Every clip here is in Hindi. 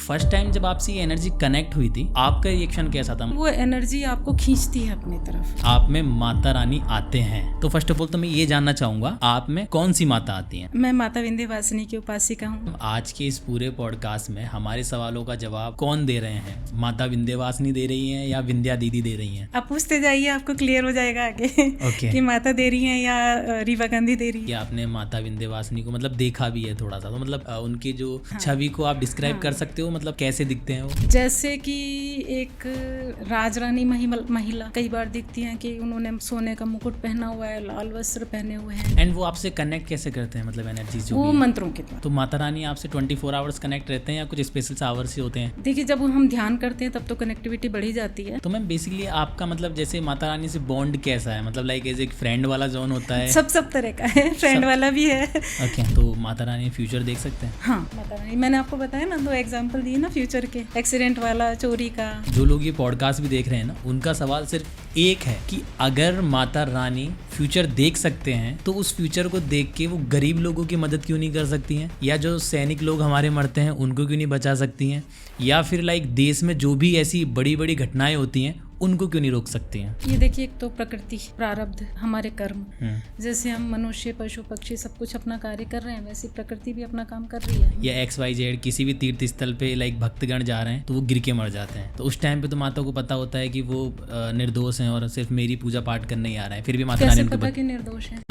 फर्स्ट टाइम जब आपसे ये एनर्जी कनेक्ट हुई थी, आपका रिएक्शन कैसा था? वो एनर्जी आपको खींचती है अपनी तरफ। आप में माता रानी आते हैं, तो फर्स्ट ऑफ ऑल तो मैं ये जानना चाहूंगा आप में कौन सी माता आती हैं? मैं माता विंध्यवासिनी की उपासिका हूँ। आज के इस पूरे पॉडकास्ट में हमारे सवालों का जवाब कौन दे रहे हैं? माता विंध्यवासिनी दे रही हैं या विंध्या दीदी दे रही हैं? आप पूछते जाइए, आपको क्लियर हो जाएगा आगे ओके। कि माता दे रही हैं या रीवा गांधी दे रही है। कि आपने माता विंध्यवासिनी को मतलब देखा भी है थोड़ा सा, तो मतलब उनकी जो छवि को आप डिस्क्राइब कर सकते हो, मतलब कैसे दिखते हैं वो? जैसे कि एक राजरानी महिला कई बार दिखती हैं कि उन्होंने सोने का मुकुट पहना हुआ है, लाल वस्त्र पहने हुए हैं। एंड वो आपसे कनेक्ट कैसे करते हैं, मतलब एनर्जी जो वो भी है? मंत्रों के द्वारा। तो माता रानी आपसे 24 आवर्स कनेक्ट रहते हैं या कुछ स्पेशल आवर्स ही होते हैं? देखिए, जब हम ध्यान करते हैं तब तो कनेक्टिविटी बढ़ी जाती है। तो मैम बेसिकली आपका मतलब जैसे माता रानी से बॉन्ड कैसा है, मतलब लाइक एज एक फ्रेंड वाला जोन होता है? सब तरह का है, फ्रेंड वाला भी है। ओके। तो माता रानी फ्यूचर देख सकते हैं? हाँ, माता रानी मैंने आपको बताया ना, 2 एग्जांपल दिए ना फ्यूचर के, एक्सीडेंट वाला, चोरी का। जो लोग ये पॉडकास्ट भी देख रहे हैं ना, उनका सवाल सिर्फ एक है कि अगर माता रानी फ्यूचर देख सकते हैं तो उस फ्यूचर को देख के वो गरीब लोगों की मदद क्यों नहीं कर सकती हैं, या जो सैनिक लोग हमारे मरते हैं उनको क्यों नहीं बचा सकती हैं, या फिर लाइक देश में जो भी ऐसी बड़ी बड़ी घटनाएं होती हैं उनको क्यों नहीं रोक सकती हैं? ये देखिए, एक तो प्रकृति, प्रारब्ध, हमारे कर्म, जैसे हम मनुष्य, पशु, पक्षी सब कुछ अपना कार्य कर रहे हैं, वैसे प्रकृति भी अपना काम कर रही है। या XYZ किसी भी तीर्थ स्थल पे लाइक भक्तगण जा रहे हैं तो वो गिर के मर जाते हैं, तो उस टाइम पे तो माता को पता होता है कि वो निर्दोष हैं और सिर्फ मेरी पूजा पाठ करने ही आ रहे हैं, फिर भी माता रानी उनको पता कि निर्दोष है?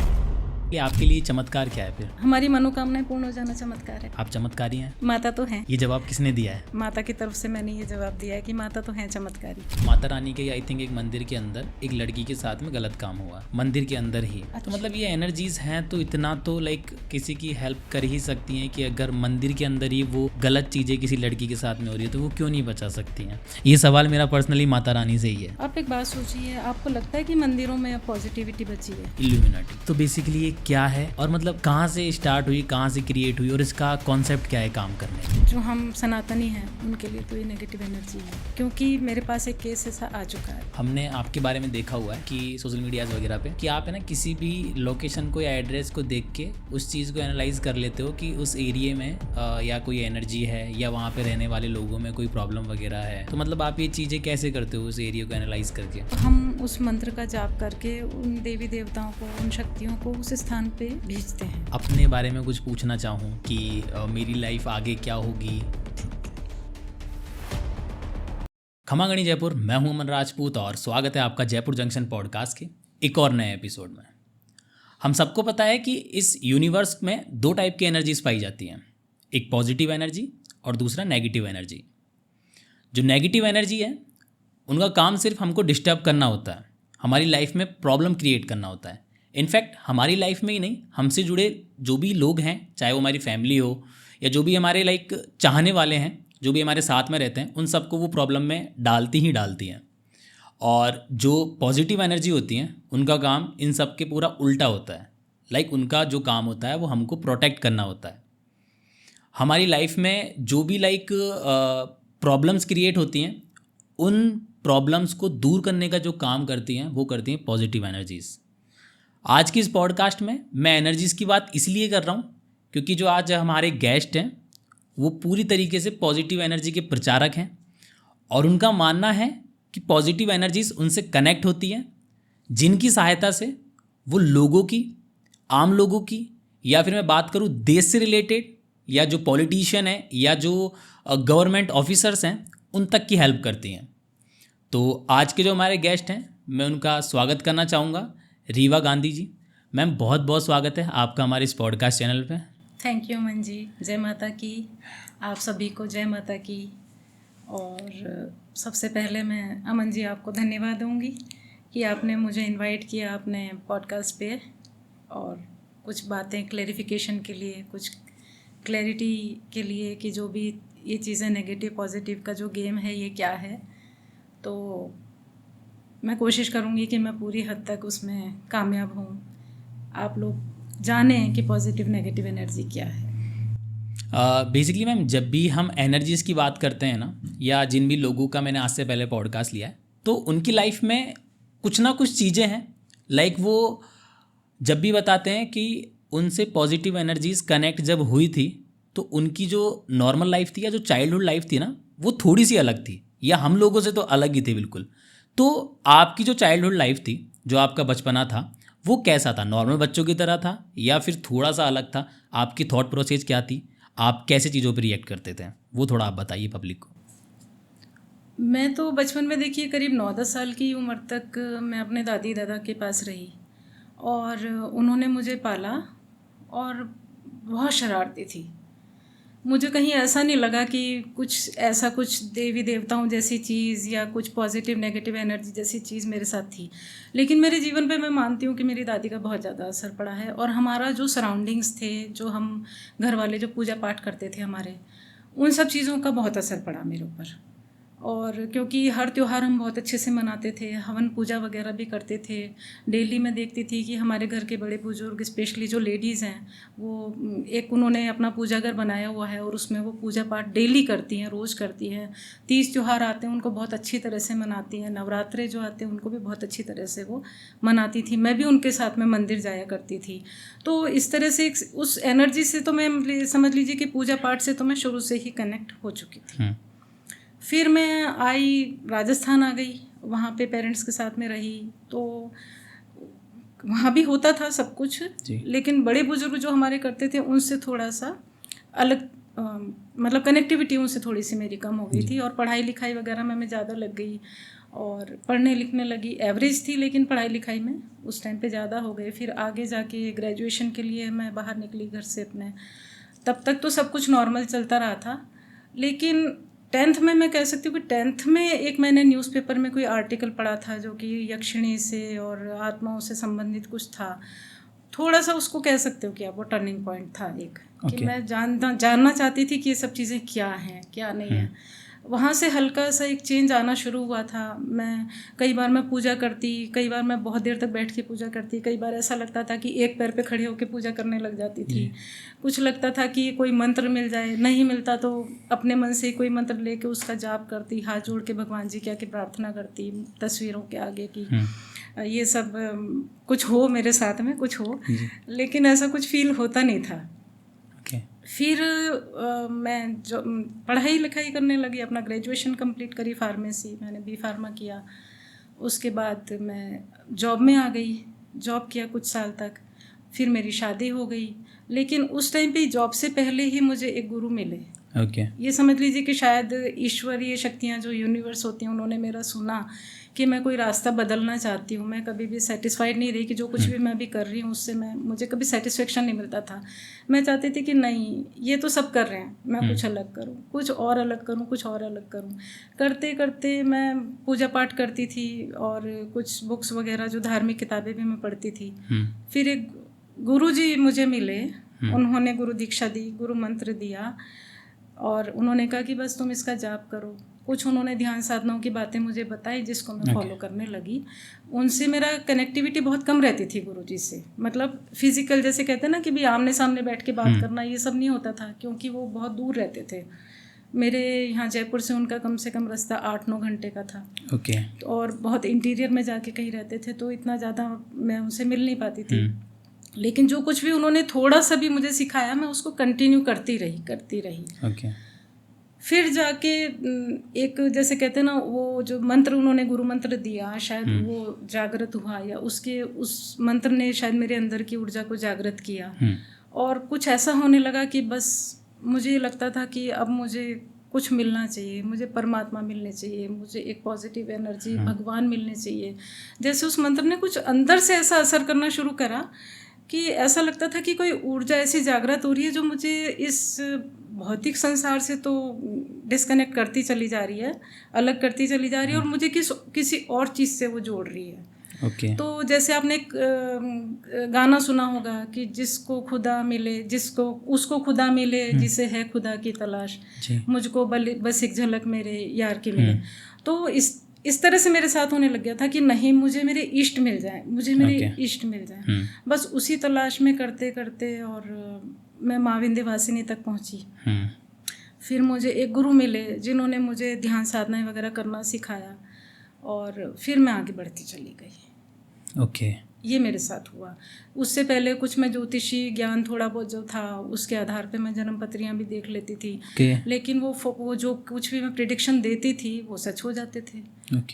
कि आपके लिए चमत्कार क्या है? फिर हमारी मनोकामनाएं पूर्ण हो जाना चमत्कार है। आप चमत्कारी हैं? माता तो है। ये जवाब किसने दिया है? माता की तरफ से मैंने ये जवाब दिया है कि माता तो है चमत्कारी। माता रानी के आई थिंक एक मंदिर के अंदर एक लड़की के साथ में गलत काम हुआ, मंदिर के अंदर ही। तो मतलब ये एनर्जीज हैं तो इतना तो लाइक किसी की हेल्प कर ही सकती हैं कि अगर मंदिर के अंदर ही वो गलत चीजें किसी लड़की के साथ में हो रही है तो वो क्यों नहीं बचा सकती हैं? ये सवाल मेरा पर्सनली माता रानी से ही है। आप एक बात सोचिए, आपको लगता है कि मंदिरों में पॉजिटिविटी बची है? इल्यूमिनाटी। तो बेसिकली ये क्या है और मतलब कहाँ से स्टार्ट हुई, कहाँ से क्रिएट हुई और इसका कॉन्सेप्ट क्या है काम करने का? जो हम सनातनी हैं उनके लिए तो ये नेगेटिव एनर्जी है, क्योंकि मेरे पास एक केस ऐसा आ चुका है। हमने आपके बारे में देखा हुआ है कि सोशल मीडियाज वगैरह पे कि आप है ना किसी भी लोकेशन को या एड्रेस को देख के उस चीज़ को एनालाइज कर लेते हो कि उस एरिया में या कोई एनर्जी है या वहाँ पे रहने वाले लोगों में कोई प्रॉब्लम वगैरह है। तो मतलब आप ये चीज़ें कैसे करते हो उस एरिया को एनालाइज करके? तो हम उस मंत्र का जाप करके उन देवी देवताओं को, उन शक्तियों को उस स्थान पे भेजते हैं। अपने बारे में कुछ पूछना चाहूँ कि मेरी लाइफ आगे क्या होगी? खमागणी जयपुर, मैं हूं अमन राजपूत और स्वागत है आपका जयपुर जंक्शन पॉडकास्ट के एक और नए एपिसोड में। हम सबको पता है कि इस यूनिवर्स में 2 टाइप की एनर्जीज पाई जाती हैं, एक पॉजिटिव एनर्जी और दूसरा नेगेटिव एनर्जी। जो नेगेटिव एनर्जी है उनका काम सिर्फ हमको डिस्टर्ब करना होता है, हमारी लाइफ में प्रॉब्लम क्रिएट करना होता है। इनफैक्ट हमारी लाइफ में ही नहीं, हमसे जुड़े जो भी लोग हैं, चाहे वो हमारी फैमिली हो या जो भी हमारे लाइक चाहने वाले हैं, जो भी हमारे साथ में रहते हैं, उन सबको वो प्रॉब्लम में डालती हैं। और जो पॉजिटिव एनर्जी होती हैं उनका काम इन सब के पूरा उल्टा होता है। लाइक उनका जो काम होता है वो हमको प्रोटेक्ट करना होता है। हमारी लाइफ में जो भी लाइक प्रॉब्लम्स क्रिएट होती हैं, उन प्रॉब्लम्स को दूर करने का जो काम करती हैं वो करती हैं पॉजिटिव एनर्जीज़। आज की इस पॉडकास्ट में मैं एनर्जीज़ की बात इसलिए कर रहा हूँ क्योंकि जो आज हमारे गेस्ट हैं वो पूरी तरीके से पॉजिटिव एनर्जी के प्रचारक हैं और उनका मानना है कि पॉजिटिव एनर्जीज उनसे कनेक्ट होती हैं जिनकी सहायता से वो लोगों की, आम लोगों की, या फिर मैं बात करूँ देश से रिलेटेड, या जो पॉलिटिशियन है या जो गवर्नमेंट ऑफिसर्स हैं उन तक की हेल्प करती हैं। तो आज के जो हमारे गेस्ट हैं मैं उनका स्वागत करना चाहूँगा, रीवा गांधी जी। मैम बहुत बहुत स्वागत है आपका हमारे इस पॉडकास्ट चैनल पे। Thank you Aman ji. जय माता की, आप सभी को जय माता की। और सबसे पहले मैं अमन जी आपको धन्यवाद दूंगी कि आपने मुझे इनवाइट किया अपने पॉडकास्ट पे और कुछ बातें क्लैरिफिकेशन के लिए, कुछ क्लैरिटी के लिए कि जो भी ये चीज़ें नेगेटिव पॉजिटिव का जो गेम है ये क्या है। तो मैं कोशिश करूंगी कि मैं पूरी हद तक उसमें कामयाब हूँ, आप लोग जानें कि पॉजिटिव नेगेटिव एनर्जी क्या है। बेसिकली मैम जब भी हम एनर्जीज़ की बात करते हैं ना, या जिन भी लोगों का मैंने आज से पहले पॉडकास्ट लिया है, तो उनकी लाइफ में कुछ ना कुछ चीज़ें हैं लाइक वो जब भी बताते हैं कि उनसे पॉजिटिव एनर्जीज़ कनेक्ट जब हुई थी तो उनकी जो नॉर्मल लाइफ थी या जो चाइल्डहुड लाइफ थी ना, वो थोड़ी सी अलग थी, या हम लोगों से तो अलग ही थे बिल्कुल। तो आपकी जो चाइल्डहुड लाइफ थी, जो आपका बचपना था, वो कैसा था? नॉर्मल बच्चों की तरह था या फिर थोड़ा सा अलग था? आपकी थॉट प्रोसेस क्या थी? आप कैसे चीज़ों पर रिएक्ट करते थे? वो थोड़ा आप बताइए पब्लिक को। मैं तो बचपन में देखिए करीब 9-10 साल की उम्र तक मैं अपने दादी दादा के पास रही और उन्होंने मुझे पाला और बहुत शरारती थी। मुझे कहीं ऐसा नहीं लगा कि कुछ देवी देवताओं जैसी चीज़ या कुछ पॉजिटिव नेगेटिव एनर्जी जैसी चीज़ मेरे साथ थी। लेकिन मेरे जीवन पे मैं मानती हूँ कि मेरी दादी का बहुत ज़्यादा असर पड़ा है और हमारा जो सराउंडिंग्स थे, जो हम घर वाले जो पूजा पाठ करते थे हमारे, उन सब चीज़ों का बहुत असर पड़ा मेरे ऊपर। और क्योंकि हर त्यौहार हम बहुत अच्छे से मनाते थे, हवन पूजा वगैरह भी करते थे। डेली मैं देखती थी कि हमारे घर के बड़े बुजुर्ग, स्पेशली जो लेडीज़ हैं, वो एक उन्होंने अपना पूजा घर बनाया हुआ है और उसमें वो पूजा पाठ डेली करती हैं, रोज़ करती हैं। 30 त्यौहार आते हैं उनको बहुत अच्छी तरह से मनाती हैं। नवरात्रे जो आते हैं उनको भी बहुत अच्छी तरह से वो मनाती थी। मैं भी उनके साथ में मंदिर जाया करती थी। तो इस तरह से उस एनर्जी से तो मैं समझ लीजिए कि पूजा पाठ से तो मैं शुरू से ही कनेक्ट हो चुकी थी। फिर मैं आई, राजस्थान आ गई, वहाँ पे पेरेंट्स के साथ में रही, तो वहाँ भी होता था सब कुछ, लेकिन बड़े बुजुर्ग जो हमारे करते थे उनसे थोड़ा सा अलग, मतलब कनेक्टिविटी उनसे थोड़ी सी मेरी कम हो गई थी। और पढ़ाई लिखाई वगैरह में मैं ज़्यादा लग गई और पढ़ने लिखने लगी। एवरेज थी लेकिन पढ़ाई लिखाई में उस टाइम पे ज़्यादा हो गए। फिर आगे जाके ग्रेजुएशन के लिए मैं बाहर निकली घर से अपने। तब तक तो सब कुछ नॉर्मल चलता रहा था, लेकिन 10th में मैं कह सकती हूँ कि 10th में एक मैंने न्यूज़पेपर में कोई आर्टिकल पढ़ा था जो कि यक्षिणी से और आत्माओं से संबंधित कुछ था। थोड़ा सा उसको कह सकते हो कि आप वो टर्निंग पॉइंट था एक, कि मैं जानना चाहती थी कि ये सब चीज़ें क्या हैं क्या नहीं है। वहाँ से हल्का सा एक चेंज आना शुरू हुआ था। कई बार मैं पूजा करती, कई बार मैं बहुत देर तक बैठ के पूजा करती, कई बार ऐसा लगता था कि एक पैर पे खड़े होकर पूजा करने लग जाती थी। कुछ लगता था कि कोई मंत्र मिल जाए, नहीं मिलता तो अपने मन से कोई मंत्र लेके उसका जाप करती, हाथ जोड़ के भगवान जी की प्रार्थना करती तस्वीरों के आगे की। ये सब कुछ हो मेरे साथ में, कुछ हो, लेकिन ऐसा कुछ फील होता नहीं था। फिर मैं जो पढ़ाई लिखाई करने लगी, अपना ग्रेजुएशन कंप्लीट करी, फार्मेसी मैंने बी फार्मा किया। उसके बाद मैं जॉब में आ गई, जॉब किया कुछ साल तक। फिर मेरी शादी हो गई, लेकिन उस टाइम पे जॉब से पहले ही मुझे एक गुरु मिले। ये समझ लीजिए कि शायद ईश्वरीय शक्तियाँ जो यूनिवर्स होती हैं, उन्होंने मेरा सुना कि मैं कोई रास्ता बदलना चाहती हूँ। मैं कभी भी सेटिस्फाइड नहीं रही कि जो कुछ भी मैं भी कर रही हूँ उससे मुझे कभी सेटिस्फेक्शन नहीं मिलता था। मैं चाहती थी कि नहीं, ये तो सब कर रहे हैं, मैं कुछ अलग करूँ, कुछ और अलग करूँ, कुछ और अलग करूँ। करते करते मैं पूजा पाठ करती थी और कुछ बुक्स वगैरह जो धार्मिक किताबें भी मैं पढ़ती थी। फिर एक गुरु जी मुझे मिले, उन्होंने गुरु दीक्षा दी, गुरु मंत्र दिया और उन्होंने कहा कि बस तुम इसका जाप करो। कुछ उन्होंने ध्यान साधनाओं की बातें मुझे बताई जिसको मैं फॉलो करने लगी। उनसे मेरा कनेक्टिविटी बहुत कम रहती थी गुरुजी से, मतलब फिजिकल, जैसे कहते हैं ना कि भी आमने सामने बैठ के बात करना, ये सब नहीं होता था क्योंकि वो बहुत दूर रहते थे। मेरे यहाँ जयपुर से उनका कम से कम रास्ता 8-9 घंटे का था। और बहुत इंटीरियर में जाके कहीं रहते थे, तो इतना ज़्यादा मैं उनसे मिल नहीं पाती थी। लेकिन जो कुछ भी उन्होंने थोड़ा सा भी मुझे सिखाया, मैं उसको कंटिन्यू करती रही। फिर जाके एक, जैसे कहते हैं ना, वो जो मंत्र उन्होंने गुरु मंत्र दिया, शायद वो जागृत हुआ, या उस मंत्र ने शायद मेरे अंदर की ऊर्जा को जागृत किया। और कुछ ऐसा होने लगा कि बस मुझे लगता था कि अब मुझे कुछ मिलना चाहिए, मुझे परमात्मा मिलने चाहिए, मुझे एक पॉजिटिव एनर्जी, भगवान मिलने चाहिए। जैसे उस मंत्र ने कुछ अंदर से ऐसा असर करना शुरू करा कि ऐसा लगता था कि कोई ऊर्जा ऐसी जागृत हो रही है जो मुझे इस भौतिक संसार से तो डिस्कनेक्ट करती चली जा रही है, अलग करती चली जा रही है, और मुझे किसी और चीज़ से वो जोड़ रही है। तो जैसे आपने एक गाना सुना होगा कि जिसको खुदा मिले, उसको खुदा मिले, जिसे है खुदा की तलाश, मुझको बस एक झलक मेरे यार की मिले। तो इस तरह से मेरे साथ होने लग गया था कि नहीं, मुझे मेरे इष्ट मिल जाए, इष्ट मिल जाए। बस उसी तलाश में करते करते और मैं माँ विंध्यवासिनी तक पहुँची। फिर मुझे एक गुरु मिले जिन्होंने मुझे ध्यान साधनाएं वगैरह करना सिखाया, और फिर मैं आगे बढ़ती चली गई। ये मेरे साथ हुआ। उससे पहले कुछ मैं ज्योतिषी ज्ञान थोड़ा बहुत जो था उसके आधार पे मैं जन्म पत्रियाँ भी देख लेती थी। लेकिन वो जो कुछ भी मैं प्रिडिक्शन देती थी वो सच हो जाते थे।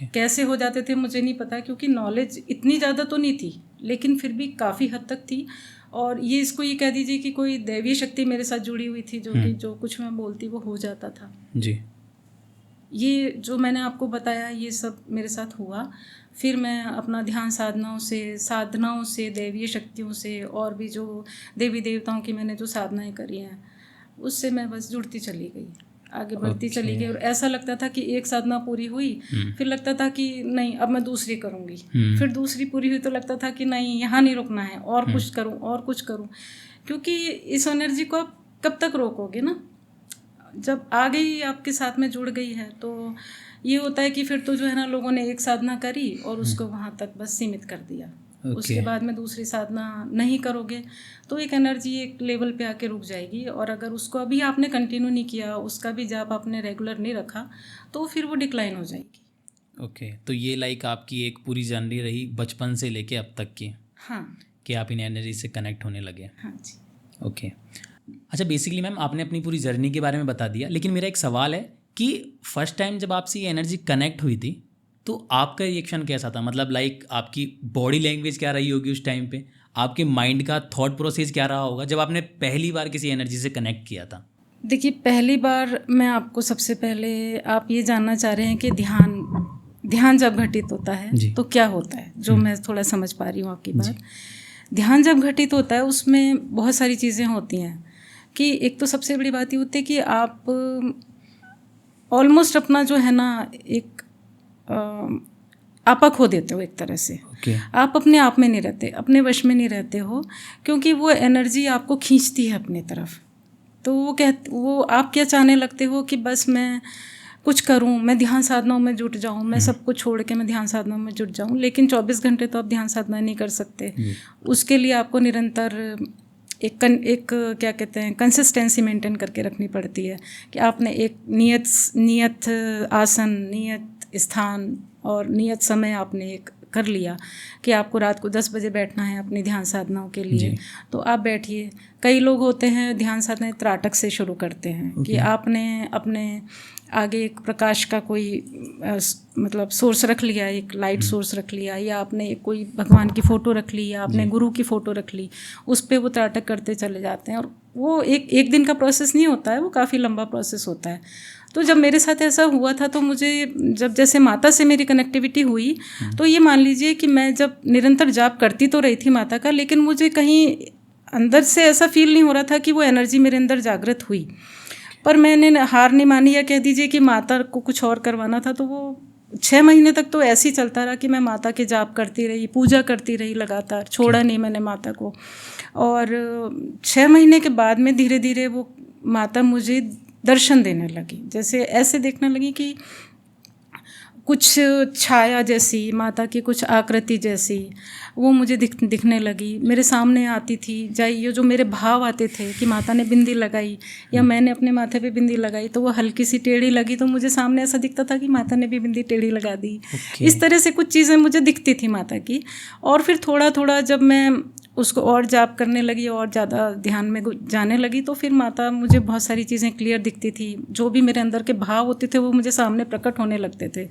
कैसे हो जाते थे मुझे नहीं पता, क्योंकि नॉलेज इतनी ज़्यादा तो नहीं थी, लेकिन फिर भी काफ़ी हद तक थी। और ये इसको ये कह दीजिए कि कोई दैवीय शक्ति मेरे साथ जुड़ी हुई थी, जो कि जो कुछ मैं बोलती वो हो जाता था जी। ये जो मैंने आपको बताया ये सब मेरे साथ हुआ। फिर मैं अपना ध्यान साधनाओं से दैवीय शक्तियों से और भी जो देवी देवताओं की मैंने जो साधनाएं करी हैं उससे मैं बस जुड़ती चली गई, आगे बढ़ती चली गई। और ऐसा लगता था कि एक साधना पूरी हुई, फिर लगता था कि नहीं अब मैं दूसरी करूँगी, फिर दूसरी पूरी हुई तो लगता था कि नहीं यहाँ नहीं रुकना है, और कुछ करूँ और कुछ करूँ, क्योंकि इस एनर्जी को आप कब तक रोकोगे ना। जब आ गई आपके साथ में जुड़ गई है तो ये होता है कि फिर तो जो है ना लोगों ने एक साधना करी और उसको वहाँ तक बस सीमित कर दिया। उसके बाद में दूसरी साधना नहीं करोगे तो एक एनर्जी एक लेवल पे आके रुक जाएगी, और अगर उसको अभी आपने कंटिन्यू नहीं किया, उसका भी जाप आपने रेगुलर नहीं रखा, तो फिर वो डिक्लाइन हो जाएगी। ओके, तो ये लाइक आपकी एक पूरी जर्नी रही बचपन से लेके अब तक की। हाँ, कि आप इन एनर्जी से कनेक्ट होने लगे। हाँ जी। ओके, अच्छा, बेसिकली मैम आपने अपनी पूरी जर्नी के बारे में बता दिया, लेकिन मेरा एक सवाल है कि फर्स्ट टाइम जब आपसे ये एनर्जी कनेक्ट हुई थी तो आपका रिएक्शन कैसा था? मतलब लाइक आपकी बॉडी लैंग्वेज क्या रही होगी उस टाइम पे, आपके माइंड का थॉट प्रोसेस क्या रहा होगा जब आपने पहली बार किसी एनर्जी से कनेक्ट किया था? देखिए, पहली बार मैं आपको सबसे पहले आप ये जानना चाह रहे हैं कि ध्यान जब घटित होता है तो क्या होता है, जो मैं थोड़ा समझ पा रही हूँ आपकी बात। ध्यान जब घटित होता है उसमें बहुत सारी चीज़ें होती हैं कि एक तो सबसे बड़ी बात ये होती है कि आप ऑलमोस्ट अपना जो है ना एक आपा खो देते हो एक तरह से। आप अपने आप में नहीं रहते, अपने वश में नहीं रहते हो, क्योंकि वो एनर्जी आपको खींचती है अपनी तरफ। तो वो आप क्या चाहने लगते हो कि बस मैं कुछ करूं, मैं ध्यान साधनाओं में जुट जाऊं, मैं सब कुछ छोड़ के मैं ध्यान साधनाओं में जुट जाऊं। लेकिन 24 घंटे तो आप ध्यान साधना नहीं कर सकते। उसके लिए आपको निरंतर एक क्या कहते हैं कंसिस्टेंसी मेंटेन करके रखनी पड़ती है कि आपने एक नियत आसन, नियत स्थान और नियत समय आपने एक कर लिया कि आपको रात को 10 बजे बैठना है अपनी ध्यान साधनाओं के लिए, तो आप बैठिए। कई लोग होते हैं ध्यान साधना त्राटक से शुरू करते हैं कि आपने अपने आगे एक प्रकाश का कोई मतलब सोर्स रख लिया, एक लाइट सोर्स रख लिया, या आपने एक कोई भगवान की फ़ोटो रख ली, या आपने गुरु की फ़ोटो रख ली, उस पर वो त्राटक करते चले जाते हैं। और वो एक दिन का प्रोसेस नहीं होता है, वो काफ़ी लंबा प्रोसेस होता है। तो जब मेरे साथ ऐसा हुआ था तो मुझे जब जैसे माता से मेरी कनेक्टिविटी हुई, तो ये मान लीजिए कि मैं जब निरंतर जाप करती तो रही थी माता का, लेकिन मुझे कहीं अंदर से ऐसा फील नहीं हो रहा था कि वो एनर्जी मेरे अंदर जागृत हुई। पर मैंने हार नहीं मानी, या कह दीजिए कि माता को कुछ और करवाना था। तो वो 6 महीने तक तो ऐसे ही चलता रहा कि मैं माता के जाप करती रही, पूजा करती रही लगातार, छोड़ा नहीं मैंने माता को। और 6 महीने के बाद में धीरे धीरे वो माता मुझे दर्शन देने लगी, जैसे ऐसे देखने लगी कि कुछ छाया जैसी, माता की कुछ आकृति जैसी वो मुझे दिखने लगी, मेरे सामने आती थी। ये जो मेरे भाव आते थे कि माता ने बिंदी लगाई या मैंने अपने माथे पे बिंदी लगाई तो वो हल्की सी टेढ़ी लगी, तो मुझे सामने ऐसा दिखता था कि माता ने भी बिंदी टेढ़ी लगा दी। इस तरह से कुछ चीज़ें मुझे दिखती थी माता की। और फिर थोड़ा थोड़ा जब मैं उसको और जाप करने लगी और ज़्यादा ध्यान में जाने लगी, तो फिर माता मुझे बहुत सारी चीज़ें क्लियर दिखती थी। जो भी मेरे अंदर के भाव होते थे वो मुझे सामने प्रकट होने लगते थे।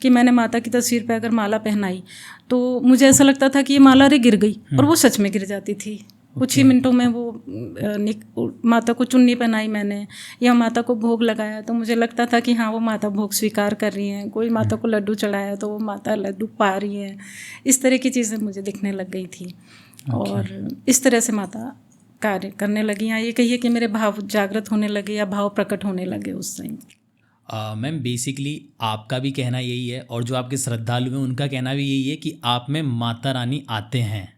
कि मैंने माता की तस्वीर पे अगर माला पहनाई तो मुझे ऐसा लगता था कि ये माला रे गिर गई, और वो सच में गिर जाती थी। कुछ ही मिनटों में वो माता को चुन्नी पहनाई मैंने, या माता को भोग लगाया, तो मुझे लगता था कि हाँ वो माता भोग स्वीकार कर रही हैं। कोई माता को लड्डू चढ़ाया तो वो माता लड्डू पा रही हैं। इस तरह की चीज़ें मुझे दिखने लग गई थी। और इस तरह से माता कार्य करने लगी, या ये कहिए कि मेरे भाव जागृत होने लगे या भाव प्रकट होने लगे उस टाइम। मैम बेसिकली आपका भी कहना यही है और जो आपके श्रद्धालु हैं उनका कहना भी यही है कि आप में माता रानी आते हैं।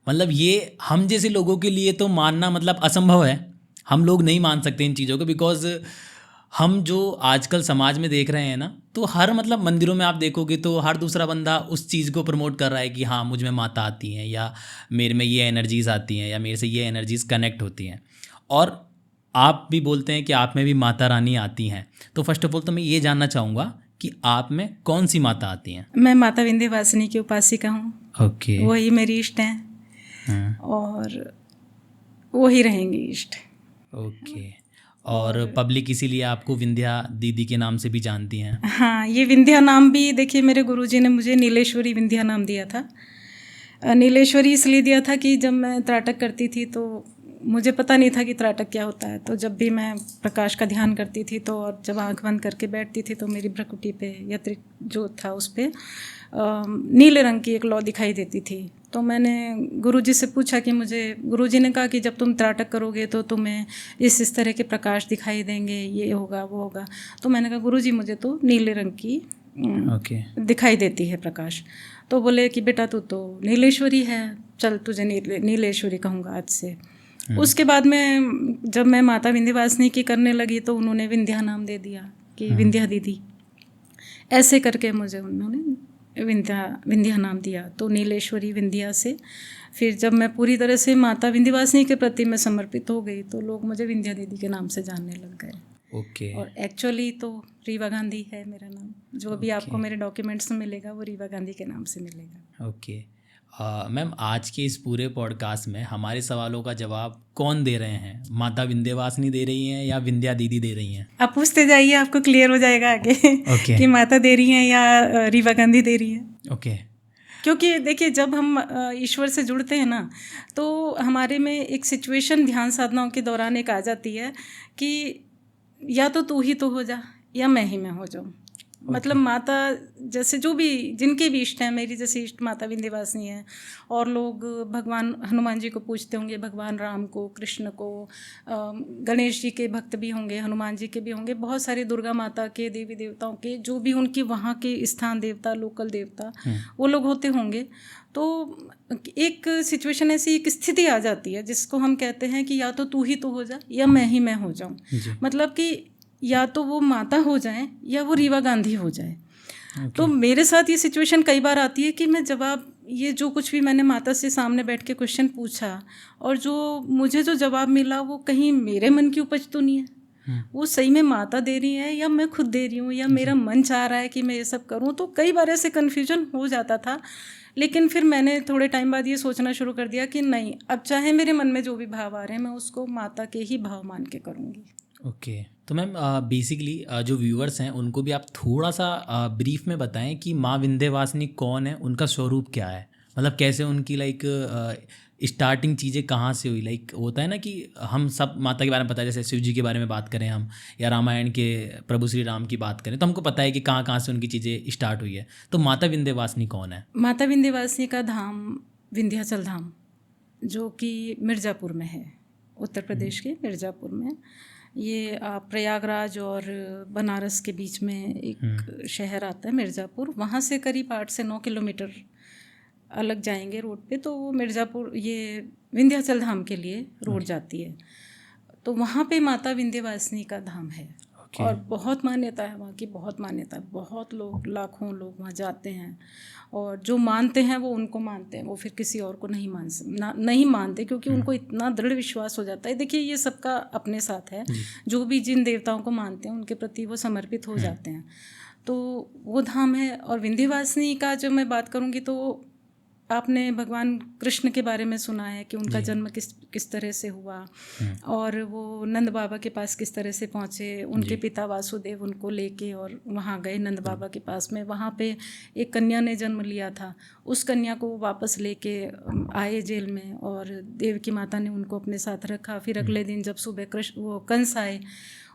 मतलब ये हम जैसे लोगों के लिए तो मानना मतलब असंभव है, हम लोग नहीं मान सकते इन चीज़ों को, बिकॉज हम जो आजकल समाज में देख रहे हैं ना, तो हर मतलब मंदिरों में आप देखोगे तो हर दूसरा बंदा उस चीज़ को प्रमोट कर रहा है कि हाँ मुझ में माता आती हैं, या मेरे में ये एनर्जीज़ आती हैं, या मेरे से ये एनर्जीज़ कनेक्ट होती हैं। और आप भी बोलते हैं कि आप में भी माता रानी आती हैं, तो फर्स्ट ऑफ ऑल तो मैं ये जानना चाहूँगा कि आप में कौन सी माता आती हैं? मैं माता विंध्यवासिनी की उपासिका हूँ। ओके। वही मेरी इष्ट हैं और वही रहेंगी इष्ट। ओके। और पब्लिक इसीलिए आपको विंध्या दीदी के नाम से भी जानती हैं? हाँ, ये विंध्या नाम भी देखिए मेरे गुरुजी ने मुझे नीलेश्वरी विंध्या नाम दिया था। नीलेश्वरी इसलिए दिया था कि जब मैं त्राटक करती थी तो मुझे पता नहीं था कि त्राटक क्या होता है। तो जब भी मैं प्रकाश का ध्यान करती थी तो और जब आंख बंद करके बैठती थी तो मेरी भ्रकुटी पे यत्रिक जो था उस पर नीले रंग की एक लौ दिखाई देती थी। तो मैंने गुरुजी से पूछा कि गुरुजी ने कहा कि जब तुम त्राटक करोगे तो तुम्हें इस तरह के प्रकाश दिखाई देंगे, ये होगा वो होगा। तो मैंने कहा गुरुजी मुझे तो नीले रंग की दिखाई देती है प्रकाश। तो बोले कि बेटा तू तो नीलेश्वरी है, चल तुझे नीलेश्वरी कहूँगा आज से। उसके बाद में जब मैं माता विंध्यवासिनी की करने लगी तो उन्होंने विंध्या नाम दे दिया कि विंध्या दीदी, ऐसे करके मुझे उन्होंने विंध्या नाम दिया। तो नीलेश्वरी विंध्या से फिर जब मैं पूरी तरह से माता विंध्यवासिनी के प्रति मैं समर्पित हो गई तो लोग मुझे विंध्या दीदी के नाम से जानने लग गए। ओके। और एक्चुअली तो रीवा गांधी है मेरा नाम। जो भी आपको मेरे डॉक्यूमेंट्स में मिलेगा वो रीवा गांधी के नाम से मिलेगा। ओके। मैम, आज के इस पूरे पॉडकास्ट में हमारे सवालों का जवाब कौन दे रहे हैं? माता विंध्यवासिनी दे रही हैं या विंध्या दीदी दे रही हैं? आप पूछते जाइए, आपको क्लियर हो जाएगा आगे कि माता दे रही हैं या रीवा गांधी दे रही है। ओके। क्योंकि देखिए जब हम ईश्वर से जुड़ते हैं ना तो हमारे में एक सिचुएशन ध्यान साधनाओं के दौरान एक आ जाती है कि या तो तू ही तो हो जा या मैं ही मैं हो जाऊँ। मतलब माता जैसे जो भी जिनके भी इष्ट हैं, मेरी जैसे इष्ट माता विंध्यवासिनी है। और लोग भगवान हनुमान जी को पूछते होंगे, भगवान राम को, कृष्ण को, गणेश जी के भक्त भी होंगे, हनुमान जी के भी होंगे, बहुत सारे दुर्गा माता के, देवी देवताओं के, जो भी उनकी वहाँ के स्थान देवता, लोकल देवता वो लोग होते होंगे। तो एक सिचुएशन ऐसी एक स्थिति आ जाती है जिसको हम कहते हैं कि या तो तू ही तो हो जा या मैं ही मैं हो जाऊँ। मतलब कि या तो वो माता हो जाए या वो रीवा गांधी हो जाए। तो मेरे साथ ये सिचुएशन कई बार आती है कि मैं जवाब, ये जो कुछ भी मैंने माता से सामने बैठ के क्वेश्चन पूछा और जो मुझे जो जवाब मिला वो कहीं मेरे मन की उपज तो नहीं है, वो सही में माता दे रही है या मैं खुद दे रही हूँ या मेरा मन चाह रहा है कि मैं ये सब करूँ। तो कई बार ऐसे कन्फ्यूजन हो जाता था। लेकिन फिर मैंने थोड़े टाइम बाद ये सोचना शुरू कर दिया कि नहीं, अब चाहे मेरे मन में जो भी भाव आ रहे हैं मैं उसको माता के ही भाव मान के करूँगी। ओके। तो मैम बेसिकली जो व्यूअर्स हैं उनको भी आप थोड़ा सा ब्रीफ में बताएं कि माँ विंध्यवासिनी कौन है, उनका स्वरूप क्या है, मतलब कैसे उनकी लाइक स्टार्टिंग चीज़ें कहाँ से हुई। लाइक होता है ना कि हम सब माता के बारे में पता है, जैसे शिव जी के बारे में बात करें हम या रामायण के प्रभु श्री राम की बात करें तो हमको पता है कि कहाँ कहाँ से उनकी चीज़ें स्टार्ट हुई है। तो माता विंध्यवासिनी कौन है? माता विंध्यवासिनी का धाम विंध्याचल धाम जो कि मिर्ज़ापुर में है, उत्तर प्रदेश के मिर्ज़ापुर में। ये प्रयागराज और बनारस के बीच में एक शहर आता है मिर्ज़ापुर। वहाँ से करीब 8 से 9 किलोमीटर अलग जाएंगे रोड पे तो वो मिर्ज़ापुर, ये विंध्याचल धाम के लिए रोड जाती है। तो वहाँ पे माता विंध्यवासिनी का धाम है। और बहुत मान्यता है वहाँ की, बहुत मान्यता है। बहुत लोग, लाखों लोग वहाँ जाते हैं और जो मानते हैं वो उनको मानते हैं, वो फिर किसी और को नहीं मानते क्योंकि उनको इतना दृढ़ विश्वास हो जाता है। देखिए ये सबका अपने साथ है, जो भी जिन देवताओं को मानते हैं उनके प्रति वो समर्पित हो जाते हैं। तो वो धाम है। और विंध्यवासिनी का जो मैं बात करूँगी तो आपने भगवान कृष्ण के बारे में सुना है कि उनका जन्म किस तरह से हुआ और वो नंद बाबा के पास किस तरह से पहुँचे। उनके पिता वासुदेव उनको लेके और वहाँ गए नंद बाबा के पास में। वहाँ पे एक कन्या ने जन्म लिया था, उस कन्या को वो वापस लेके आए जेल में और देवकी माता ने उनको अपने साथ रखा। फिर अगले दिन जब सुबह वो कंस आए,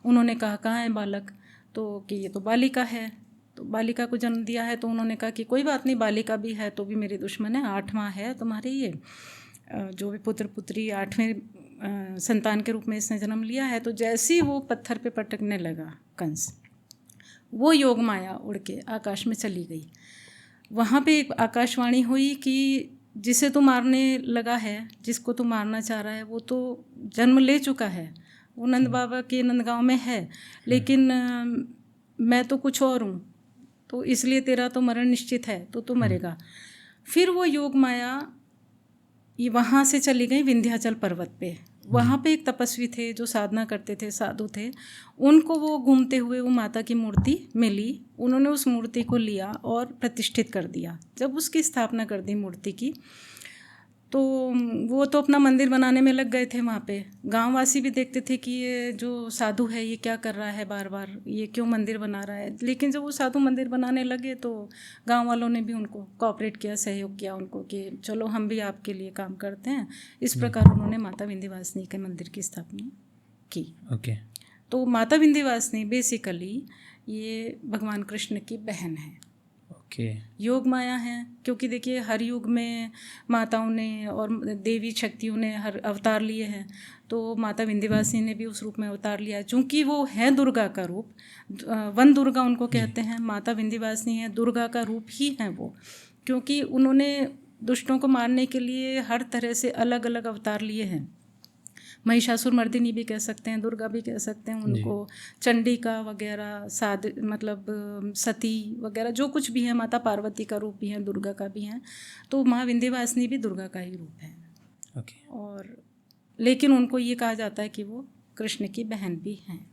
उन्होंने कहा कहाँ है बालक, तो कि ये तो बालिका है। तो बालिका को जन्म दिया है तो उन्होंने कहा कि कोई बात नहीं, बालिका भी है तो भी मेरी दुश्मन है, 8वां है तुम्हारे ये जो भी पुत्र पुत्री 8वें संतान के रूप में इसने जन्म लिया है। तो जैसे ही वो पत्थर पे पटकने लगा कंस, वो योग माया उड़ के आकाश में चली गई। वहाँ पे एक आकाशवाणी हुई कि जिसे तू मारने लगा है, जिसको तू मारना चाह रहा है वो तो जन्म ले चुका है, वो नंद बाबा के नंदगांव में है, लेकिन मैं तो कुछ और हूँ, तो इसलिए तेरा तो मरण निश्चित है, तो तू मरेगा। फिर वो योग माया ये वहाँ से चली गई विंध्याचल पर्वत पे। वहाँ पे एक तपस्वी थे जो साधना करते थे, साधु थे, उनको वो घूमते हुए वो माता की मूर्ति मिली। उन्होंने उस मूर्ति को लिया और प्रतिष्ठित कर दिया। जब उसकी स्थापना कर दी मूर्ति की, तो वो तो अपना मंदिर बनाने में लग गए थे। वहाँ पे गांववासी भी देखते थे कि ये जो साधु है ये क्या कर रहा है, बार बार ये क्यों मंदिर बना रहा है। लेकिन जब वो साधु मंदिर बनाने लगे तो गांव वालों ने भी उनको कोऑपरेट किया, सहयोग किया उनको कि चलो हम भी आपके लिए काम करते हैं। इस प्रकार उन्होंने माता विंध्यवासिनी के मंदिर की स्थापना की। ओके। तो माता विंध्यवासिनी बेसिकली ये भगवान कृष्ण की बहन है। योग माया है, क्योंकि देखिए हर युग में माताओं ने और देवी शक्तियों ने हर अवतार लिए हैं। तो माता विंध्यवासिनी ने भी उस रूप में अवतार लिया है, चूँकि वो है दुर्गा का रूप। वन दुर्गा उनको कहते हैं। माता विंध्यवासिनी है, दुर्गा का रूप ही है वो, क्योंकि उन्होंने दुष्टों को मारने के लिए हर तरह से अलग अलग अवतार लिए हैं। महिषासुर मर्दिनी भी कह सकते हैं, दुर्गा भी कह सकते हैं उनको, चंडिका वगैरह, मतलब सती वगैरह जो कुछ भी है, माता पार्वती का रूप भी है, दुर्गा का भी है। तो माँ विंध्यवासिनी भी दुर्गा का ही रूप है। ओके। और लेकिन उनको ये कहा जाता है कि वो कृष्ण की बहन भी हैं।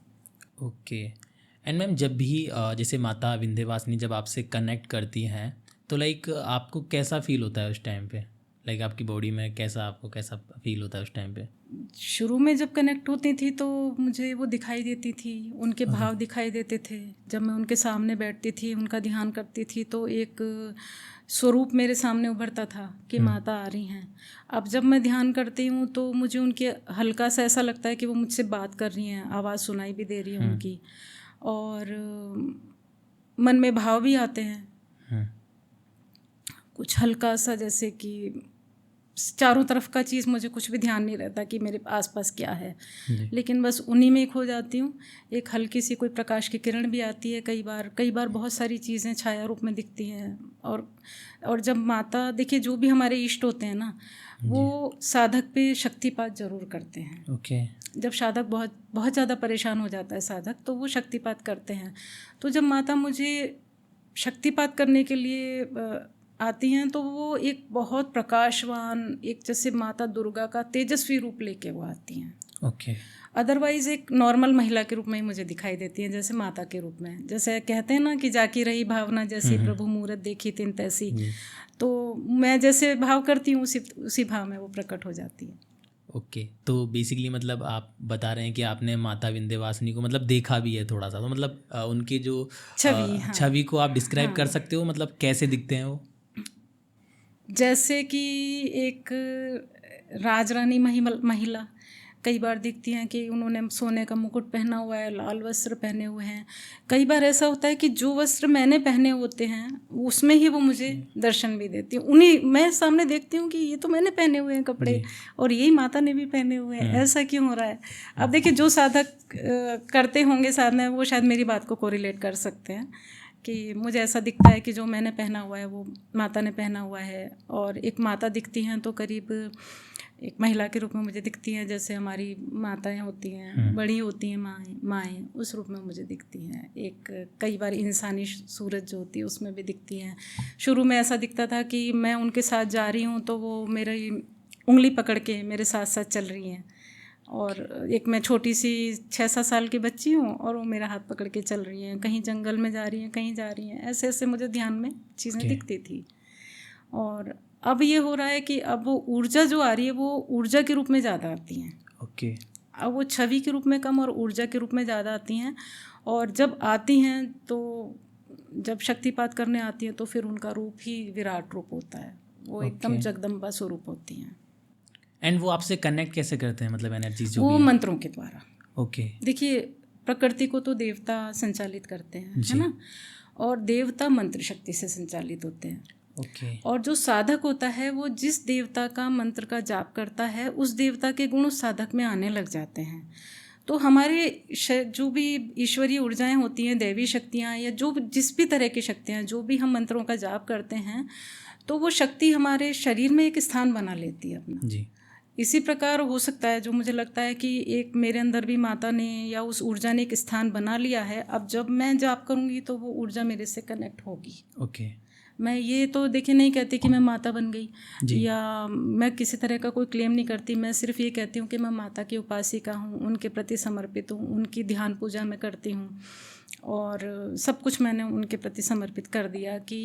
ओके। एंड मैम, जब भी जैसे माता विंध्यवासिनी जब आपसे कनेक्ट करती हैं तो लाइक आपको कैसा फील होता है उस टाइम पे? लाइक आपकी बॉडी में आपको कैसा फील होता है उस टाइम पे? शुरू में जब कनेक्ट होती थी तो मुझे वो दिखाई देती थी, उनके भाव दिखाई देते थे। जब मैं उनके सामने बैठती थी, उनका ध्यान करती थी, तो एक स्वरूप मेरे सामने उभरता था कि माता आ रही हैं। अब जब मैं ध्यान करती हूँ तो मुझे उनके हल्का सा ऐसा लगता है कि वो मुझसे बात कर रही हैं, आवाज़ सुनाई भी दे रही है उनकी, और मन में भाव भी आते हैं कुछ हल्का सा, जैसे कि चारों तरफ का चीज़ मुझे कुछ भी ध्यान नहीं रहता कि मेरे आसपास क्या है, लेकिन बस उन्हीं में खो जाती हूँ। एक हल्की सी कोई प्रकाश की किरण भी आती है कई बार बहुत सारी चीज़ें छाया रूप में दिखती हैं। और जब माता, देखिए जो भी हमारे इष्ट होते हैं ना, वो साधक पे शक्तिपात जरूर करते हैं। ओके। जब साधक बहुत ज़्यादा परेशान हो जाता है साधक, तो वो शक्तिपात करते हैं। तो जब माता मुझे शक्तिपात करने के लिए आती हैं तो वो एक बहुत प्रकाशवान, एक जैसे माता दुर्गा का तेजस्वी रूप लेके वो आती हैं। ओके। अदरवाइज़ एक नॉर्मल महिला के रूप में ही मुझे दिखाई देती हैं, जैसे माता के रूप में। जैसे कहते हैं ना कि जाकी रही भावना जैसी, प्रभु मूरत देखी तिन तैसी। तो मैं जैसे भाव करती हूँ उसी भाव में वो प्रकट हो जाती है। ओके। तो बेसिकली मतलब आप बता रहे हैं कि आपने माता विंध्यवासिनी को मतलब देखा भी है थोड़ा सा, तो मतलब उनकी जो छवि को आप डिस्क्राइब कर सकते हो, मतलब कैसे दिखते हैं वो? जैसे कि एक राजरानी महिला कई बार दिखती हैं कि उन्होंने सोने का मुकुट पहना हुआ है, लाल वस्त्र pहने हुए हैं। कई बार ऐसा होता है कि जो वस्त्र मैंने पहने होते हैं उसमें ही वो मुझे दर्शन भी देती हैं। उन्हीं मैं सामने देखती हूँ कि ये तो मैंने पहने हुए हैं कपड़े, और यही माता ने भी पहने हुए हैं, ऐसा क्यों हो रहा है? अब देखिए जो साधक करते होंगे साधना, वो शायद मेरी बात को कोरिलेट कर सकते हैं कि मुझे ऐसा दिखता है कि जो मैंने पहना हुआ है वो माता ने पहना हुआ है। और एक माता दिखती हैं तो करीब एक महिला के रूप में मुझे दिखती हैं, जैसे हमारी माताएं होती हैं, बड़ी होती हैं माएँ, उस रूप में मुझे दिखती हैं। एक कई बार इंसानी सूरत जो होती है उसमें भी दिखती हैं। शुरू में ऐसा दिखता था कि मैं उनके साथ जा रही हूँ तो वो मेरी उंगली पकड़ के मेरे साथ साथ चल रही हैं, और एक मैं छोटी सी 6-7 साल की बच्ची हूँ और वो मेरा हाथ पकड़ के चल रही हैं, कहीं जंगल में जा रही हैं, कहीं जा रही हैं, ऐसे ऐसे मुझे ध्यान में चीज़ें दिखती थी। और अब ये हो रहा है कि अब वो ऊर्जा जो आ रही है वो ऊर्जा के रूप में ज़्यादा आती हैं। ओके। अब वो छवि के रूप में कम और ऊर्जा के रूप में ज़्यादा आती हैं। और जब आती हैं तो जब शक्तिपात करने आती हैं तो फिर उनका रूप ही विराट रूप होता है, वो एकदम जगदम्बा स्वरूप होती हैं। एंड वो आपसे कनेक्ट कैसे करते हैं, मतलब एनर्जी जो वो भी है? मंत्रों के द्वारा। ओके। देखिए प्रकृति को तो देवता संचालित करते हैं, है ना, और देवता मंत्र शक्ति से संचालित होते हैं। ओके। और जो साधक होता है वो जिस देवता का मंत्र का जाप करता है उस देवता के गुण उस साधक में आने लग जाते हैं। तो हमारे जो भी ईश्वरीय ऊर्जाएं होती हैं, दैवी शक्तियाँ या जो जिस भी तरह की शक्तियाँ, जो भी हम मंत्रों का जाप करते हैं तो वो शक्ति हमारे शरीर में एक स्थान बना लेती है अपना। जी। इसी प्रकार हो सकता है, जो मुझे लगता है कि एक मेरे अंदर भी माता ने या उस ऊर्जा ने एक स्थान बना लिया है। अब जब मैं जाप करूँगी तो वो ऊर्जा मेरे से कनेक्ट होगी। ओके। मैं ये तो देखिए नहीं कहती कि मैं माता बन गई, जी। या मैं किसी तरह का कोई क्लेम नहीं करती। मैं सिर्फ ये कहती हूँ कि मैं माता की उपासिका हूँ, उनके प्रति समर्पित हूँ, उनकी ध्यान पूजा मैं करती हूँ, और सब कुछ मैंने उनके प्रति समर्पित कर दिया कि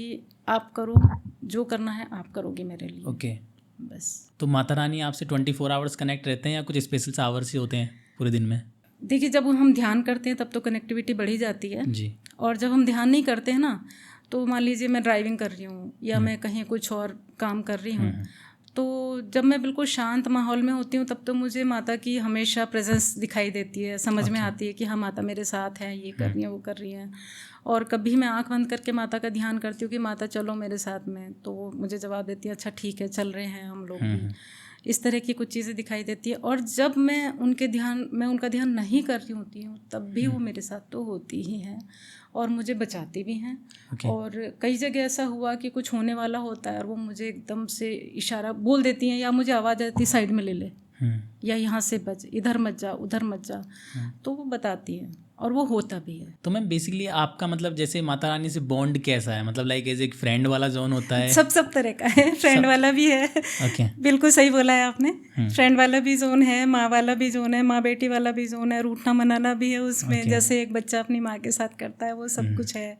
आप करो, जो करना है आप करोगे मेरे लिए। ओके। बस। तो माता रानी आपसे 24 आवर्स कनेक्ट रहते हैं या कुछ स्पेशल आवर्स ही होते हैं पूरे दिन में? देखिए, जब हम ध्यान करते हैं तब तो कनेक्टिविटी बढ़ ही जाती है जी। और जब हम ध्यान नहीं करते हैं ना, तो मान लीजिए मैं ड्राइविंग कर रही हूँ या मैं कहीं कुछ और काम कर रही हूँ, तो जब मैं बिल्कुल शांत माहौल में होती हूँ तब तो मुझे माता की हमेशा प्रेजेंस दिखाई देती है, समझ में आती है कि हाँ माता मेरे साथ है, ये कर रही है, वो कर रही है। और कभी मैं आंख बंद करके माता का ध्यान करती हूँ कि माता चलो मेरे साथ में, तो वो मुझे जवाब देती है अच्छा ठीक है, चल रहे हैं हम लोग भी। इस तरह की कुछ चीज़ें दिखाई देती है। और जब मैं उनका ध्यान नहीं कर रही होती हूँ तब भी वो मेरे साथ तो होती ही हैं और मुझे बचाती भी हैं। और कई जगह ऐसा हुआ कि कुछ होने वाला होता है और वो मुझे एकदम से इशारा बोल देती हैं या मुझे आवाज़ आती है साइड में ले ले, या यहाँ से बच, इधर मत जा, उधर मत जा, तो वो बताती हैं और वो होता भी है। तो मैम बेसिकली आपका मतलब जैसे माता रानी से बॉन्ड कैसा है? मतलब लाइक एज एक फ्रेंड वाला जोन होता है? सब तरह का है, फ्रेंड वाला भी है। ओके। बिल्कुल सही बोला है आपने, फ्रेंड वाला भी जोन है, माँ वाला भी जोन है, माँ बेटी वाला भी जोन है, रूठना मनाना भी है उसमें, जैसे एक बच्चा अपनी माँ के साथ करता है वो सब कुछ है।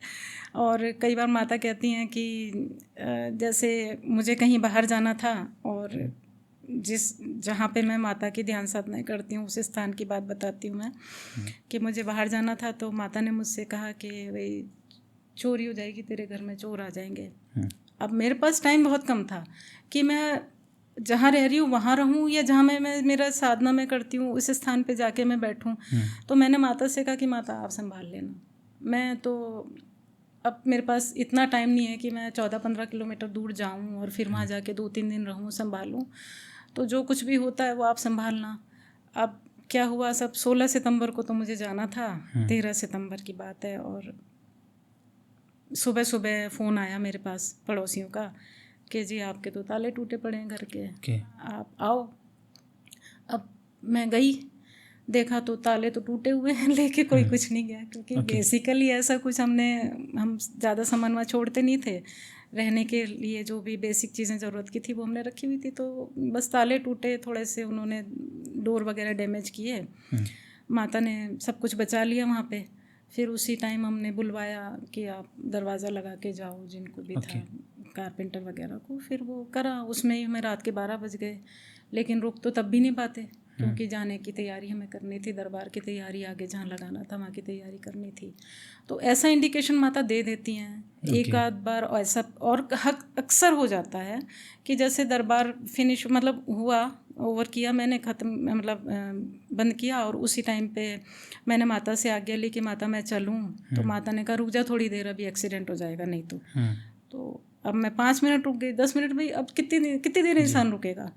और कई बार माता कहती हैं कि जैसे मुझे कहीं बाहर जाना था और जहाँ पे मैं माता की ध्यान साधनाएं करती हूँ उस स्थान की बात बताती हूँ मैं, कि मुझे बाहर जाना था तो माता ने मुझसे कहा कि भाई चोरी हो जाएगी, तेरे घर में चोर आ जाएंगे। अब मेरे पास टाइम बहुत कम था कि मैं जहाँ रह रही हूँ वहाँ रहूँ या जहाँ मैं मेरा साधना में करती हूँ उस स्थान पे जाके मैं बैठूँ। तो मैंने माता से कहा कि माता आप संभाल लेना, मैं तो अब मेरे पास इतना टाइम नहीं है कि मैं 14-15 किलोमीटर दूर जाऊँ और फिर वहाँ जाके 2-3 दिन रहूँ, संभालूँ। तो जो कुछ भी होता है वो आप संभालना। अब क्या हुआ, सब 16 सितंबर को तो मुझे जाना था, 13 सितंबर की बात है, और सुबह सुबह फ़ोन आया मेरे पास पड़ोसियों का कि जी आपके तो ताले टूटे पड़े हैं घर के, आप आओ। अब मैं गई, देखा तो ताले तो टूटे हुए हैं, लेके कोई कुछ नहीं गया, क्योंकि बेसिकली ऐसा कुछ हम ज़्यादा सामान वहाँ छोड़ते नहीं थे। रहने के लिए जो भी बेसिक चीज़ें ज़रूरत की थी वो हमने रखी हुई थी, तो बस ताले टूटे, थोड़े से उन्होंने डोर वगैरह डैमेज किए। माता ने सब कुछ बचा लिया वहाँ पे। फिर उसी टाइम हमने बुलवाया कि आप दरवाज़ा लगा के जाओ, जिनको भी था कारपेंटर वगैरह को, फिर वो करा। उसमें ही हमें रात के 12 बज गए, लेकिन रुक तो तब भी नहीं पाते क्योंकि जाने की तैयारी हमें करनी थी, दरबार की तैयारी, आगे जहाँ लगाना था वहाँ की तैयारी करनी थी। तो ऐसा इंडिकेशन माता दे देती हैं एक आध बार ऐसा, और अक्सर हो जाता है कि जैसे दरबार फिनिश मतलब हुआ, ओवर किया मैंने, ख़त्म मतलब बंद किया, और उसी टाइम पे मैंने माता से आज्ञा ली कि माता मैं चलूँ, तो माता ने कहा रुक जा थोड़ी देर, अभी एक्सीडेंट हो जाएगा नहीं तो अब मैं 5 मिनट रुक गई, 10 मिनट, भाई अब कितनी देर इंसान रुकेगा।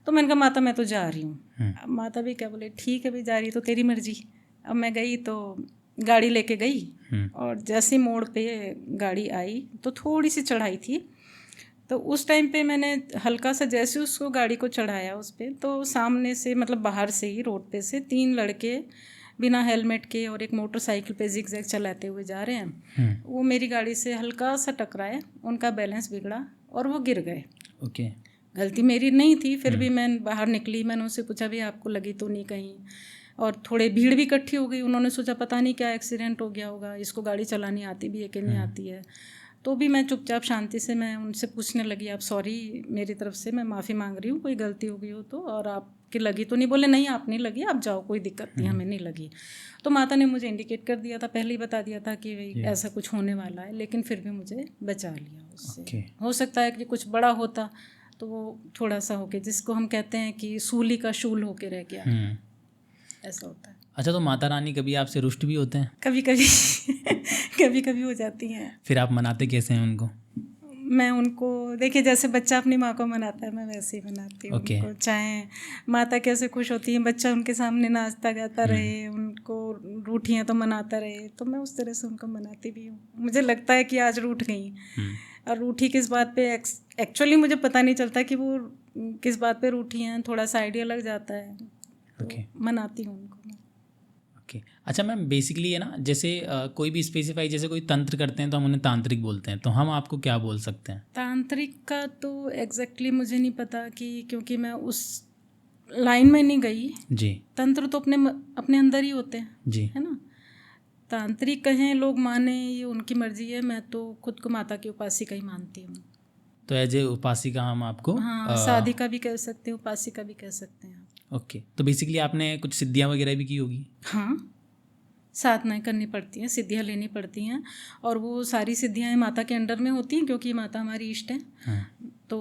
तो मैंने कहा माता मैं तो जा रही हूँ। अब माता भी क्या बोले, ठीक है भाई जा रही तो तेरी मर्जी। अब मैं गई तो गाड़ी लेके गई, और जैसे मोड़ पे गाड़ी आई तो थोड़ी सी चढ़ाई थी, तो उस टाइम पे मैंने हल्का सा जैसे उसको गाड़ी को चढ़ाया उस पर, तो सामने से मतलब बाहर से ही रोड पे से 3 लड़के बिना हेलमेट के और एक मोटरसाइकिल पे जिगजैग चलाते हुए जा रहे हैं। वो मेरी गाड़ी से हल्का सा टकराए, उनका बैलेंस बिगड़ा और वो गिर गए। ओके। गलती मेरी नहीं थी, फिर भी मैं बाहर निकली, मैंने उनसे पूछा भी आपको लगी तो नहीं कहीं, और थोड़े भीड़ भी इकट्ठी हो गई। उन्होंने सोचा पता नहीं क्या एक्सीडेंट हो गया होगा, इसको गाड़ी चलानी आती भी है कि नहीं आती है। तो भी मैं चुपचाप शांति से मैं उनसे पूछने लगी, आप सॉरी मेरी तरफ से मैं माफ़ी मांग रही हूँ, कोई गलती हो गई हो तो, और आपकी लगी तो नहीं? बोले नहीं आप नहीं लगी, आप जाओ, कोई दिक्कत नहीं, हमें नहीं लगी। तो माता ने मुझे इंडिकेट कर दिया था, पहले ही बता दिया था कि भाई ऐसा कुछ होने वाला है, लेकिन फिर भी मुझे बचा लिया उससे। हो सकता है कि कुछ बड़ा होता तो वो थोड़ा सा होके, जिसको हम कहते हैं कि सूली का शूल होके रह गया, ऐसा होता है। अच्छा, तो माता रानी कभी आपसे रुष्ट भी होते हैं? कभी कभी कभी कभी हो जाती हैं। फिर आप मनाते कैसे हैं उनको? मैं उनको, देखिए जैसे बच्चा अपनी माँ को मनाता है मैं वैसे ही मनाती हूँ उनको। चाहे माता कैसे खुश होती है, बच्चा उनके सामने नाचता गाता रहे, उनको रूठी हैं तो मनाता रहे, तो मैं उस तरह से उनको मनाती भी हूँ। मुझे लगता है कि आज रूठ गई, और रूठी किस बात पे, एक्चुअली मुझे पता नहीं चलता कि वो किस बात पे रूठी हैं, थोड़ा सा आइडिया लग जाता है, तो मनाती हूँ उनको। ओके अच्छा मैम, बेसिकली है ना, जैसे कोई भी स्पेसिफाई, जैसे कोई तंत्र करते हैं तो हम उन्हें तांत्रिक बोलते हैं, तो हम आपको क्या बोल सकते हैं? तांत्रिक का तो एग्जैक्टली मुझे नहीं पता, कि क्योंकि मैं उस लाइन में नहीं गई। जी तंत्र तो अपने अंदर ही होते हैं, जी। है ना। तांत्रिक कहें लोग माने, ये उनकी मर्जी है। मैं तो खुद को माता की उपासिका ही मानती हूँ। तो एज ए उपासिका हम आपको हाँ, साधिका भी कह सकते हैं, उपासिका भी कह सकते हैं। ओके। तो बेसिकली आपने कुछ सिद्धियाँ वगैरह भी की होगी? हाँ, साधनाएं करनी पड़ती हैं, सिद्धियाँ लेनी पड़ती हैं, और वो सारी सिद्धियाँ माता के अंडर में होती हैं, क्योंकि माता हमारी इष्ट है। हाँ। तो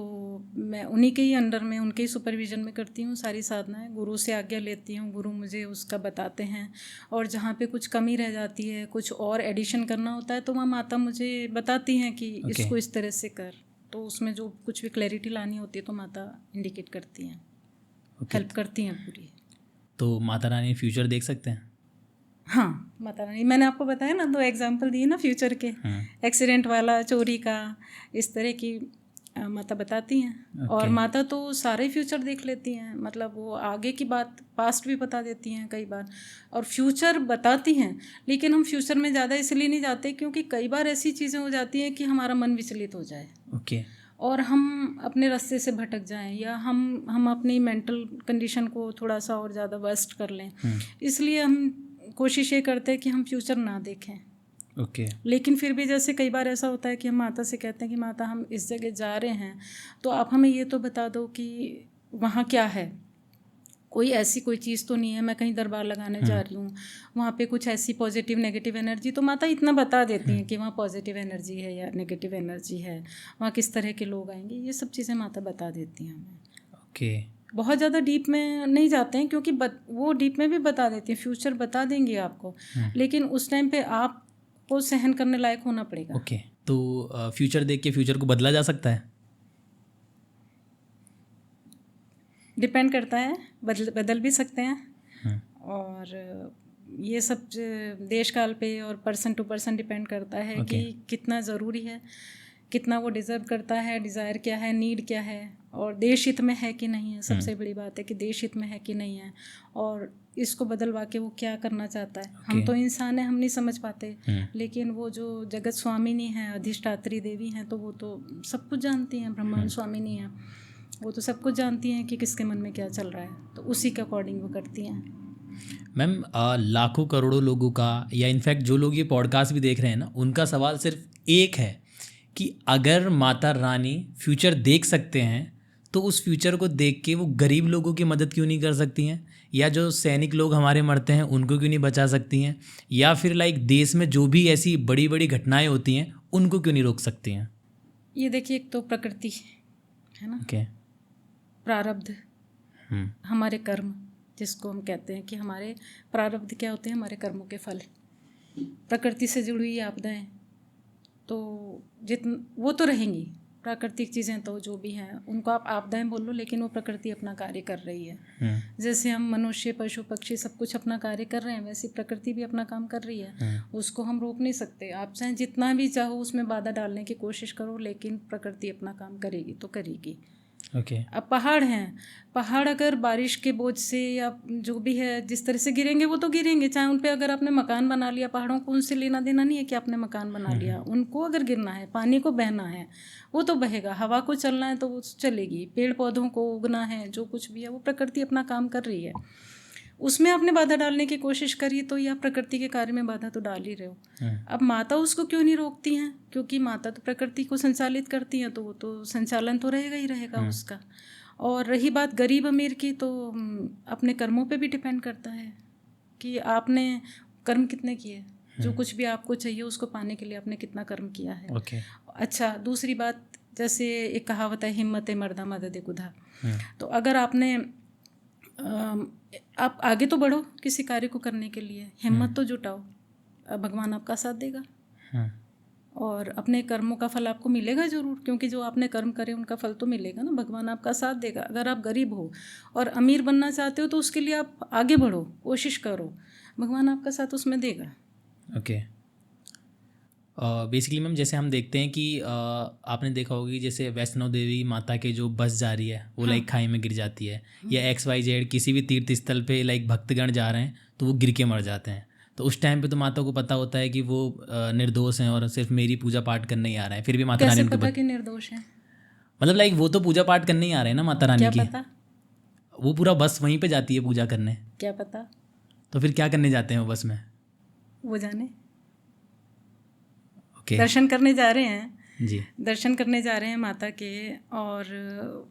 मैं उन्हीं के ही अंडर में, उनके ही सुपरविजन में करती हूँ सारी साधनाएं। गुरु से आज्ञा लेती हूँ, गुरु मुझे उसका बताते हैं, और जहाँ पे कुछ कमी रह जाती है, कुछ और एडिशन करना होता है, तो वहाँ माता मुझे बताती हैं कि इसको इस तरह से कर। तो उसमें जो कुछ भी क्लैरिटी लानी होती है तो माता इंडिकेट करती हैं, हेल्प करती हैं पूरी। तो माता रानी फ्यूचर देख सकते हैं? हाँ, माता रानी, मैंने आपको बताया ना, 2 एग्जाम्पल दिए ना फ्यूचर के, एक्सीडेंट वाला, चोरी का, इस तरह की माता बताती हैं। और माता तो सारे फ्यूचर देख लेती हैं, मतलब वो आगे की बात, पास्ट भी बता देती हैं कई बार, और फ्यूचर बताती हैं। लेकिन हम फ्यूचर में ज़्यादा इसलिए नहीं जाते क्योंकि कई बार ऐसी चीज़ें हो जाती हैं कि हमारा मन विचलित हो जाए, ओके, और हम अपने रास्ते से भटक जाएं, या हम अपनी मेंटल कंडीशन को थोड़ा सा और ज़्यादा वर्स्ट कर लें। इसलिए हम कोशिश ये करते हैं कि हम फ्यूचर ना देखें। ओके। लेकिन फिर भी जैसे कई बार ऐसा होता है कि हम माता से कहते हैं कि माता हम इस जगह जा रहे हैं, तो आप हमें ये तो बता दो कि वहाँ क्या है, कोई ऐसी कोई चीज़ तो नहीं है, मैं कहीं दरबार लगाने जा रही हूँ, वहाँ पे कुछ ऐसी पॉजिटिव नेगेटिव एनर्जी, तो माता इतना बता देती हैं कि वहाँ पॉजिटिव एनर्जी है या नेगेटिव एनर्जी है, वहाँ किस तरह के लोग आएंगे, ये सब चीज़ें माता बता देती हैं हमें। ओके। बहुत ज़्यादा डीप में नहीं जाते हैं, क्योंकि वो डीप में भी बता देती हैं, फ्यूचर बता देंगी आपको, लेकिन उस टाइम पे आपको सहन करने लायक होना पड़ेगा। ओके। तो फ्यूचर देख के फ्यूचर को बदला जा सकता है? डिपेंड करता है, बदल भी सकते हैं, और ये सब देश काल पे और पर्सन टू पर्सन डिपेंड करता है कि कितना ज़रूरी है, कितना वो डिज़र्व करता है, डिज़ायर क्या है, नीड क्या है, और देश हित में है कि नहीं है। सबसे बड़ी बात है कि देश हित में है कि नहीं है, और इसको बदलवा के वो क्या करना चाहता है। हम तो इंसान हैं, हम नहीं समझ पाते, लेकिन वो जो जगत स्वामिनी है, अधिष्ठात्री देवी हैं, तो वो तो सब कुछ जानती हैं, ब्रह्मांड स्वामिनी है, वो तो सब कुछ जानती हैं कि किसके मन में क्या चल रहा है, तो उसी के अकॉर्डिंग वो करती हैं। मैम, लाखों करोड़ों लोगों का, या इनफैक्ट जो लोग ये पॉडकास्ट भी देख रहे हैं ना, उनका सवाल सिर्फ एक है कि अगर माता रानी फ्यूचर देख सकते हैं तो उस फ्यूचर को देख के वो गरीब लोगों की मदद क्यों नहीं कर सकती हैं, या जो सैनिक लोग हमारे मरते हैं उनको क्यों नहीं बचा सकती हैं, या फिर लाइक देश में जो भी ऐसी बड़ी बड़ी घटनाएं होती हैं उनको क्यों नहीं रोक सकती हैं? ये देखिए, एक तो प्रकृति है ना, प्रारब्ध, हमारे कर्म, जिसको हम कहते हैं कि हमारे प्रारब्ध क्या होते हैं, हमारे कर्मों के फल, प्रकृति से जुड़ी हुई आपदाएं, तो वो तो रहेंगी। प्राकृतिक चीज़ें तो जो भी हैं उनको आप आपदाएं बोल लो, लेकिन वो प्रकृति अपना कार्य कर रही है। जैसे हम मनुष्य, पशु, पक्षी सब कुछ अपना कार्य कर रहे हैं, वैसे प्रकृति भी अपना काम कर रही है, उसको हम रोक नहीं सकते। आप चाहे जितना भी चाहो उसमें बाधा डालने की कोशिश करो, लेकिन प्रकृति अपना काम करेगी तो करेगी। अब पहाड़ हैं, पहाड़ अगर बारिश के बोझ से या जो भी है जिस तरह से गिरेंगे वो तो गिरेंगे, चाहे उन पे अगर आपने मकान बना लिया, पहाड़ों को उनसे लेना देना नहीं है कि आपने मकान बना लिया, उनको अगर गिरना है, पानी को बहना है वो तो बहेगा, हवा को चलना है तो वो चलेगी, पेड़ पौधों को उगना है, जो कुछ भी है वो प्रकृति अपना काम कर रही है। उसमें आपने बाधा डालने की कोशिश करी तो या प्रकृति के कार्य में बाधा तो डाल ही रहे हो। अब माता उसको क्यों नहीं रोकती हैं, क्योंकि माता तो प्रकृति को संचालित करती हैं, तो वो तो संचालन तो रहेगा ही रहेगा उसका। और रही बात गरीब अमीर की, तो अपने कर्मों पे भी डिपेंड करता है कि आपने कर्म कितने किए, जो कुछ भी आपको चाहिए उसको पाने के लिए आपने कितना कर्म किया है। अच्छा, दूसरी बात, जैसे एक कहावत है, हिम्मत मर्दा मदद खुदा, तो अगर आपने आप आगे तो बढ़ो किसी कार्य को करने के लिए, हिम्मत तो जुटाओ, भगवान आपका साथ देगा, और अपने कर्मों का फल आपको मिलेगा ज़रूर, क्योंकि जो आपने कर्म करे उनका फल तो मिलेगा ना, भगवान आपका साथ देगा। अगर आप गरीब हो और अमीर बनना चाहते हो तो उसके लिए आप आगे बढ़ो, कोशिश करो, भगवान आपका साथ उसमें देगा। बेसिकली मैम, जैसे हम देखते हैं कि आपने देखा होगा कि जैसे वैष्णो देवी माता के जो बस जा रही है वो लाइक खाई में गिर जाती है, या XYZ किसी भी तीर्थ स्थल पे लाइक भक्तगण जा रहे हैं तो वो गिर के मर जाते हैं, तो उस टाइम पे तो माता को पता होता है कि वो निर्दोष हैं और सिर्फ मेरी पूजा पाठ करने ही आ रहा है, फिर भी माता रानी कैसे उनको पता कि निर्दोष है? मतलब लाइक वो तो पूजा पाठ करने ही आ रहे हैं ना माता रानी क्या की, पता? वो पूरा बस वहीं पे जाती है पूजा करने, क्या पता? तो फिर क्या करने जाते हैं वो बस में? वो जाने। ओके दर्शन करने जा रहे हैं, जी दर्शन करने जा रहे हैं माता के। और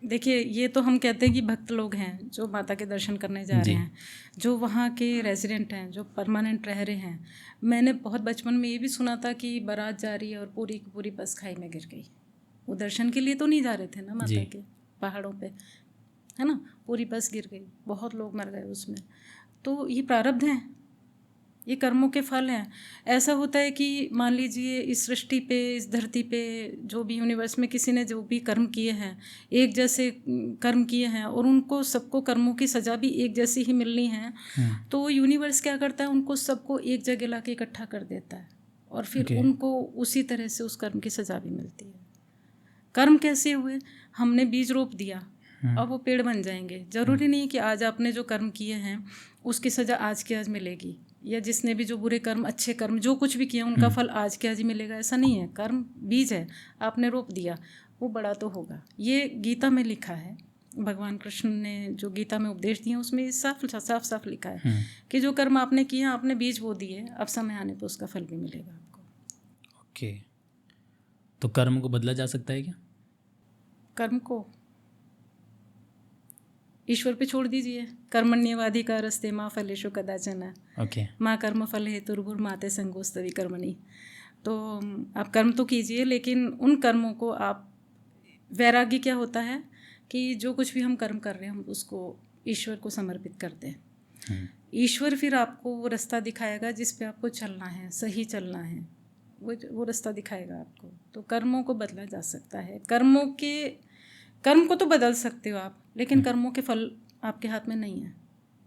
देखिए, ये तो हम कहते हैं कि भक्त लोग हैं जो माता के दर्शन करने जा रहे हैं, जो वहाँ के रेजिडेंट हैं, जो परमानेंट रह रहे हैं। मैंने बहुत बचपन में ये भी सुना था कि बारात जा रही है और पूरी की पूरी बस खाई में गिर गई। वो दर्शन के लिए तो नहीं जा रहे थे ना माता के पहाड़ों पे, है ना, पूरी बस गिर गई, बहुत लोग मर गए उसमें। तो ये प्रारब्ध हैं, ये कर्मों के फल हैं। ऐसा होता है कि मान लीजिए इस सृष्टि पे, इस धरती पे, जो भी यूनिवर्स में किसी ने जो भी कर्म किए हैं, एक जैसे कर्म किए हैं, और उनको सबको कर्मों की सज़ा भी एक जैसी ही मिलनी है। तो यूनिवर्स क्या करता है, उनको सबको एक जगह ला के इकट्ठा कर देता है, और फिर उनको उसी तरह से उस कर्म की सज़ा भी मिलती है। कर्म कैसे हुए? हमने बीज रोप दिया, अब वो पेड़ बन जाएंगे। ज़रूरी नहीं कि आज आपने जो कर्म किए हैं उसकी सज़ा आज के आज मिलेगी, या जिसने भी जो बुरे कर्म, अच्छे कर्म, जो कुछ भी किया उनका फल आज के आज ही मिलेगा, ऐसा नहीं है। कर्म बीज है, आपने रोप दिया, वो बड़ा तो होगा। ये गीता में लिखा है, भगवान कृष्ण ने जो गीता में उपदेश दिए उसमें साफ साफ साफ लिखा है कि जो कर्म आपने किए, आपने बीज बो दिए, अब समय आने पर उसका फल भी मिलेगा आपको। ओके, तो कर्म को बदला जा सकता है क्या? कर्म को ईश्वर पे छोड़ दीजिए। कर्मण्येवाधिकारस्ते माँ फलेषु कदाचन। ओके माँ कर्म फल हेतुर्भुर्माते संगोस्तवी कर्मणि। तो आप कर्म तो कीजिए, लेकिन उन कर्मों को आप, वैराग्य क्या होता है कि जो कुछ भी हम कर्म कर रहे हैं हम उसको ईश्वर को समर्पित करते हैं। ईश्वर फिर आपको वो रास्ता दिखाएगा जिस पे आपको चलना है, सही चलना है, वो रास्ता दिखाएगा आपको। तो कर्मों को बदला जा सकता है। कर्म को तो बदल सकते हो आप, लेकिन कर्मों के फल आपके हाथ में नहीं है,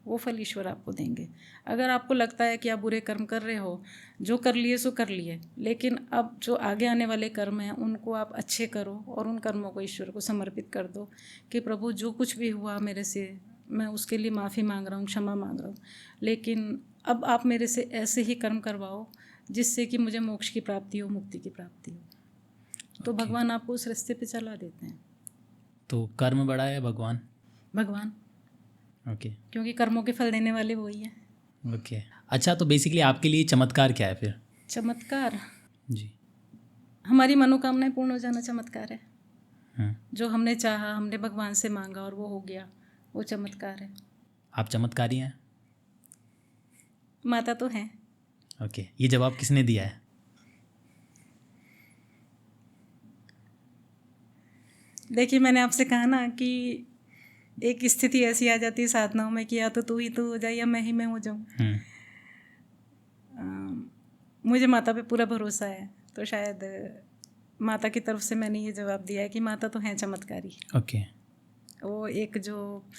वो फल ईश्वर आपको देंगे। अगर आपको लगता है कि आप बुरे कर्म कर रहे हो, जो कर लिए सो कर लिए, लेकिन अब जो आगे आने वाले कर्म हैं उनको आप अच्छे करो और उन कर्मों को ईश्वर को समर्पित कर दो कि प्रभु जो कुछ भी हुआ मेरे से, मैं उसके लिए माफ़ी मांग रहा हूँ, क्षमा मांग रहा हूँ, लेकिन अब आप मेरे से ऐसे ही कर्म करवाओ जिससे कि मुझे मोक्ष की प्राप्ति हो, मुक्ति की प्राप्ति हो। तो भगवान आपको उस रास्ते पे चला देते हैं। तो कर्म बड़ा है भगवान? भगवान, ओके, क्योंकि कर्मों के फल देने वाले वही हैं। ओके। अच्छा, तो बेसिकली आपके लिए चमत्कार क्या है फिर? चमत्कार जी, हमारी मनोकामनाएं पूर्ण हो जाना चमत्कार है। जो हमने चाहा, हमने भगवान से मांगा और वो हो गया, वो चमत्कार है। आप चमत्कारी हैं? माता तो हैं। ओके, ये जवाब किसने दिया है? देखिए, मैंने आपसे कहा ना कि एक स्थिति ऐसी आ जाती है साधनाओं में कि या तो तू ही तू हो जाए या मैं ही मैं हो जाऊँ। मुझे माता पे पूरा भरोसा है, तो शायद माता की तरफ से मैंने ये जवाब दिया है कि माता तो हैं चमत्कारी। ओके। वो एक जो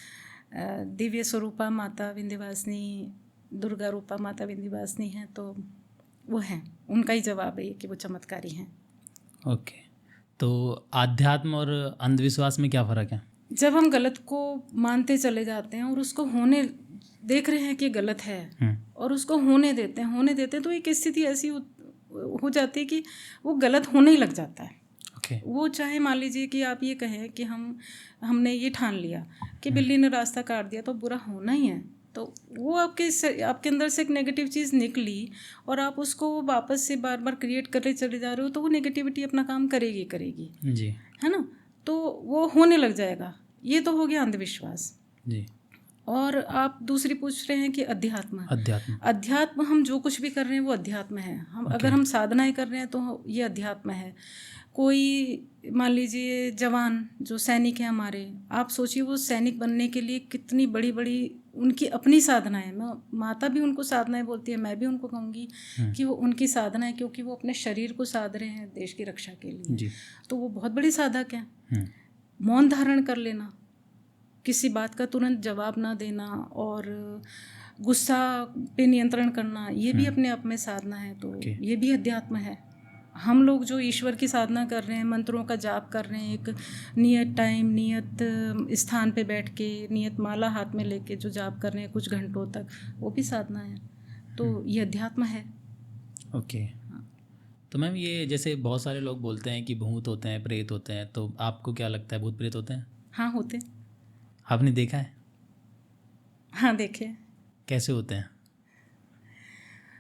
दिव्य स्वरूपा माता विंध्यवासिनी, दुर्गा रूपा माता विंध्यवासिनी हैं, तो वो हैं, उनका ही जवाब है कि वो चमत्कारी हैं। ओके, तो आध्यात्म और अंधविश्वास में क्या फ़र्क है? जब हम गलत को मानते चले जाते हैं और उसको होने देख रहे हैं कि गलत है और उसको होने देते हैं तो एक स्थिति ऐसी हो जाती है कि वो गलत होने ही लग जाता है। ओके। वो चाहे मान लीजिए कि आप ये कहें कि हमने ये ठान लिया कि बिल्ली ने रास्ता काट दिया तो बुरा होना ही है, तो वो आपके अंदर से एक नेगेटिव चीज़ निकली और आप उसको वापस से बार बार क्रिएट करते चले जा रहे हो, तो वो नेगेटिविटी अपना काम करेगी जी, है ना, तो वो होने लग जाएगा। ये तो हो गया अंधविश्वास जी। और आप दूसरी पूछ रहे हैं कि अध्यात्म हम जो कुछ भी कर रहे हैं वो अध्यात्म है। अगर हम साधनाएं कर रहे हैं तो ये अध्यात्म है। कोई मान लीजिए जवान जो सैनिक है हमारे, आप सोचिए वो सैनिक बनने के लिए कितनी बड़ी बड़ी उनकी अपनी साधना है। माता भी उनको साधनाएं बोलती है, मैं भी उनको कहूँगी कि वो उनकी साधना है, क्योंकि वो अपने शरीर को साध रहे हैं देश की रक्षा के लिए। तो वो बहुत बड़ी साधक हैं। मौन धारण कर लेना, किसी बात का तुरंत जवाब ना देना और गुस्सा पे नियंत्रण करना, ये भी अपने आप में साधना है। तो ये भी अध्यात्म है। हम लोग जो ईश्वर की साधना कर रहे हैं, मंत्रों का जाप कर रहे हैं, एक नियत टाइम, नियत स्थान पे बैठ के, नियत माला हाथ में लेके जो जाप कर रहे हैं कुछ घंटों तक, वो भी साधना है। तो ये अध्यात्म है। ओके। तो मैम ये जैसे बहुत सारे लोग बोलते हैं कि भूत होते हैं, प्रेत होते हैं, तो आपको क्या लगता है, भूत प्रेत होते हैं? हाँ होते। आपने देखा है? हाँ देखे। कैसे होते हैं?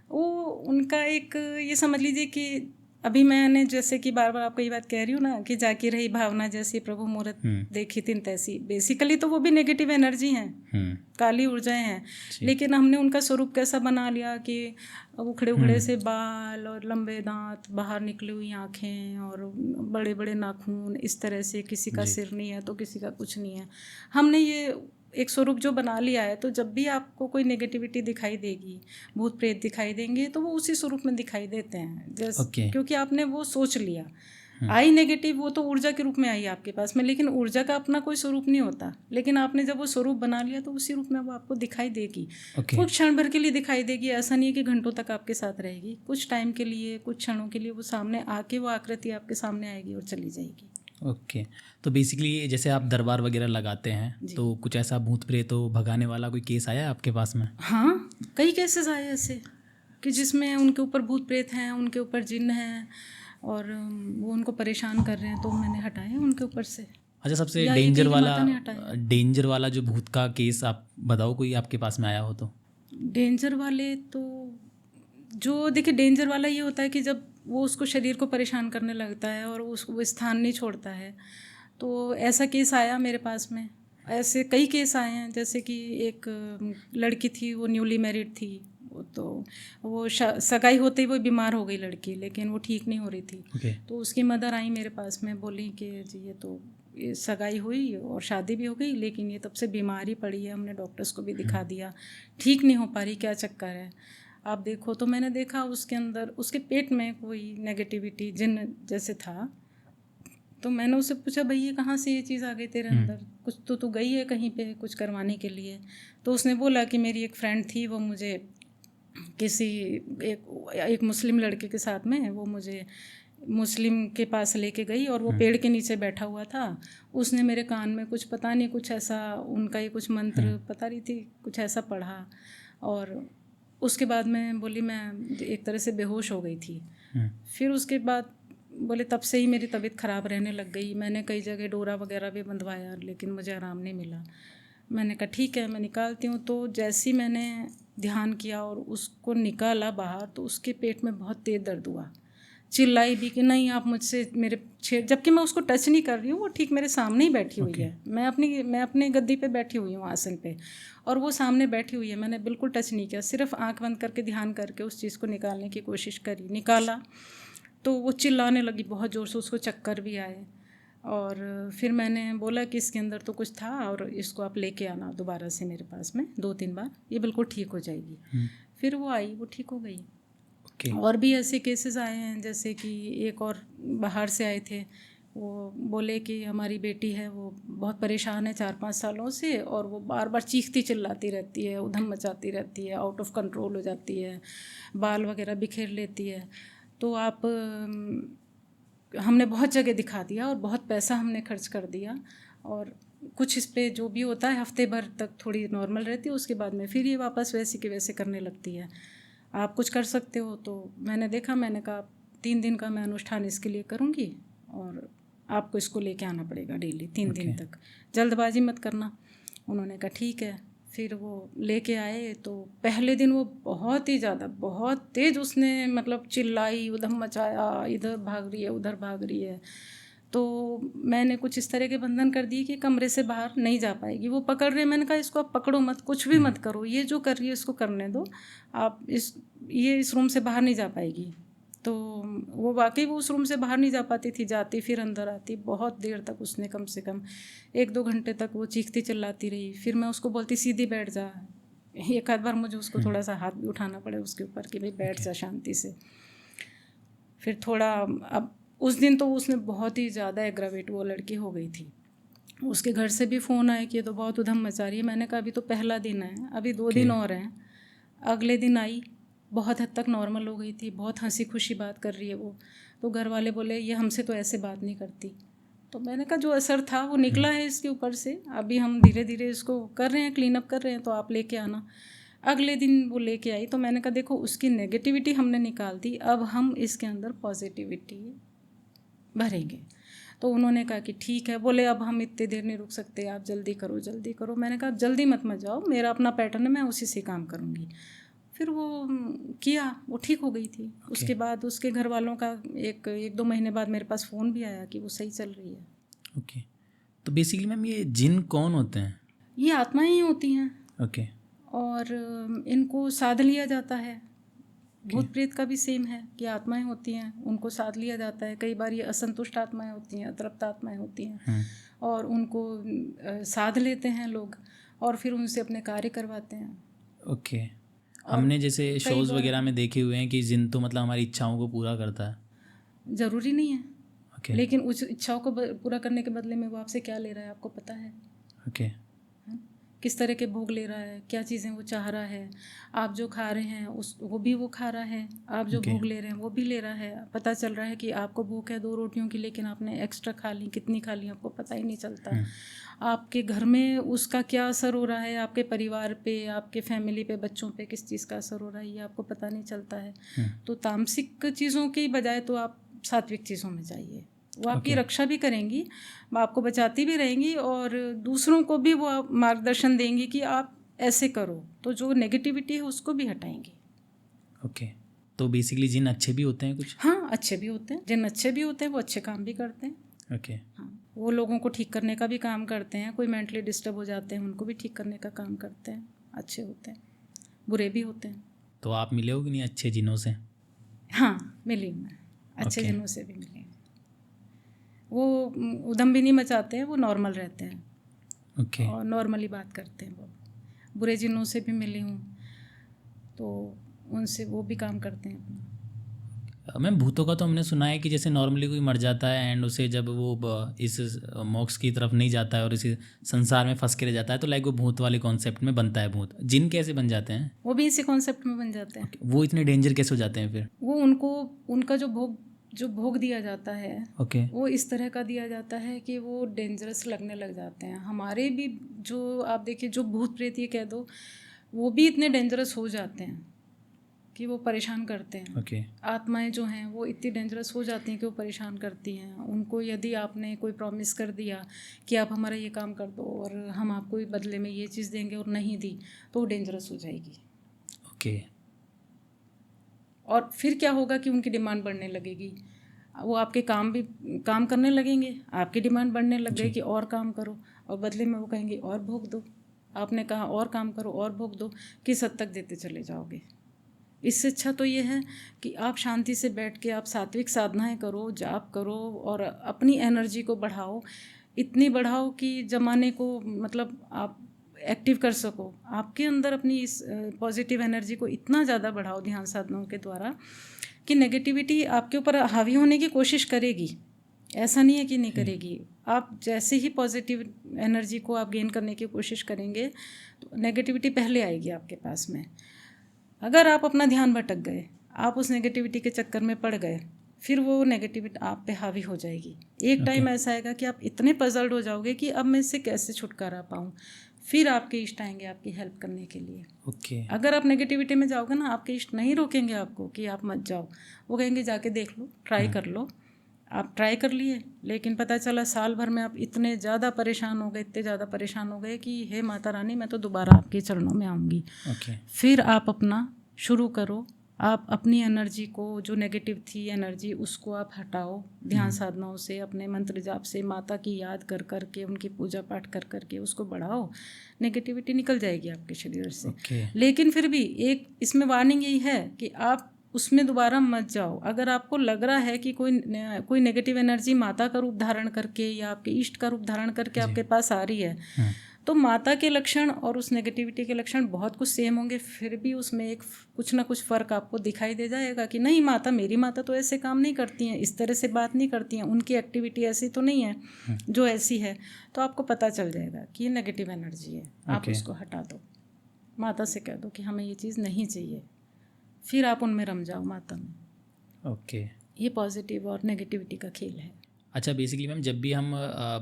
वो उनका एक ये समझ लीजिए कि अभी मैंने जैसे कि बार बार आपको ये बात कह रही हूँ ना कि जाकी रही भावना जैसी प्रभु मूरत देखी तिन तैसी, बेसिकली तो वो भी नेगेटिव एनर्जी हैं, काली ऊर्जाएं हैं, लेकिन हमने उनका स्वरूप कैसा बना लिया कि उखड़े उखड़े से बाल और लंबे दांत, बाहर निकली हुई आँखें और बड़े बड़े नाखून, इस तरह से किसी का सिर नहीं है तो किसी का कुछ नहीं है। हमने ये एक स्वरूप जो बना लिया है, तो जब भी आपको कोई नेगेटिविटी दिखाई देगी, भूत प्रेत दिखाई देंगे, तो वो उसी स्वरूप में दिखाई देते हैं जैसे क्योंकि आपने वो सोच लिया। आई नेगेटिव, वो तो ऊर्जा के रूप में आई आपके पास में, लेकिन ऊर्जा का अपना कोई स्वरूप नहीं होता, लेकिन आपने जब वो स्वरूप बना लिया तो उसी रूप में वो आपको दिखाई देगी। कुछ क्षण भर के लिए दिखाई देगी, ऐसा नहीं है कि घंटों तक आपके साथ रहेगी, कुछ टाइम के लिए, कुछ क्षणों के लिए वो सामने आके वो आकृति आपके सामने आएगी और चली जाएगी। ओके। तो बेसिकली जैसे आप दरबार वगैरह लगाते हैं, तो कुछ ऐसा भूत प्रेत भगाने वाला कोई केस आया आपके पास में? हाँ, कई केसेस आए ऐसे कि जिसमें उनके ऊपर भूत प्रेत हैं, उनके ऊपर जिन्न हैं और वो उनको परेशान कर रहे हैं, तो मैंने हटाए उनके ऊपर से। अच्छा, सबसे डेंजर वाला जो भूत का केस आप बताओ, कोई आपके पास में आया हो तो? डेंजर वाले तो जो देखिए, डेंजर वाला ये होता है कि जब वो उसको शरीर को परेशान करने लगता है और वो स्थान नहीं छोड़ता है, तो ऐसा केस आया मेरे पास में। ऐसे कई केस आए हैं, जैसे कि एक लड़की थी, वो न्यूली मैरिड थी, तो वो सगाई होते ही वो बीमार हो गई लड़की, लेकिन वो ठीक नहीं हो रही थी। तो उसकी मदर आई मेरे पास में, बोली कि जी ये सगाई हुई और शादी भी हो गई, लेकिन ये तब से बीमारी पड़ी है, हमने डॉक्टर्स को भी दिखा दिया, ठीक नहीं हो पा रही, क्या चक्कर है आप देखो। तो मैंने देखा उसके अंदर, उसके पेट में कोई नेगेटिविटी जिन्न जैसे था। तो मैंने उससे पूछा, भाई ये कहाँ से ये चीज़ आ गई तेरे अंदर, कुछ तो तू गई है कहीं पे कुछ करवाने के लिए? तो उसने बोला कि मेरी एक फ्रेंड थी, वो मुझे किसी एक मुस्लिम लड़के के साथ में वो मुझे मुस्लिम के पास लेके गई और वो पेड़ के नीचे बैठा हुआ था। उसने मेरे कान में कुछ पता नहीं, कुछ ऐसा उनका ही कुछ मंत्र पता रही थी, कुछ ऐसा पढ़ा, और उसके बाद में बोली मैं एक तरह से बेहोश हो गई थी। फिर उसके बाद बोले तब से ही मेरी तबीयत ख़राब रहने लग गई। मैंने कई जगह डोरा वगैरह भी बंधवाया, लेकिन मुझे आराम नहीं मिला। मैंने कहा ठीक है मैं निकालती हूँ। तो जैसे ही मैंने ध्यान किया और उसको निकाला बाहर, तो उसके पेट में बहुत तेज़ दर्द हुआ। चिल्लाई भी कि नहीं आप मुझसे मेरे जबकि मैं उसको टच नहीं कर रही हूँ, वो ठीक मेरे सामने ही बैठी हुई है। मैं अपनी गद्दी पे बैठी हुई हूँ, आसन पे, और वो सामने बैठी हुई है। मैंने बिल्कुल टच नहीं किया, सिर्फ आंख बंद करके ध्यान करके उस चीज़ को निकालने की कोशिश करी। निकाला तो वो चिल्लाने लगी बहुत ज़ोर से, उसको चक्कर भी आए। और फिर मैंने बोला कि इसके अंदर तो कुछ था और इसको आप लेके आना दोबारा से मेरे पास में 2-3 बार, ये बिल्कुल ठीक हो जाएगी। फिर वो आई, वो ठीक हो गई। और भी ऐसे केसेस आए हैं, जैसे कि एक और बाहर से आए थे, वो बोले कि हमारी बेटी है, वो बहुत परेशान है 4-5 सालों से, और वो बार बार चीखती चिल्लाती रहती है, उधम मचाती रहती है, आउट ऑफ कंट्रोल हो जाती है, बाल वगैरह बिखेर लेती है। तो आप हमने बहुत जगह दिखा दिया और बहुत पैसा हमने खर्च कर दिया, और कुछ इस पे जो भी होता है हफ्ते भर तक थोड़ी नॉर्मल रहती है, उसके बाद में फिर ये वापस वैसे की वैसे करने लगती है। आप कुछ कर सकते हो? तो मैंने देखा, मैंने कहा 3 दिन का मैं अनुष्ठान इसके लिए करूँगी और आपको इसको लेके आना पड़ेगा डेली 3 दिन तक, जल्दबाजी मत करना। उन्होंने कहा ठीक है। फिर वो लेके आए, तो पहले दिन वो बहुत ही ज़्यादा, बहुत तेज़ उसने मतलब चिल्लाई, उधम मचाया, इधर भाग रही है उधर भाग रही है। तो मैंने कुछ इस तरह के बंधन कर दिए कि कमरे से बाहर नहीं जा पाएगी। वो पकड़ रहे, मैंने कहा इसको आप पकड़ो मत, कुछ भी मत करो, ये जो कर रही है इसको करने दो, आप इस रूम से बाहर नहीं जा पाएगी। तो वो वाकई वो उस रूम से बाहर नहीं जा पाती थी, जाती फिर अंदर आती। बहुत देर तक उसने, कम से कम 1-2 घंटे तक वो चीखती चिल्लाती रही। फिर मैं उसको बोलती सीधी बैठ जा, एक आध बार मुझे उसको थोड़ा सा हाथ भी उठाना पड़े उसके ऊपर कि भाई बैठ जा शांति से। फिर थोड़ा, अब उस दिन तो उसने बहुत ही ज़्यादा एग्रावेट वो लड़की हो गई थी। उसके घर से भी फ़ोन आया कि ये तो बहुत उधम मचा रही है। मैंने कहा अभी तो पहला दिन है, अभी 2 दिन और हैं। अगले दिन आई, बहुत हद तक नॉर्मल हो गई थी, बहुत हंसी खुशी बात कर रही है वो। तो घर वाले बोले ये हमसे तो ऐसे बात नहीं करती। तो मैंने कहा जो असर था वो निकला है इसके ऊपर से, अभी हम धीरे धीरे इसको कर रहे हैं, क्लीन अप कर रहे हैं, तो आप लेके आना। अगले दिन वो लेके आई, तो मैंने कहा देखो उसकी नेगेटिविटी हमने निकाल दी, अब हम इसके अंदर पॉजिटिविटी भरेंगे। तो उन्होंने कहा कि ठीक है। बोले अब हम इतनी देर नहीं रुक सकते, आप जल्दी करो जल्दी करो। मैंने कहा जल्दी मत जाओ, मेरा अपना पैटर्न है, मैं उसी से काम करूँगी। फिर वो किया, वो ठीक हो गई थी। उसके बाद उसके घर वालों का एक 2 महीने बाद मेरे पास फ़ोन भी आया कि वो सही चल रही है। ओके। तो बेसिकली मैम ये जिन कौन होते हैं? ये आत्माएं ही होती हैं। ओके। और इनको साध लिया जाता है। भूत प्रेत का भी सेम है कि आत्माएं होती हैं, उनको साध लिया जाता है। कई बार ये असंतुष्ट आत्माएं होती हैं, अतृप्त आत्माएं होती हैं, और उनको साध लेते हैं लोग और फिर उनसे अपने कार्य करवाते हैं। ओके। हमने जैसे शोज़ वगैरह में देखे हुए हैं कि जिन तो मतलब हमारी इच्छाओं को पूरा करता है। ज़रूरी नहीं है। ओके। लेकिन उस इच्छाओं को पूरा करने के बदले में वो आपसे क्या ले रहा है आपको पता है? ओके। किस तरह के भोग ले रहा है, क्या चीज़ें वो चाह रहा है। आप जो खा रहे हैं वो भी वो खा रहा है, आप जो भोग ले रहे हैं वो भी ले रहा है। पता चल रहा है कि आपको भूख है 2 रोटियों की, लेकिन आपने एक्स्ट्रा खा ली, कितनी खा ली आपको पता ही नहीं चलता। आपके घर में उसका क्या असर हो रहा है, आपके परिवार पे, आपके फैमिली पे, बच्चों पे किस चीज़ का असर हो रहा है, ये आपको पता नहीं चलता है। तो तामसिक चीज़ों की बजाय तो आप सात्विक चीज़ों में जाइए, वो आपकी रक्षा भी करेंगी, आपको बचाती भी रहेंगी, और दूसरों को भी वो मार्गदर्शन देंगी कि आप ऐसे करो। तो जो नेगेटिविटी है उसको भी हटाएंगी। ओके। तो बेसिकली जिन अच्छे भी होते हैं कुछ? हाँ, अच्छे भी होते हैं। जिन अच्छे भी होते हैं वो अच्छे काम भी करते हैं। ओके। हाँ, वो लोगों को ठीक करने का भी काम करते हैं। कोई मेंटली डिस्टर्ब हो जाते हैं उनको भी ठीक करने का काम करते हैं। अच्छे होते हैं, बुरे भी होते हैं। तो आप मिले हो कि नहीं अच्छे जिनों से? हाँ, मिली मैं, अच्छे जिनों से भी मिली। वो उधम भी नहीं मचाते हैं, वो नॉर्मल रहते हैं। ओके। और नॉर्मली बात करते हैं। वो बुरे जिनों से भी मिली हूँ, तो उनसे वो भी काम करते हैं अपना। मैम भूतों का तो हमने सुना है कि जैसे नॉर्मली कोई मर जाता है एंड उसे जब वो इस मोक्ष की तरफ नहीं जाता है और इसी संसार में फंस के रह जाता है, तो लाइक वो भूत वाले कॉन्सेप्ट में बनता है भूत। जिन कैसे बन जाते हैं? वो भी इसी कॉन्सेप्ट में बन जाते हैं। वो इतने डेंजर कैसे हो जाते हैं फिर? वो उनका जो भोग दिया जाता है, वो इस तरह का दिया जाता है कि वो डेंजरस लगने लग जाते हैं। हमारे भी जो आप देखिए, जो भूत प्रेत ये कह दो, वो भी इतने डेंजरस हो जाते हैं कि वो परेशान करते हैं। आत्माएं जो हैं वो इतनी डेंजरस हो जाती हैं कि वो परेशान करती हैं उनको। यदि आपने कोई प्रॉमिस कर दिया कि आप हमारा ये काम कर दो और हम आपको बदले में ये चीज़ देंगे, और नहीं दी, तो वो डेंजरस हो जाएगी। ओके। और फिर क्या होगा कि उनकी डिमांड बढ़ने लगेगी। वो आपके काम करने लगेंगे, आपकी डिमांड बढ़ने लग गई कि और काम करो, और बदले में वो कहेंगे और भोग दो। आपने कहा और काम करो और भोग दो, किस हद तक देते चले जाओगे। इससे अच्छा तो ये है कि आप शांति से बैठ के आप सात्विक साधनाएं करो, जाप करो, और अपनी एनर्जी को बढ़ाओ, इतनी बढ़ाओ कि ज़माने को मतलब आप एक्टिव कर सको। आपके अंदर अपनी इस पॉजिटिव एनर्जी को इतना ज़्यादा बढ़ाओ ध्यान साधनों के द्वारा कि नेगेटिविटी आपके ऊपर हावी होने की कोशिश करेगी। ऐसा नहीं है कि नहीं करेगी। आप जैसे ही पॉजिटिव एनर्जी को आप गेन करने की कोशिश करेंगे, तो नेगेटिविटी पहले आएगी आपके पास में। अगर आप अपना ध्यान भटक गए, आप उस नेगेटिविटी के चक्कर में पड़ गए, फिर वो नेगेटिविटी आप पे हावी हो जाएगी। एक टाइम ऐसा आएगा कि आप इतने पजल्ड हो जाओगे कि अब मैं इससे कैसे छुटकारा पाऊँ। फिर आपके इष्ट आएंगे आपकी हेल्प करने के लिए। अगर आप नेगेटिविटी में जाओगे ना, आपके इष्ट नहीं रोकेंगे आपको कि आप मत जाओ। वो कहेंगे जाके देख लो, ट्राई कर लो। आप ट्राई कर लिए, लेकिन पता चला साल भर में आप इतने ज़्यादा परेशान हो गए, इतने ज़्यादा परेशान हो गए कि हे माता रानी, मैं तो दोबारा आपके चरणों में आऊँगी। फिर आप अपना शुरू करो। आप अपनी एनर्जी को, जो नेगेटिव थी एनर्जी, उसको आप हटाओ ध्यान साधनाओं से, अपने मंत्र जाप से, माता की याद कर कर के, उनकी पूजा पाठ कर कर के उसको बढ़ाओ। नेगेटिविटी निकल जाएगी आपके शरीर से। लेकिन फिर भी एक इसमें वार्निंग यही है कि आप उसमें दोबारा मत जाओ। अगर आपको लग रहा है कि कोई नेगेटिव एनर्जी माता का रूप धारण करके या आपके इष्ट का रूप धारण करके आपके पास आ रही है, तो माता के लक्षण और उस नेगेटिविटी के लक्षण बहुत कुछ सेम होंगे, फिर भी उसमें एक कुछ ना कुछ फ़र्क आपको दिखाई दे जाएगा कि नहीं, मेरी माता तो ऐसे काम नहीं करती हैं, इस तरह से बात नहीं करती हैं, उनकी एक्टिविटी ऐसी तो नहीं है जो ऐसी है। तो आपको पता चल जाएगा कि ये नेगेटिव एनर्जी है। आप उसको हटा दो, माता से कह दो कि हमें ये चीज़ नहीं चाहिए, फिर आप उनमें रम जाओ माता में। ये पॉजिटिव और नेगेटिविटी का खेल है। अच्छा, बेसिकली मैम जब भी हम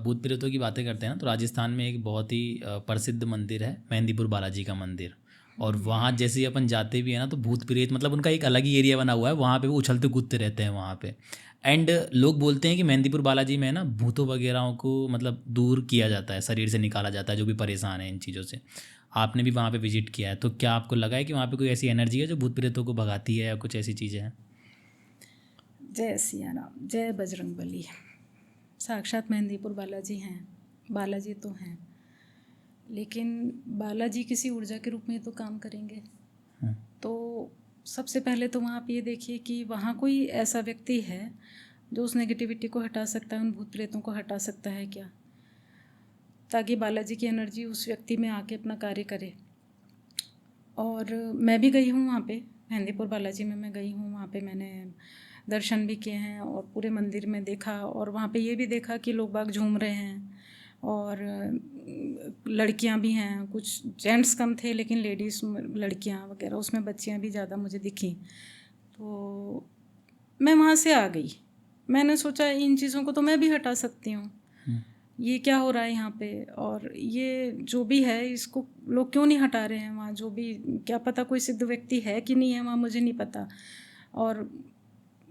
भूत प्रेतों की बातें करते हैं ना, तो राजस्थान में एक बहुत ही प्रसिद्ध मंदिर है मेहंदीपुर बालाजी का मंदिर, और वहाँ जैसे ही अपन जाते भी हैं ना तो भूत प्रेत मतलब उनका एक अलग ही एरिया बना हुआ है, वहाँ पे वो उछलते कूदते रहते हैं वहाँ पे। एंड लोग बोलते हैं कि मेहंदीपुर बालाजी में ना भूतों वगैरह को मतलब दूर किया जाता है, शरीर से निकाला जाता है जो भी परेशान है इन चीज़ों से। आपने भी वहाँ पे विजिट किया है, तो क्या आपको लगा है कि वहाँ पे कोई ऐसी एनर्जी है जो भूत प्रेतों को भगाती है या कुछ ऐसी चीज़ें हैं? जय सिया राम, जय बजरंग बली। साक्षात मेहंदीपुर बालाजी हैं, बालाजी तो हैं, लेकिन बालाजी किसी ऊर्जा के रूप में तो काम करेंगे। तो सबसे पहले तो वहाँ पे ये देखिए कि वहाँ कोई ऐसा व्यक्ति है जो उस नेगेटिविटी को हटा सकता है, उन भूत प्रेतों को हटा सकता है क्या, ताकि बालाजी की एनर्जी उस व्यक्ति में आके अपना कार्य करे। और मैं भी गई हूँ वहाँ पे, मेहंदीपुर बालाजी में मैं गई हूँ, वहाँ पे मैंने दर्शन भी किए हैं और पूरे मंदिर में देखा। और वहाँ पे ये भी देखा कि लोग बाग झूम रहे हैं और लड़कियाँ भी हैं, कुछ जेंट्स कम थे लेकिन लेडीज़ लड़कियाँ वगैरह उसमें बच्चियाँ भी ज़्यादा मुझे दिखी। तो मैं वहाँ से आ गई, मैंने सोचा इन चीज़ों को तो मैं भी हटा सकती हूँ, ये क्या हो रहा है यहाँ पे, और ये जो भी है इसको लोग क्यों नहीं हटा रहे हैं वहाँ, जो भी क्या पता कोई सिद्ध व्यक्ति है कि नहीं है वहाँ, मुझे नहीं पता। और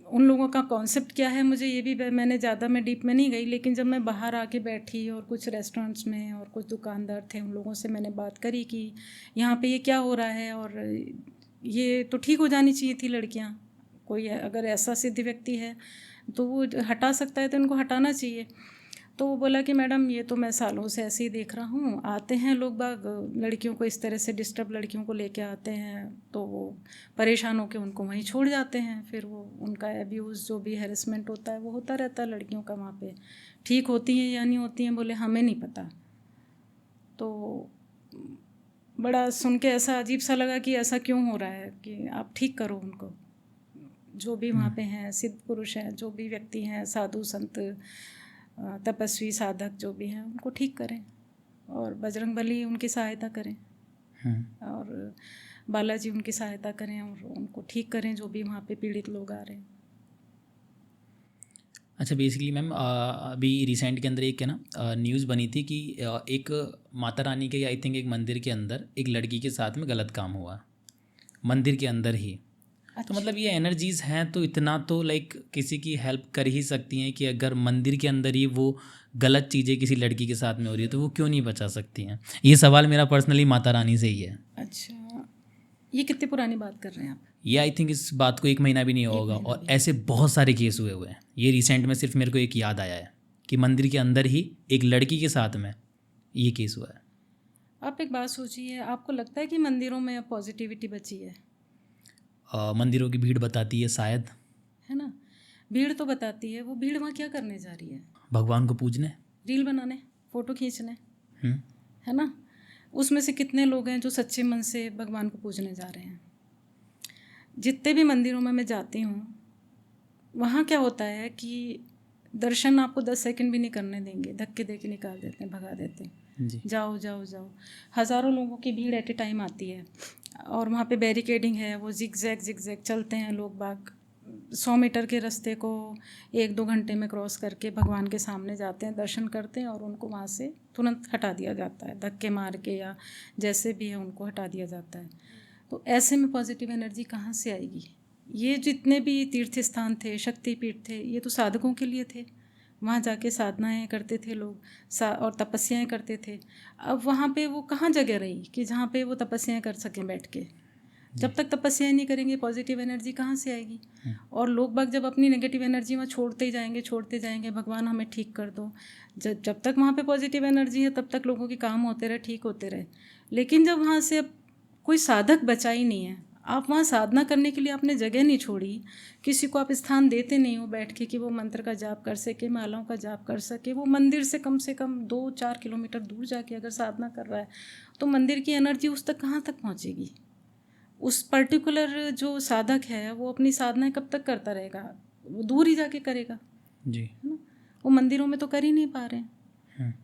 उन लोगों का कॉन्सेप्ट क्या है मुझे ये भी, मैं डीप में नहीं गई, लेकिन जब मैं बाहर आके बैठी और कुछ रेस्टोरेंट्स में और कुछ दुकानदार थे उन लोगों से मैंने बात करी कि यहाँ पे ये क्या हो रहा है और ये तो ठीक हो जानी चाहिए थी लड़कियाँ, कोई अगर ऐसा सिद्ध व्यक्ति है तो वो हटा सकता है तो इनको हटाना चाहिए। तो वो बोला कि मैडम ये तो मैं सालों से ऐसे ही देख रहा हूँ, आते हैं लोग बाग लड़कियों को इस तरह से डिस्टर्ब लड़कियों को लेके आते हैं तो वो परेशान होकर उनको वहीं छोड़ जाते हैं, फिर वो उनका एब्यूज़ जो भी हैरेसमेंट होता है वो होता रहता है लड़कियों का वहाँ पे, ठीक होती हैं या नहीं होती हैं बोले हमें नहीं पता। तो बड़ा सुन के ऐसा अजीब सा लगा कि ऐसा क्यों हो रहा है, कि आप ठीक करो उनको, जो भी वहाँ पे हैं सिद्ध पुरुष हैं, जो भी व्यक्ति हैं, साधु संत तपस्वी साधक जो भी हैं उनको ठीक करें और बजरंग बली उनकी सहायता करें और बालाजी उनकी सहायता करें और उनको ठीक करें जो भी वहाँ पे पीड़ित लोग आ रहे हैं। अच्छा, बेसिकली मैम अभी रिसेंट के अंदर एक है ना न्यूज़ बनी थी कि एक माता रानी के आई थिंक एक मंदिर के अंदर एक लड़की के साथ में गलत काम हुआ, मंदिर के अंदर ही। तो मतलब ये एनर्जीज़ हैं तो इतना तो लाइक किसी की हेल्प कर ही सकती हैं कि अगर मंदिर के अंदर ही वो गलत चीज़ें किसी लड़की के साथ में हो रही है तो वो क्यों नहीं बचा सकती हैं? ये सवाल मेरा पर्सनली माता रानी से ही है। अच्छा, ये कितनी पुरानी बात कर रहे हैं आप? ये आई थिंक इस बात को 1 महीना भी नहीं होगा और ऐसे बहुत सारे केस हुए हुए हैं। ये रिसेंट में सिर्फ मेरे को एक याद आया है कि मंदिर के अंदर ही एक लड़की के साथ में ये केस हुआ है। आप एक बात सोचिए, आपको लगता है कि मंदिरों में अब पॉजिटिविटी बची है? मंदिरों की भीड़ बताती है शायद, है ना, भीड़ तो बताती है, वो भीड़ वहाँ क्या करने जा रही है? भगवान को पूजने, रील बनाने, फ़ोटो खींचने, हम्म, है ना। उसमें से कितने लोग हैं जो सच्चे मन से भगवान को पूजने जा रहे हैं? जितने भी मंदिरों में मैं जाती हूँ वहाँ क्या होता है कि दर्शन आपको 10 सेकंड भी नहीं करने देंगे, धक्के दे के निकाल देते हैं, भगा देते हैं, जी जाओ जाओ जाओ। हज़ारों लोगों की भीड़ एट ए टाइम आती है और वहाँ पे बैरिकेडिंग है, वो जिग जैग चलते हैं लोग बाग, 100 मीटर के रास्ते को 1-2 घंटे में क्रॉस करके भगवान के सामने जाते हैं, दर्शन करते हैं और उनको वहाँ से तुरंत हटा दिया जाता है, धक्के मार के या जैसे भी है उनको हटा दिया जाता है। तो ऐसे में पॉजिटिव एनर्जी कहाँ से आएगी? ये जितने भी तीर्थ स्थान थे, शक्तिपीठ थे, ये तो साधकों के लिए थे, वहाँ जाके साधनाएँ करते थे लोग और तपस्याएँ करते थे। अब वहाँ पे वो कहाँ जगह रही कि जहाँ पे वो तपस्याएँ कर सकें बैठ के? जब तक तपस्याएँ नहीं करेंगे पॉजिटिव एनर्जी कहाँ से आएगी? और लोग बाग जब अपनी नेगेटिव एनर्जी वहाँ छोड़ते जाएंगे, भगवान हमें ठीक कर दो, जब तक वहाँ पे पॉजिटिव एनर्जी है तब तक लोगों के काम होते रहे, ठीक होते रहे। लेकिन जब वहाँ से अब कोई साधक बचा ही नहीं है, आप वहाँ साधना करने के लिए आपने जगह नहीं छोड़ी, किसी को आप स्थान देते नहीं हो बैठ के कि वो मंत्र का जाप कर सके, मालाओं का जाप कर सके, वो मंदिर से कम 2-4 किलोमीटर दूर जाके अगर साधना कर रहा है तो मंदिर की एनर्जी उस तक कहाँ तक पहुँचेगी? उस पर्टिकुलर जो साधक है वो अपनी साधना कब तक करता रहेगा? वो दूर ही जाके करेगा जी, है ना, वो मंदिरों में तो कर ही नहीं पा रहे हैं।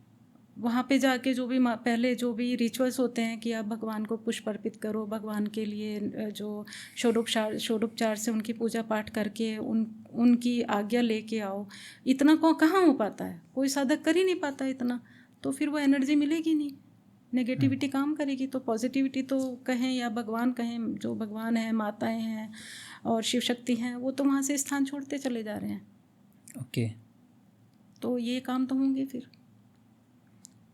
वहाँ पे जाके जो भी पहले जो भी रिचुअल्स होते हैं कि आप भगवान को पुष्प अर्पित करो, भगवान के लिए जो षोडोपचार से उनकी पूजा पाठ करके उनकी आज्ञा लेके आओ, इतना को कहाँ हो पाता है? कोई साधक कर ही नहीं पाता इतना, तो फिर वो एनर्जी मिलेगी नहीं। नेगेटिविटी काम करेगी तो पॉजिटिविटी तो कहें या भगवान कहें, जो भगवान है, माताएं हैं और शिव शक्ति हैं, वो तो वहाँ से स्थान छोड़ते चले जा रहे हैं। ओके। तो ये काम तो होंगे फिर।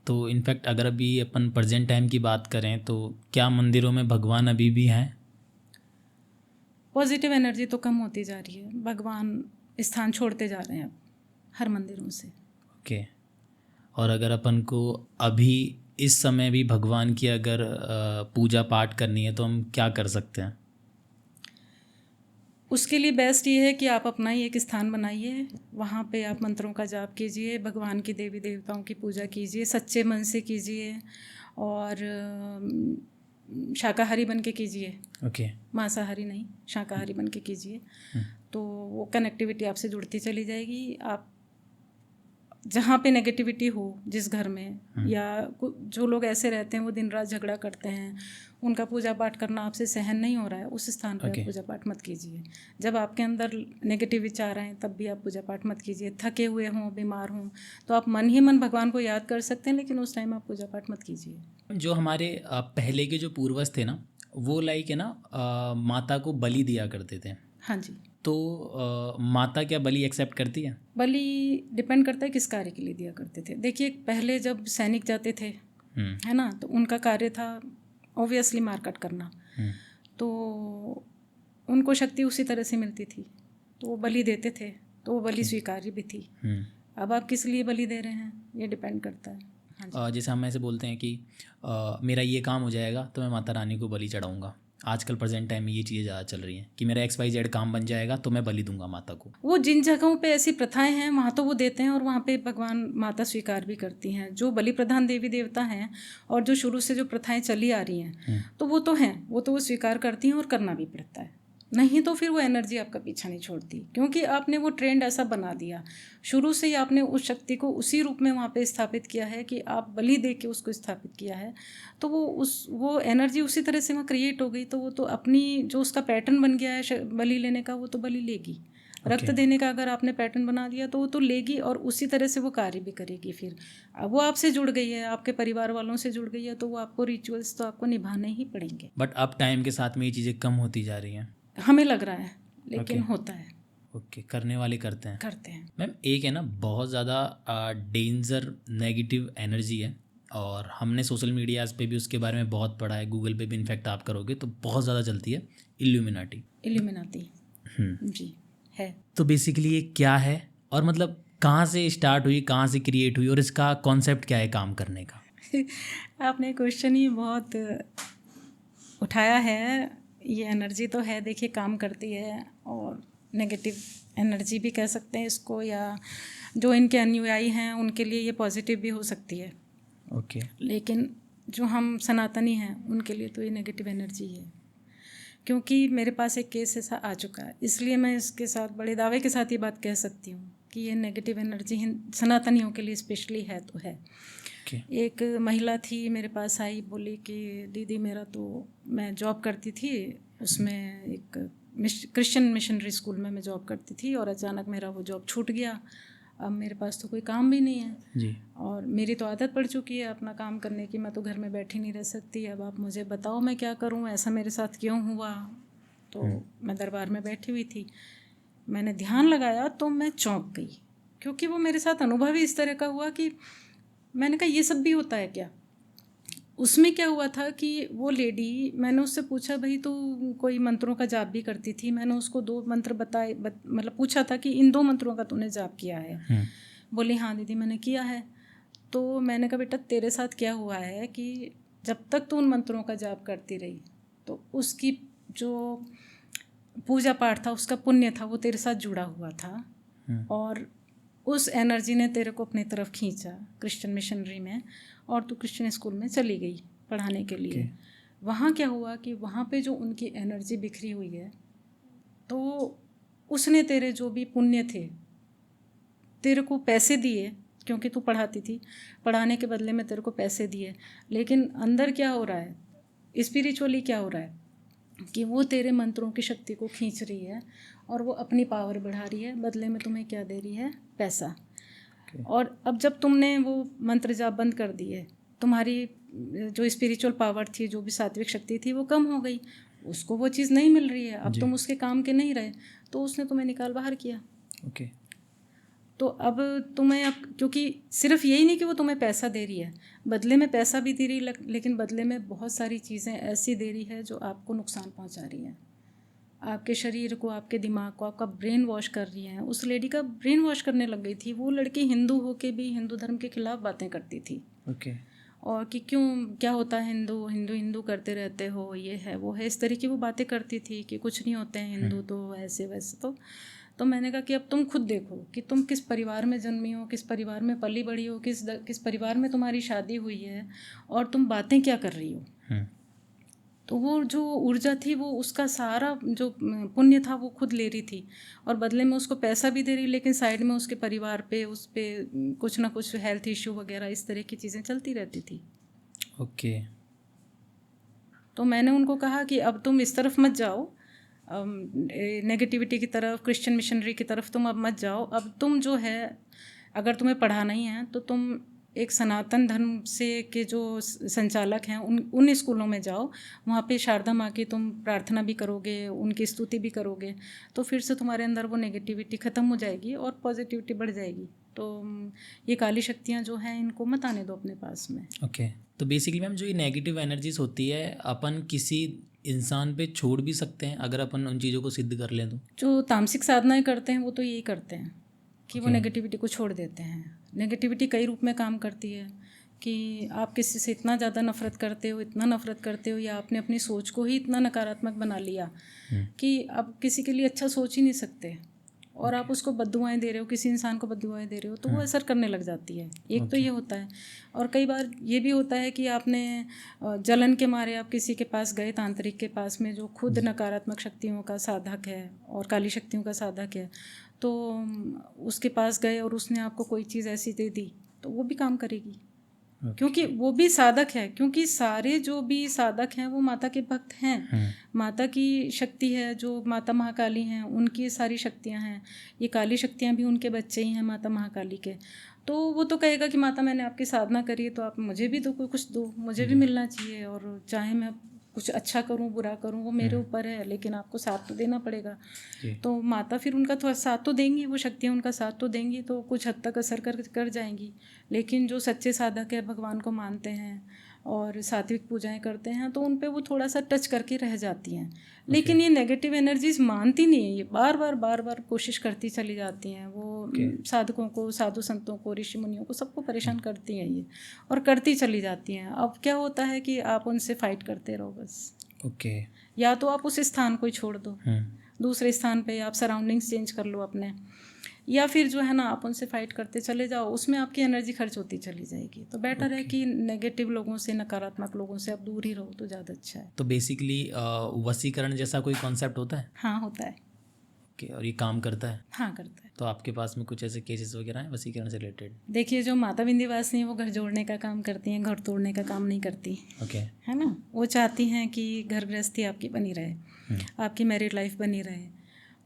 तो इनफैक्ट अगर अभी अपन प्रेजेंट टाइम की बात करें तो क्या मंदिरों में भगवान अभी भी हैं? पॉजिटिव एनर्जी तो कम होती जा रही है, भगवान स्थान छोड़ते जा रहे हैं अब हर मंदिरों से। ओके। और अगर अपन को अभी इस समय भी भगवान की अगर पूजा पाठ करनी है तो हम क्या कर सकते हैं? उसके लिए बेस्ट ये है कि आप अपना ही एक स्थान बनाइए, वहाँ पे आप मंत्रों का जाप कीजिए, भगवान की देवी देवताओं की पूजा कीजिए, सच्चे मन से कीजिए और शाकाहारी बन के कीजिए। ओके। मांसाहारी नहीं, शाकाहारी बन के कीजिए। तो वो कनेक्टिविटी आपसे जुड़ती चली जाएगी। आप जहाँ पे नेगेटिविटी हो जिस घर में, या जो लोग ऐसे रहते हैं वो दिन रात झगड़ा करते हैं, उनका पूजा पाठ करना आपसे सहन नहीं हो रहा है, उस स्थान पर आप पूजा पाठ मत कीजिए। जब आपके अंदर नेगेटिव विचार आए तब भी आप पूजा पाठ मत कीजिए। थके हुए हों, बीमार हों, तो आप मन ही मन भगवान को याद कर सकते हैं, लेकिन उस टाइम आप पूजा पाठ मत कीजिए। जो हमारे पहले के जो पूर्वज थे ना, वो लाइक है ना माता को बलि दिया करते थे। हाँ जी। तो माता क्या बलि एक्सेप्ट करती है? बलि डिपेंड करता है किस कार्य के लिए दिया करते थे। देखिए, पहले जब सैनिक जाते थे, है ना, तो उनका कार्य था ऑब्वियसली मारकाट करना, तो उनको शक्ति उसी तरह से मिलती थी, तो वो बलि देते थे, तो वो बलि स्वीकार्य भी थी। अब आप किस लिए बलि दे रहे हैं ये डिपेंड करता है। हाँ, जैसे हम ऐसे बोलते हैं कि मेरा ये काम हो जाएगा तो मैं माता रानी को बलि चढ़ाऊँगा। आजकल प्रेजेंट टाइम में ये चीज़ें ज़्यादा चल रही हैं कि मेरा XYZ काम बन जाएगा तो मैं बलि दूंगा माता को। वो जिन जगहों पे ऐसी प्रथाएं हैं वहाँ तो वो देते हैं, और वहाँ पे भगवान माता स्वीकार भी करती हैं। जो बलि प्रधान देवी देवता हैं और जो शुरू से जो प्रथाएं चली आ रही हैं, तो वो तो हैं, वो तो वो स्वीकार करती हैं और करना भी पड़ता है। नहीं तो फिर वो एनर्जी आपका पीछा नहीं छोड़ती, क्योंकि आपने वो ट्रेंड ऐसा बना दिया, शुरू से ही आपने उस शक्ति को उसी रूप में वहाँ पे स्थापित किया है कि आप बलि दे के उसको स्थापित किया है, तो वो एनर्जी उसी तरह से वहाँ क्रिएट हो गई। तो वो तो अपनी जो उसका पैटर्न बन गया है बलि लेने का, वो तो बलि लेगी। रक्त देने का अगर आपने पैटर्न बना दिया तो वो तो लेगी, और उसी तरह से वो कार्य भी करेगी। फिर अब वो आपसे जुड़ गई है, आपके परिवार वालों से जुड़ गई है, तो वो आपको रिचुअल्स तो आपको निभाने ही पड़ेंगे। बट अब टाइम के साथ में ये चीज़ें कम होती जा रही हैं, हमें लग रहा है, लेकिन होता है। ओके। करने वाले करते हैं। मैम, एक है ना बहुत ज़्यादा डेंजर नेगेटिव एनर्जी है, और हमने सोशल मीडियाज़ पे भी उसके बारे में बहुत पढ़ा है, गूगल पे भी इनफैक्ट आप करोगे तो बहुत ज़्यादा चलती है, इल्यूमिनाटी। जी है। तो बेसिकली ये क्या है, और मतलब कहाँ से स्टार्ट हुई, कहाँ से क्रिएट हुई, और इसका कॉन्सेप्ट क्या है काम करने का? आपने क्वेश्चन ही बहुत उठाया है। ये एनर्जी तो है, देखिए, काम करती है, और नेगेटिव एनर्जी भी कह सकते हैं इसको, या जो इनके अनुयायी हैं उनके लिए ये पॉजिटिव भी हो सकती है। ओके। लेकिन जो हम सनातनी हैं उनके लिए तो ये नेगेटिव एनर्जी है, क्योंकि मेरे पास एक केस ऐसा आ चुका है, इसलिए मैं इसके साथ बड़े दावे के साथ ये बात कह सकती हूँ कि ये नेगेटिव एनर्जी सनातनियों के लिए स्पेशली है तो है। एक महिला थी मेरे पास आई, बोली कि दीदी मेरा तो, मैं जॉब करती थी उसमें, एक क्रिश्चियन मिशनरी स्कूल में मैं जॉब करती थी, और अचानक मेरा वो जॉब छूट गया। अब मेरे पास तो कोई काम भी नहीं है जी, और मेरी तो आदत पड़ चुकी है अपना काम करने की, मैं तो घर में बैठी नहीं रह सकती। अब आप मुझे बताओ मैं क्या करूं, ऐसा मेरे साथ क्यों हुआ? तो मैं दरबार में बैठी हुई थी, मैंने ध्यान लगाया तो मैं चौंक गई, क्योंकि वो मेरे साथ अनुभव ही इस तरह का हुआ कि मैंने कहा ये सब भी होता है क्या? उसमें क्या हुआ था कि वो लेडी, मैंने उससे पूछा भाई तो कोई मंत्रों का जाप भी करती थी, मैंने उसको 2 मंत्र बताए, मतलब पूछा था कि इन 2 मंत्रों का तूने जाप किया है? बोली हाँ दीदी मैंने किया है। तो मैंने कहा बेटा तेरे साथ क्या हुआ है कि जब तक तू उन मंत्रों का जाप करती रही तो उसकी जो पूजा पाठ था उसका पुण्य था वो तेरे साथ जुड़ा हुआ था, और उस एनर्जी ने तेरे को अपनी तरफ खींचा क्रिश्चियन मिशनरी में, और तू क्रिश्चियन स्कूल में चली गई पढ़ाने के लिए। वहाँ क्या हुआ कि वहाँ पे जो उनकी एनर्जी बिखरी हुई है, तो उसने तेरे जो भी पुण्य थे, तेरे को पैसे दिए क्योंकि तू पढ़ाती थी, पढ़ाने के बदले में तेरे को पैसे दिए, लेकिन अंदर क्या हो रहा है, स्पिरिचुअली क्या हो रहा है कि वो तेरे मंत्रों की शक्ति को खींच रही है और वो अपनी पावर बढ़ा रही है, बदले में तुम्हें क्या दे रही है? पैसा। और अब जब तुमने वो मंत्र जाप बंद कर दिए, तुम्हारी जो स्पिरिचुअल पावर थी, जो भी सात्विक शक्ति थी, वो कम हो गई, उसको वो चीज़ नहीं मिल रही है, अब तुम उसके काम के नहीं रहे, तो उसने तुम्हें निकाल बाहर किया। ओके। तो अब तुम्हें, अब क्योंकि सिर्फ यही नहीं कि वो तुम्हें पैसा दे रही है, बदले में पैसा भी दे रही है, लेकिन बदले में बहुत सारी चीज़ें ऐसी दे रही है जो आपको नुकसान पहुंचा रही हैं, आपके शरीर को, आपके दिमाग को, आपका ब्रेन वॉश कर रही हैं। उस लेडी का ब्रेन वॉश करने लग गई थी। वो लड़की हिंदू होके भी हिंदू धर्म के खिलाफ बातें करती थी। ओके। और कि क्यों, क्या होता है, हिंदू हिंदू हिंदू करते रहते हो, ये है वो है, इस तरह की वो बातें करती थी कि कुछ नहीं होते हैं हिंदू, तो ऐसे वैसे। तो मैंने कहा कि अब तुम खुद देखो कि तुम किस परिवार में जन्मी हो, किस परिवार में पली बड़ी हो, किस परिवार में तुम्हारी शादी हुई है, और तुम बातें क्या कर रही हो। तो वो जो ऊर्जा थी, वो उसका सारा जो पुण्य था वो खुद ले रही थी, और बदले में उसको पैसा भी दे रही, लेकिन साइड में उसके परिवार पे, उस पे कुछ ना कुछ हेल्थ इश्यू वगैरह इस तरह की चीज़ें चलती रहती थी। ओके। तो मैंने उनको कहा कि अब तुम इस तरफ मत जाओ, नेगेटिविटी की तरफ, क्रिश्चियन मिशनरी की तरफ तुम अब मत जाओ। अब तुम जो है, अगर तुम्हें पढ़ाना ही है तो तुम एक सनातन धर्म से के जो संचालक हैं उन स्कूलों में जाओ, वहाँ पे शारदा माँ की तुम प्रार्थना भी करोगे, उनकी स्तुति भी करोगे, तो फिर से तुम्हारे अंदर वो नेगेटिविटी ख़त्म हो जाएगी और पॉजिटिविटी बढ़ जाएगी। तो ये काली शक्तियाँ जो हैं, इनको मत आने दो अपने पास में। ओके। तो बेसिकली मैम, जो ये नेगेटिव एनर्जीज होती है, अपन किसी इंसान पे छोड़ भी सकते हैं अगर अपन उन चीज़ों को सिद्ध कर लें तो? जो तामसिक साधनाएं करते हैं वो तो यही करते हैं कि वो नेगेटिविटी को छोड़ देते हैं। नेगेटिविटी कई रूप में काम करती है कि आप किसी से इतना ज़्यादा नफ़रत करते हो, इतना नफ़रत करते हो, या आपने अपनी सोच को ही इतना नकारात्मक बना लिया कि आप किसी के लिए अच्छा सोच ही नहीं सकते, और आप उसको बद्दुआएं दे रहे हो, किसी इंसान को बद्दुआएं दे रहे हो, तो वो असर करने लग जाती है। एक तो ये होता है, और कई बार ये भी होता है कि आपने जलन के मारे आप किसी के पास गए, तांत्रिक के पास में, जो खुद नकारात्मक शक्तियों का साधक है और काली शक्तियों का साधक है, तो उसके पास गए और उसने आपको कोई चीज़ ऐसी दे दी, तो वो भी काम करेगी। क्योंकि वो भी साधक है, क्योंकि सारे जो भी साधक हैं वो माता के भक्त हैं। माता की शक्ति है, जो माता महाकाली हैं, उनकी सारी शक्तियां हैं। ये काली शक्तियां भी उनके बच्चे ही हैं माता महाकाली के। तो वो तो कहेगा कि माता मैंने आपकी साधना करी, तो आप मुझे भी दो, कुछ दो, मुझे भी मिलना चाहिए, और चाहे मैं कुछ अच्छा करूं बुरा करूं वो मेरे ऊपर है, लेकिन आपको साथ तो देना पड़ेगा। तो माता फिर उनका थोड़ा साथ तो देंगी, वो शक्तियाँ उनका साथ तो देंगी, तो कुछ हद तक असर कर जाएंगी। लेकिन जो सच्चे साधक है, भगवान को मानते हैं और सात्विक पूजाएं करते हैं, तो उन पे वो थोड़ा सा टच करके रह जाती हैं। लेकिन ये नेगेटिव एनर्जीज मानती नहीं है, ये बार बार कोशिश करती चली जाती हैं। वो साधकों को, साधु संतों को, ऋषि मुनियों को, सबको परेशान करती हैं ये, और करती चली जाती हैं। अब क्या होता है कि आप उनसे फाइट करते रहो बस। ओके। या तो आप उस स्थान को ही छोड़ दो, दूसरे स्थान पे आप सराउंडिंग्स चेंज कर लो अपने, या फिर जो है ना आप उनसे फाइट करते चले जाओ, उसमें आपकी एनर्जी खर्च होती चली जाएगी। तो बेटर है कि नेगेटिव लोगों से, नकारात्मक लोगों से आप दूर ही रहो तो ज़्यादा अच्छा है। तो बेसिकली वशीकरण जैसा कोई कॉन्सेप्ट होता है? हाँ, होता है। ओके। और ये काम करता है? हाँ, करता है। तो आपके पास में कुछ ऐसे केसेस वगैरह हैं वशीकरण से रिलेटेड? देखिए, जो माता विंध्यवासिनी है वो घर जोड़ने का काम करती हैं, घर तोड़ने का काम नहीं करती। ओके। है ना, वो चाहती हैं कि घर गृहस्थी आपकी बनी रहे, आपकी मैरिड लाइफ बनी रहे।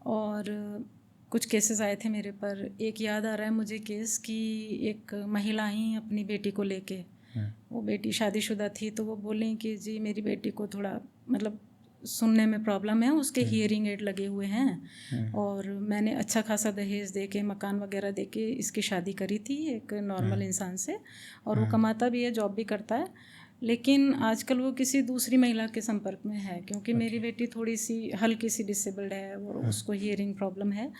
और कुछ केसेस आए थे मेरे पर, एक याद आ रहा है मुझे केस कि एक महिला ही अपनी बेटी को लेके, वो बेटी शादीशुदा थी, तो वो बोलें कि जी मेरी बेटी को थोड़ा मतलब सुनने में प्रॉब्लम है, उसके हियरिंग एड लगे हुए हैं, और मैंने अच्छा खासा दहेज दे के, मकान वगैरह दे के इसकी शादी करी थी एक नॉर्मल इंसान से, और वो कमाता भी है, जॉब भी करता है, लेकिन आजकल वो किसी दूसरी महिला के संपर्क में है, क्योंकि मेरी बेटी थोड़ी सी हल्की सी डिसेबल्ड है और उसको हियरिंग प्रॉब्लम है।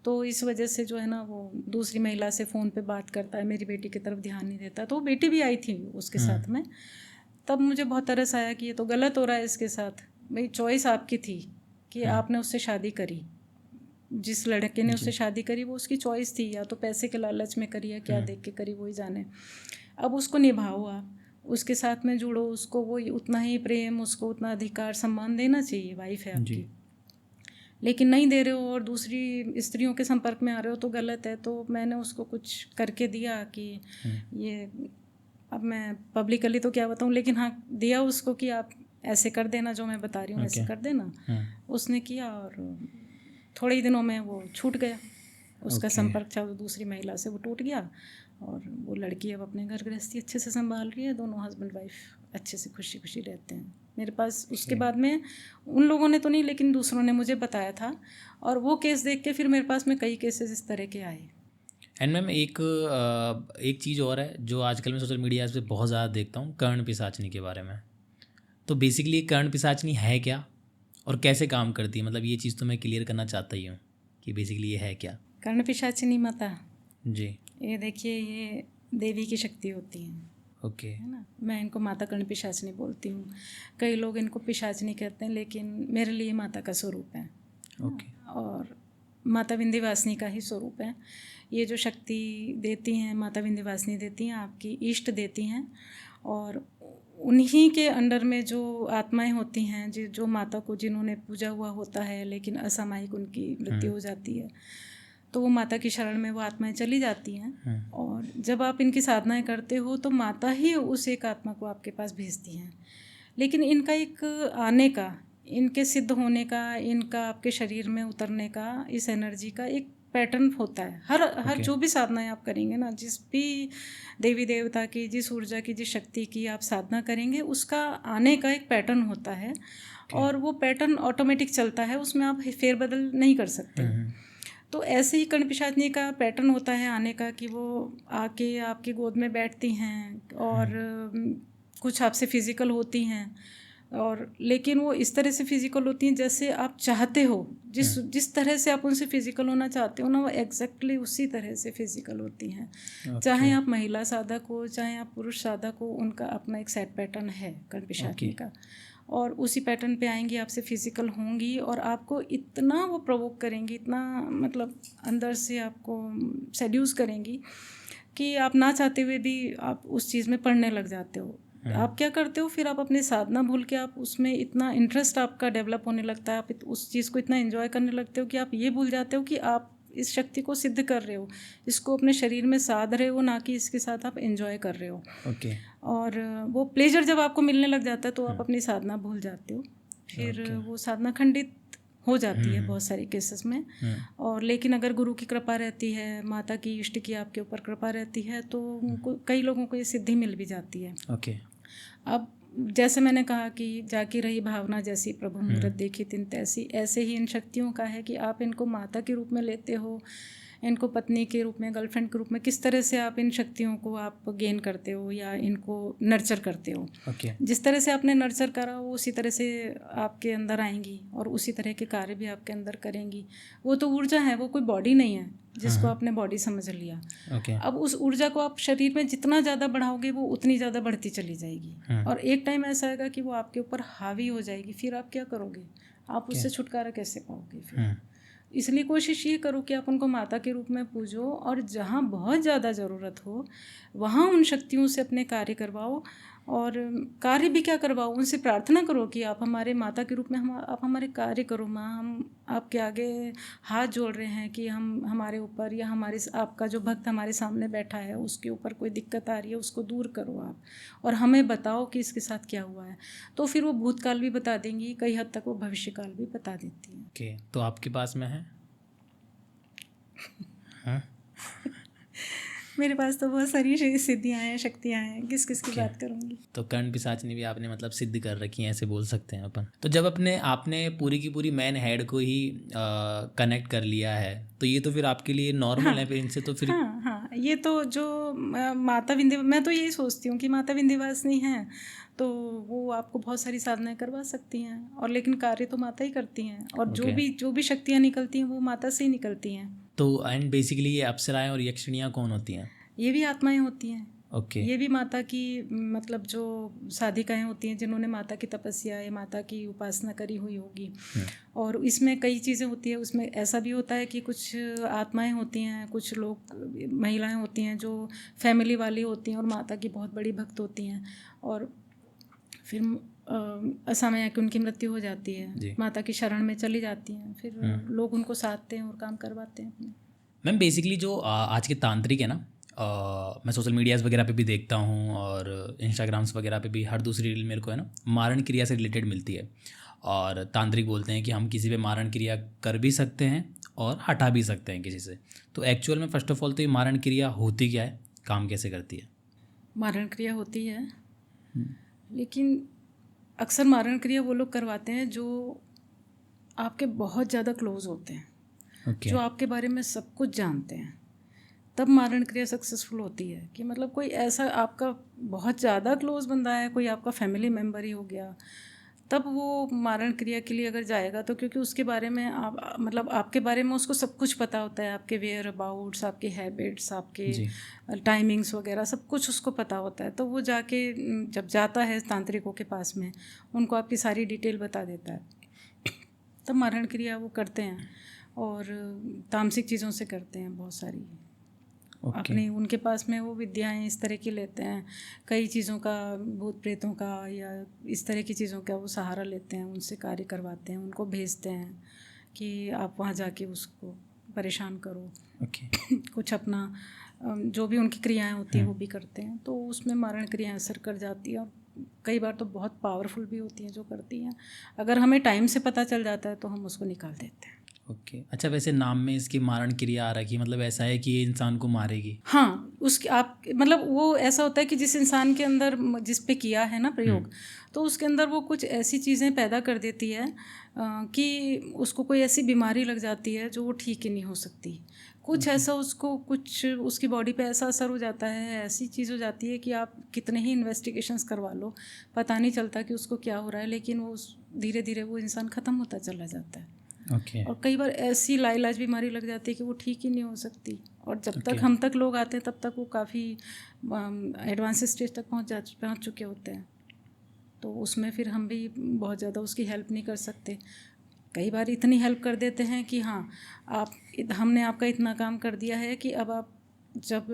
तो इस वजह से जो है ना, वो दूसरी महिला से फ़ोन पे बात करता है, मेरी बेटी की तरफ ध्यान नहीं देता। तो वो बेटी भी आई थी उसके साथ में। तब मुझे बहुत तरस आया कि ये तो गलत हो रहा है इसके साथ। भाई चॉइस आपकी थी कि आपने उससे शादी करी, जिस लड़के ने उससे शादी करी वो उसकी चॉइस थी, या तो पैसे के लालच में करी या क्या देख के करी वही जाने। अब उसको निभाओ, आप उसके साथ में जुड़ो, उसको वो उतना ही प्रेम, उसको उतना अधिकार सम्मान देना चाहिए, वाइफ है आपकी, लेकिन नहीं दे रहे हो और दूसरी स्त्रियों के संपर्क में आ रहे हो तो गलत है। तो मैंने उसको कुछ करके दिया कि ये, अब मैं पब्लिकली तो क्या बताऊँ, लेकिन हाँ दिया उसको कि आप ऐसे कर देना, जो मैं बता रही हूँ ऐसे कर देना। उसने किया और थोड़े ही दिनों में वो छूट गया, उसका संपर्क था दूसरी महिला से, वो टूट गया और वो लड़की अब अपने घर गृहस्थी अच्छे से संभाल रही है। दोनों हस्बैंड वाइफ अच्छे से खुशी खुशी रहते हैं मेरे पास। उसके बाद में उन लोगों ने तो नहीं, लेकिन दूसरों ने मुझे बताया था, और वो केस देख के फिर मेरे पास में कई केसेस इस तरह के आए। एंड मैम एक चीज़ और है जो आजकल मैं सोशल मीडिया पे बहुत ज़्यादा देखता हूँ, कर्ण पिशाचनी के बारे में। तो बेसिकली कर्ण पिशाचनी है क्या और कैसे काम करती है? मतलब ये चीज़ तो मैं क्लियर करना चाहता ही हूँ कि बेसिकली ये है क्या। कर्ण पिशाचिनी माता जी, ये देखिए, ये देवी की शक्ति होती है, ओके, है ना। मैं इनको माता कर्ण पिशाचिनी बोलती हूँ। कई लोग इनको पिशाचिनी कहते हैं, लेकिन मेरे लिए माता का स्वरूप है, ओके, और माता विंध्यवासिनी का ही स्वरूप है। ये जो शक्ति देती हैं माता विंध्यवासिनी देती हैं, आपकी इष्ट देती हैं, और उन्हीं के अंडर में जो आत्माएं होती हैं, जो माता को जिन्होंने पूजा हुआ होता है लेकिन असामयिक उनकी मृत्यु हो जाती है, तो वो माता की शरण में वो आत्माएं चली जाती हैं। और जब आप इनकी साधनाएं करते हो तो माता ही उस एक आत्मा को आपके पास भेजती हैं। लेकिन इनका एक आने का, इनके सिद्ध होने का, इनका आपके शरीर में उतरने का, इस एनर्जी का एक पैटर्न होता है। हर जो भी साधनाएं आप करेंगे ना, जिस भी देवी देवता की, जिस ऊर्जा की, जिस शक्ति की आप साधना करेंगे, उसका आने का एक पैटर्न होता है, और वो पैटर्न ऑटोमेटिक चलता है, उसमें आप फेरबदल नहीं कर सकते। तो ऐसे ही कर्ण पिशाचिनी का पैटर्न होता है आने का, कि वो आके आपकी गोद में बैठती हैं और कुछ आपसे फिजिकल होती हैं, और लेकिन वो इस तरह से फिजिकल होती हैं जैसे आप चाहते हो, जिस तरह से आप उनसे फिजिकल होना चाहते हो ना, वो एग्जैक्टली उसी तरह से फिजिकल होती हैं। चाहे आप महिला साधक हो, चाहे आप पुरुष साधक हो, उनका अपना एक सेट पैटर्न है कर्ण पिशाचिनी का, और उसी पैटर्न पे आएंगी, आपसे फिजिकल होंगी, और आपको इतना वो प्रोवोक करेंगी, इतना मतलब अंदर से आपको सेड्यूस करेंगी कि आप ना चाहते हुए भी आप उस चीज़ में पड़ने लग जाते हो। आप क्या करते हो फिर, आप अपनी साधना भूल के आप उसमें इतना इंटरेस्ट आपका डेवलप होने लगता है, आप उस चीज़ को इतना एंजॉय करने लगते हो कि आप ये भूल जाते हो कि आप इस शक्ति को सिद्ध कर रहे हो, इसको अपने शरीर में साध रहे हो, ना कि इसके साथ आप एंजॉय कर रहे हो। ओके, और वो प्लेजर जब आपको मिलने लग जाता है तो आप अपनी साधना भूल जाते हो, फिर वो साधना खंडित हो जाती है बहुत सारे केसेस में। और लेकिन अगर गुरु की कृपा रहती है, माता की, इष्ट की आपके ऊपर कृपा रहती है, तो कई लोगों को ये सिद्धि मिल भी जाती है। ओके, अब जैसे मैंने कहा कि जाकी रही भावना जैसी प्रभु मूरत देखी तिन तैसी, ऐसे ही इन शक्तियों का है कि आप इनको माता के रूप में लेते हो, इनको पत्नी के रूप में, गर्लफ्रेंड के रूप में, किस तरह से आप इन शक्तियों को आप गेन करते हो या इनको नर्चर करते हो। जिस तरह से आपने नर्चर करा वो उसी तरह से आपके अंदर आएंगी और उसी तरह के कार्य भी आपके अंदर करेंगी। वो तो ऊर्जा है, वो कोई बॉडी नहीं है जिसको आपने बॉडी समझ लिया। अब उस ऊर्जा को आप शरीर में जितना ज़्यादा बढ़ाओगे वो उतनी ज़्यादा बढ़ती चली जाएगी, और एक टाइम ऐसा आएगा कि वो आपके ऊपर हावी हो जाएगी। फिर आप क्या करोगे, आप उससे छुटकारा कैसे पाओगे फिर? इसलिए कोशिश ये करो कि आप उनको माता के रूप में पूजो, और जहाँ बहुत ज़्यादा ज़रूरत हो वहाँ उन शक्तियों से अपने कार्य करवाओ, और कार्य भी क्या करवाओ, उनसे प्रार्थना करो कि आप हमारे माता के रूप में आप हमारे कार्य करो। माँ, हम आपके आगे हाथ जोड़ रहे हैं कि हम हमारे ऊपर या हमारे आपका जो भक्त हमारे सामने बैठा है उसके ऊपर कोई दिक्कत आ रही है, उसको दूर करो आप, और हमें बताओ कि इसके साथ क्या हुआ है। तो फिर वो भूतकाल भी बता देंगी, कई हद तक वो भविष्यकाल भी बता देती हैं। ओके, तो आपके पास में है? हाँ? मेरे पास तो बहुत सारी सिद्धियाँ हैं, शक्तियाँ हैं, किस किस की बात करूँगी। तो कर्ण पिशाचिनी भी आपने मतलब सिद्ध कर रखी है, ऐसे बोल सकते हैं अपन। तो जब आपने पूरी की पूरी मैन हेड को ही कनेक्ट कर लिया है, तो ये तो फिर आपके लिए नॉर्मल है फिर इनसे तो फिर। हाँ, ये तो जो माता विंध्य, मैं तो यही सोचती हूँ कि माता विंध्यवासिनी हैं तो वो आपको बहुत सारी साधनाएं करवा सकती हैं, और लेकिन कार्य तो माता ही करती हैं, और जो भी शक्तियाँ निकलती हैं वो माता से ही निकलती हैं। तो एंड बेसिकली ये अप्सराएं और यक्षिणियाँ कौन होती हैं? ये भी आत्माएं होती हैं। ओके, ये भी माता की मतलब जो साधिकाएं होती हैं जिन्होंने माता की तपस्या या माता की उपासना करी हुई होगी। और इसमें कई चीज़ें होती है, उसमें ऐसा भी होता है कि कुछ आत्माएं होती हैं, कुछ लोग महिलाएं होती हैं जो फैमिली वाली होती हैं और माता की बहुत बड़ी भक्त होती हैं, और फिर असामयिक कि उनकी मृत्यु हो जाती है, माता की शरण में चली जाती हैं, फिर लोग उनको साधते हैं और काम करवाते हैं अपने। मैम बेसिकली जो आज के तांत्रिक है ना, मैं सोशल मीडियाज़ वगैरह पे भी देखता हूँ और इंस्टाग्राम्स वगैरह पे भी हर दूसरी रील मेरे को है ना मारण क्रिया से रिलेटेड मिलती है, और तांत्रिक बोलते हैं कि हम किसी पे मारण क्रिया कर भी सकते हैं और हटा भी सकते हैं किसी से। तो एक्चुअल में फर्स्ट ऑफ ऑल तो ये मारण क्रिया होती क्या है, काम कैसे करती है? मारण क्रिया होती है, लेकिन अक्सर मारण क्रिया वो लोग करवाते हैं जो आपके बहुत ज़्यादा क्लोज होते हैं, ओके। जो आपके बारे में सब कुछ जानते हैं, तब मारण क्रिया सक्सेसफुल होती है। कि मतलब कोई ऐसा आपका बहुत ज़्यादा क्लोज बंदा है, कोई आपका फैमिली मेम्बर ही हो गया, तब वो मारण क्रिया के लिए अगर जाएगा तो क्योंकि उसके बारे में आप मतलब आपके बारे में उसको सब कुछ पता होता है, आपके वेयर अबाउट्स, आपके हैबिट्स, आपके जी। टाइमिंग्स वगैरह सब कुछ उसको पता होता है। तो वो जाके जब जाता है तांत्रिकों के पास में, उनको आपकी सारी डिटेल बता देता है, तब मारण क्रिया वो करते हैं। और तामसिक चीज़ों से करते हैं बहुत सारी। ओके। अपने उनके पास में वो विद्याएं इस तरह की लेते हैं, कई चीज़ों का, भूत प्रेतों का या इस तरह की चीज़ों का वो सहारा लेते हैं, उनसे कार्य करवाते हैं, उनको भेजते हैं कि आप वहाँ जाके उसको परेशान करो। ओके। कुछ अपना जो भी उनकी क्रियाएं होती हैं वो भी करते हैं, तो उसमें मारण क्रियाएं असर कर जाती है। कई बार तो बहुत पावरफुल भी होती हैं जो करती हैं। अगर हमें टाइम से पता चल जाता है तो हम उसको निकाल देते हैं। ओके। अच्छा, वैसे नाम में इसकी मारण क्रिया आ रखी, मतलब ऐसा है कि ये इंसान को मारेगी? हाँ, उसके आप मतलब वो ऐसा होता है कि जिस इंसान के अंदर जिस पे किया है ना प्रयोग, तो उसके अंदर वो कुछ ऐसी चीज़ें पैदा कर देती है कि उसको कोई ऐसी बीमारी लग जाती है जो वो ठीक ही नहीं हो सकती। कुछ ऐसा उसको, कुछ उसकी बॉडी पे ऐसा असर हो जाता है, ऐसी चीज़ हो जाती है कि आप कितने ही इन्वेस्टिगेशंस करवा लो, पता नहीं चलता कि उसको क्या हो रहा है, लेकिन वो धीरे धीरे वो इंसान ख़त्म होता चला जाता है। ओके। और कई बार ऐसी लाइलाज बीमारी लग जाती है कि वो ठीक ही नहीं हो सकती, और जब तक Okay. हम तक लोग आते हैं तब तक वो काफ़ी एडवांस स्टेज तक पहुंच चुके होते हैं। तो उसमें फिर हम भी बहुत ज़्यादा उसकी हेल्प नहीं कर सकते। कई बार इतनी हेल्प कर देते हैं कि हाँ, हमने आपका इतना काम कर दिया है कि अब आप जब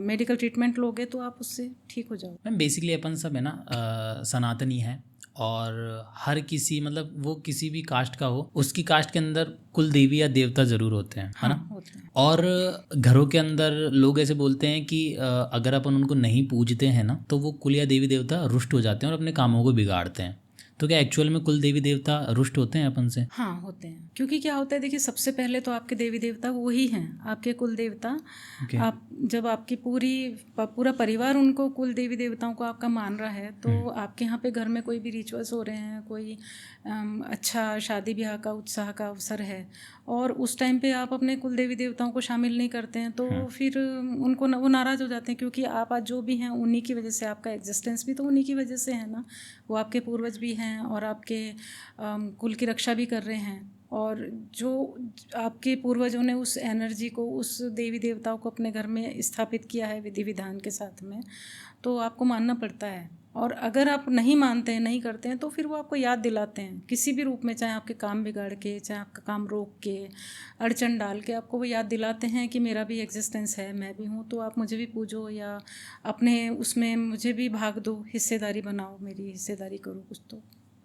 मेडिकल ट्रीटमेंट लोगे तो आप उससे ठीक हो जाओगे। मैम बेसिकली अपन सब है ना सनातनी है, और हर किसी मतलब वो किसी भी कास्ट का हो, उसकी कास्ट के अंदर कुल देवी या देवता ज़रूर होते हैं, है ना? होते हैं। और घरों के अंदर लोग ऐसे बोलते हैं कि अगर अपन उनको नहीं पूजते हैं ना तो वो कुल या देवी देवता रुष्ट हो जाते हैं और अपने कामों को बिगाड़ते हैं। तो क्या एक्चुअल में कुल देवी देवता रुष्ट होते हैं अपन से? हाँ, होते हैं। क्योंकि क्या होता है, देखिए, सबसे पहले तो आपके देवी देवता वो ही हैं, आपके कुल देवता। Okay. आप जब आपकी पूरा परिवार उनको कुल देवी देवताओं को आपका मान रहा है, तो आपके यहाँ पे घर में कोई भी रिचुअल्स हो रहे हैं, कोई अच्छा शादी ब्याह का उत्साह का अवसर है, और उस टाइम पे आप अपने कुल देवी देवताओं को शामिल नहीं करते हैं, तो फिर उनको वो नाराज़ हो जाते हैं। क्योंकि आप आज जो भी हैं उन्हीं की वजह से, आपका एग्जिस्टेंस भी तो उन्हीं की वजह से है ना। वो आपके पूर्वज भी हैं और आपके कुल की रक्षा भी कर रहे हैं, और जो आपके पूर्वजों ने उस एनर्जी को, उस देवी देवताओं को अपने घर में स्थापित किया है विधि विधान के साथ में, तो आपको मानना पड़ता है। और अगर आप नहीं मानते हैं, नहीं करते हैं, तो फिर वो आपको याद दिलाते हैं किसी भी रूप में, चाहे आपके काम बिगाड़ के, चाहे आपका काम रोक के, अड़चन डाल के, आपको वो याद दिलाते हैं कि मेरा भी एग्जिस्टेंस है, मैं भी हूँ, तो आप मुझे भी पूजो, या अपने उसमें मुझे भी भाग दो, हिस्सेदारी बनाओ, मेरी हिस्सेदारी करो कुछ।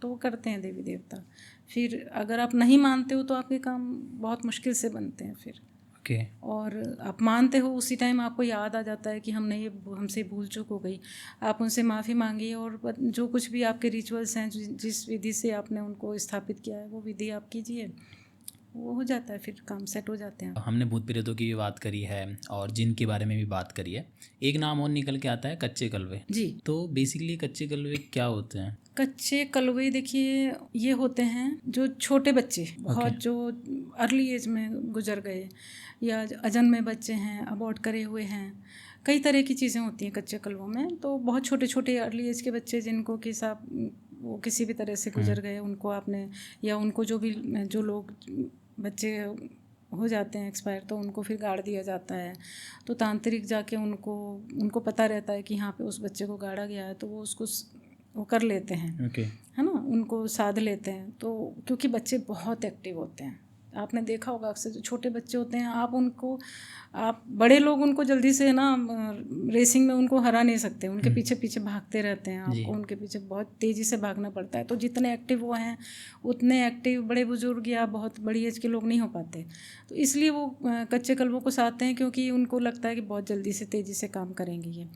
तो वो करते हैं देवी देवता। फिर अगर आप नहीं मानते हो तो आपके काम बहुत मुश्किल से बनते हैं फिर। Okay. और आप मानते हो, उसी टाइम आपको याद आ जाता है कि हमसे भूल चूक हो गई, आप उनसे माफ़ी मांगिए, और जो कुछ भी आपके रिचुअल्स हैं, जिस विधि से आपने उनको स्थापित किया है, वो विधि आप कीजिए, वो हो जाता है, फिर काम सेट हो जाते हैं। हमने भूत प्रेतों की भी बात करी है और जिन के बारे में भी बात करी है। एक नाम और निकल के आता है कच्चे कलवे जी। तो बेसिकली कच्चे कलवे क्या होते हैं? कच्चे कलवे, देखिए, ये होते हैं जो छोटे बच्चे, बहुत जो अर्ली एज में गुजर गए, या अजन्मे बच्चे हैं, अबॉर्ट करे हुए हैं, कई तरह की चीज़ें होती हैं कच्चे कलवों में। तो बहुत छोटे छोटे अर्ली एज के बच्चे जिनको कि साहब वो किसी भी तरह से गुजर गए, उनको आपने, या उनको जो लोग बच्चे हो जाते हैं एक्सपायर, तो उनको फिर गाड़ दिया जाता है। तो तांत्रिक जाके उनको पता रहता है कि यहाँ पे उस बच्चे को गाड़ा गया है, तो वो उसको वो कर लेते हैं। Okay. है ना, उनको साध लेते हैं। तो क्योंकि बच्चे बहुत एक्टिव होते हैं, आपने देखा होगा अक्सर जो छोटे बच्चे होते हैं, आप बड़े लोग उनको जल्दी से ना रेसिंग में उनको हरा नहीं सकते, उनके पीछे पीछे भागते रहते हैं, आपको उनके पीछे बहुत तेज़ी से भागना पड़ता है। तो जितने एक्टिव वो हैं, उतने एक्टिव बड़े बुजुर्ग या बहुत बड़ी एज के लोग नहीं हो पाते। तो इसलिए वो कच्चे कलवों को साधते हैं, क्योंकि उनको लगता है कि बहुत जल्दी से तेज़ी से काम करेंगे ये।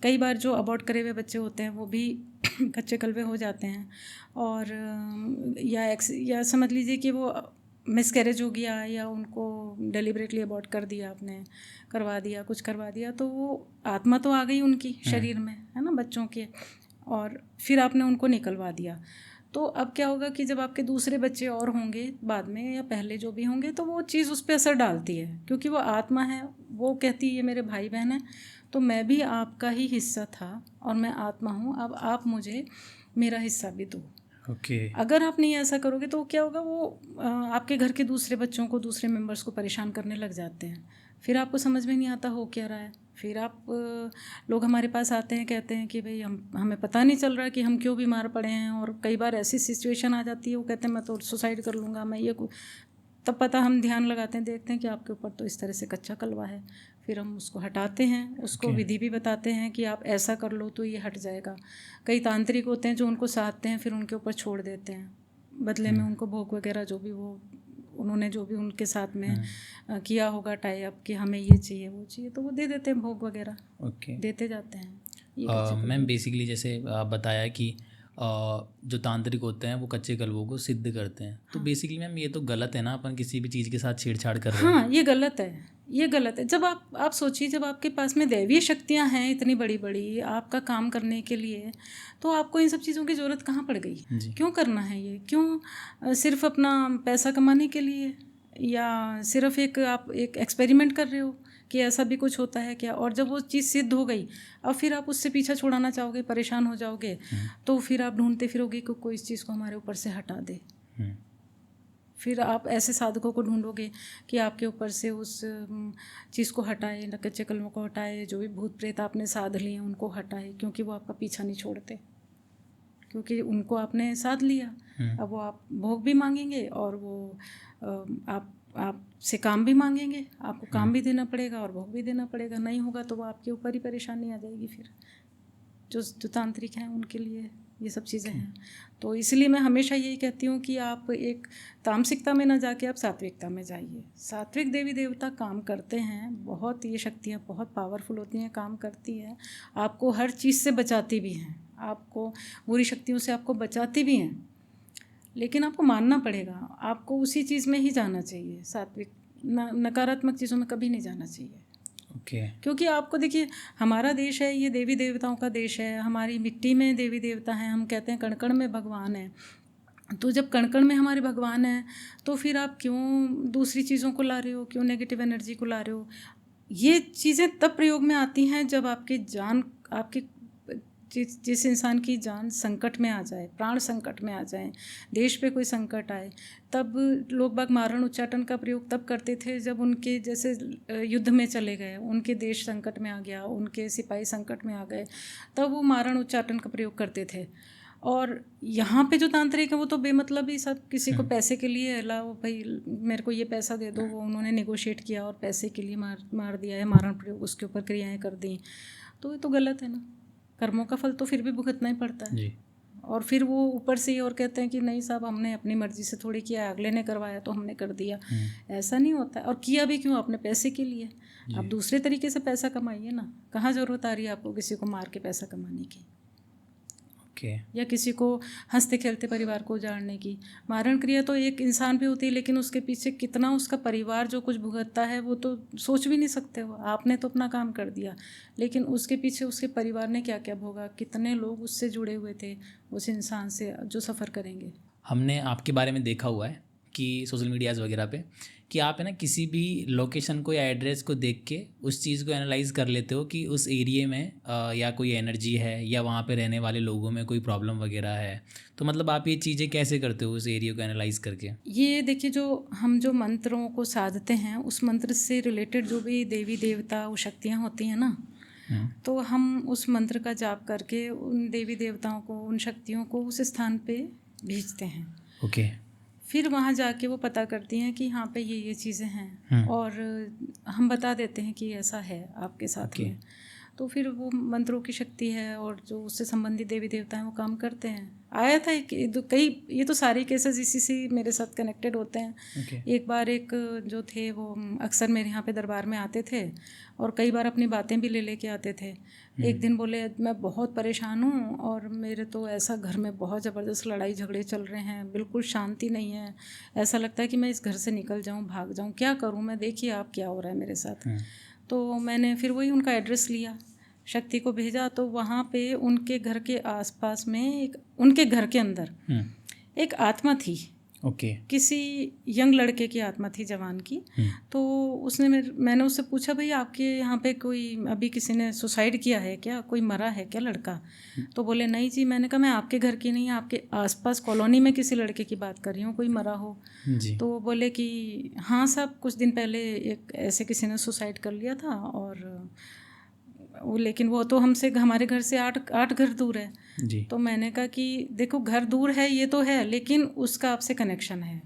कई बार जो अबॉर्ट करे हुए बच्चे होते हैं वो भी कच्चे कलवे हो जाते हैं, और या समझ लीजिए कि वो मिसकैरेज हो गया या उनको डेलिबरेटली अबॉर्ट कर दिया, आपने करवा दिया, कुछ करवा दिया, तो वो आत्मा तो आ गई उनकी शरीर में, है ना, बच्चों के, और फिर आपने उनको निकलवा दिया। तो अब क्या होगा कि जब आपके दूसरे बच्चे और होंगे बाद में या पहले जो भी होंगे, तो वो चीज़ उस पर असर डालती है, क्योंकि वो आत्मा है, वो कहती है ये मेरे भाई बहन हैं, तो मैं भी आपका ही हिस्सा था और मैं आत्मा हूँ, अब आप मुझे मेरा हिस्सा भी दो। अगर आप नहीं ऐसा करोगे तो क्या होगा, वो आपके घर के दूसरे बच्चों को, दूसरे मेंबर्स को परेशान करने लग जाते हैं। फिर आपको समझ में नहीं आता हो क्या रहा है। फिर आप लोग हमारे पास आते हैं, कहते हैं कि भाई हमें पता नहीं चल रहा कि हम क्यों बीमार पड़े हैं, और कई बार ऐसी सिचुएशन आ जाती है, वो कहते हैं मैं तो सुसाइड कर लूँगा, मैं ये, तब पता हम ध्यान लगाते हैं, देखते हैं कि आपके ऊपर तो इस तरह से कच्चा कलवा है, फिर हम उसको हटाते हैं, उसको विधि भी बताते हैं कि आप ऐसा कर लो तो ये हट जाएगा। कई तांत्रिक होते हैं जो उनको साधते हैं, फिर उनके ऊपर छोड़ देते हैं, बदले में उनको भोग वगैरह जो भी वो उन्होंने जो भी उनके साथ में किया होगा टाई अप कि हमें ये चाहिए वो चाहिए, तो वो दे देते हैं, भोग वगैरह देते जाते हैं। मैम बेसिकली जैसे आप बताया कि जो तांत्रिक होते हैं वो कच्चे कलवों को सिद्ध करते हैं, तो बेसिकली मैम ये तो गलत है ना, अपन किसी भी चीज़ के साथ छेड़छाड़ कर रहे हैं। हाँ, ये गलत है, ये गलत है। जब आप सोचिए, जब आपके पास में दैवीय शक्तियाँ हैं इतनी बड़ी बड़ी आपका काम करने के लिए, तो आपको इन सब चीज़ों की ज़रूरत कहाँ पड़ गई? क्यों करना है ये? क्यों सिर्फ अपना पैसा कमाने के लिए, या सिर्फ आप एक एक्सपेरिमेंट कर रहे हो कि ऐसा भी कुछ होता है क्या? और जब वो चीज़ सिद्ध हो गई, अब फिर आप उससे पीछा छुड़ाना चाहोगे, परेशान हो जाओगे, तो फिर आप ढूंढते फिरोगे कि कोई इस चीज़ को हमारे ऊपर से हटा दे। फिर आप ऐसे साधकों को ढूंढोगे कि आपके ऊपर से उस चीज़ को हटाए, कच्चे कलमों को हटाए, जो भी भूत प्रेत आपने साध लिए उनको हटाए, क्योंकि वो आपका पीछा नहीं छोड़ते, क्योंकि उनको आपने साध लिया। अब वो आप भोग भी मांगेंगे और वो आपसे काम भी मांगेंगे, आपको काम भी देना पड़ेगा और भोग भी देना पड़ेगा। नहीं होगा तो वो आपके ऊपर ही परेशानी आ जाएगी। फिर जो तांत्रिक हैं उनके लिए ये सब चीज़ें हैं। तो इसलिए मैं हमेशा यही कहती हूँ कि आप एक तामसिकता में ना जाके आप सात्विकता में जाइए। सात्विक देवी देवता काम करते हैं, बहुत ये शक्तियाँ बहुत पावरफुल होती हैं, काम करती है, आपको हर चीज़ से बचाती भी हैं, आपको बुरी शक्तियों से आपको बचाती भी हैं, लेकिन आपको मानना पड़ेगा, आपको उसी चीज़ में ही जाना चाहिए। सात्विक नकारात्मक चीज़ों में कभी नहीं जाना चाहिए। क्योंकि आपको देखिए, हमारा देश है, ये देवी देवताओं का देश है, हमारी मिट्टी में देवी देवता हैं, हम कहते हैं कण कण में भगवान है। तो जब कण कण में हमारे भगवान हैं, तो फिर आप क्यों दूसरी चीज़ों को ला रहे हो, क्यों नेगेटिव एनर्जी को ला रहे हो? ये चीज़ें तब प्रयोग में आती हैं जब आपके जिस इंसान की जान संकट में आ जाए, प्राण संकट में आ जाए, देश पे कोई संकट आए, तब लोग बाग मारण उच्चाटन का प्रयोग तब करते थे जब उनके जैसे युद्ध में चले गए, उनके देश संकट में आ गया, उनके सिपाही संकट में आ गए, तब वो मारण उच्चाटन का प्रयोग करते थे। और यहाँ पे जो तांत्रिक है वो तो बेमतलब ही सब किसी को पैसे के लिए लाओ भाई मेरे को ये पैसा दे दो, वो उन्होंने नेगोशिएट किया और पैसे के लिए मार दिया है, मारण प्रयोग उसके ऊपर क्रियाएँ कर दी, तो ये तो गलत है ना। कर्मों का फल तो फिर भी भुगतना ही पड़ता है जी। और फिर वो ऊपर से और कहते हैं कि नहीं साहब हमने अपनी मर्जी से थोड़ी किया, अगले ने करवाया तो हमने कर दिया। ऐसा नहीं होता है। और किया भी क्यों? अपने पैसे के लिए। आप दूसरे तरीके से पैसा कमाइए ना, कहाँ ज़रूरत आ रही है आपको किसी को मार के पैसा कमाने की, या किसी को हंसते खेलते परिवार को उजाड़ने की। मारण क्रिया तो एक इंसान भी होती है, लेकिन उसके पीछे कितना उसका परिवार जो कुछ भुगतता है वो तो सोच भी नहीं सकते हो। आपने तो अपना काम कर दिया, लेकिन उसके पीछे उसके परिवार ने क्या क्या भोगा, कितने लोग उससे जुड़े हुए थे उस इंसान से जो सफ़र करेंगे। हमने आपके बारे में देखा हुआ है कि सोशल मीडियाज़ वगैरह पे कि आप है ना किसी भी लोकेशन को या एड्रेस को देख के उस चीज़ को एनालाइज कर लेते हो कि उस एरिया में या कोई एनर्जी है या वहाँ पे रहने वाले लोगों में कोई प्रॉब्लम वगैरह है। तो मतलब आप ये चीज़ें कैसे करते हो उस एरिया को एनालाइज करके? ये देखिए, जो मंत्रों को साधते हैं उस मंत्र से रिलेटेड जो भी देवी देवता वो शक्तियाँ होती हैं ना, तो हम उस मंत्र का जाप करके उन देवी देवताओं को, उन शक्तियों को उस स्थान पे भेजते हैं। फिर वहाँ जाके वो पता करती हैं कि यहाँ पे ये चीज़ें हैं, और हम बता देते हैं कि ऐसा है आपके साथ में। तो फिर वो मंत्रों की शक्ति है और जो उससे संबंधित देवी देवता हैं वो काम करते हैं। आया था कई, ये तो सारे केसेस इसी से मेरे साथ कनेक्टेड होते हैं। एक बार एक जो थे वो अक्सर मेरे यहाँ पे दरबार में आते थे और कई बार अपनी बातें भी ले लेके आते थे। एक दिन बोले मैं बहुत परेशान हूँ और मेरे तो ऐसा घर में बहुत ज़बरदस्त लड़ाई झगड़े चल रहे हैं, बिल्कुल शांति नहीं है, ऐसा लगता है कि मैं इस घर से निकल जाऊँ, भाग जाऊँ, क्या करूँ मैं, देखिए आप क्या हो रहा है मेरे साथ। तो मैंने फिर वही उनका एड्रेस लिया, शक्ति को भेजा, तो वहाँ पे उनके घर के आसपास में उनके घर के अंदर एक आत्मा थी। किसी यंग लड़के की आत्मा थी, जवान की। तो उसने मैंने उससे पूछा भाई आपके यहाँ पे कोई अभी किसी ने सुसाइड किया है क्या, कोई मरा है क्या लड़का? तो बोले नहीं जी। मैंने कहा मैं आपके घर की नहीं, आपके आसपास कॉलोनी में किसी लड़के की बात कर रही हूँ, कोई मरा हो जी। तो बोले कि हाँ साहब, कुछ दिन पहले एक ऐसे किसी ने सुसाइड कर लिया था और लेकिन वो तो हमसे, हमारे घर से 8 घर दूर है जी। तो मैंने कहा कि देखो घर दूर है ये तो है, लेकिन उसका आपसे कनेक्शन है।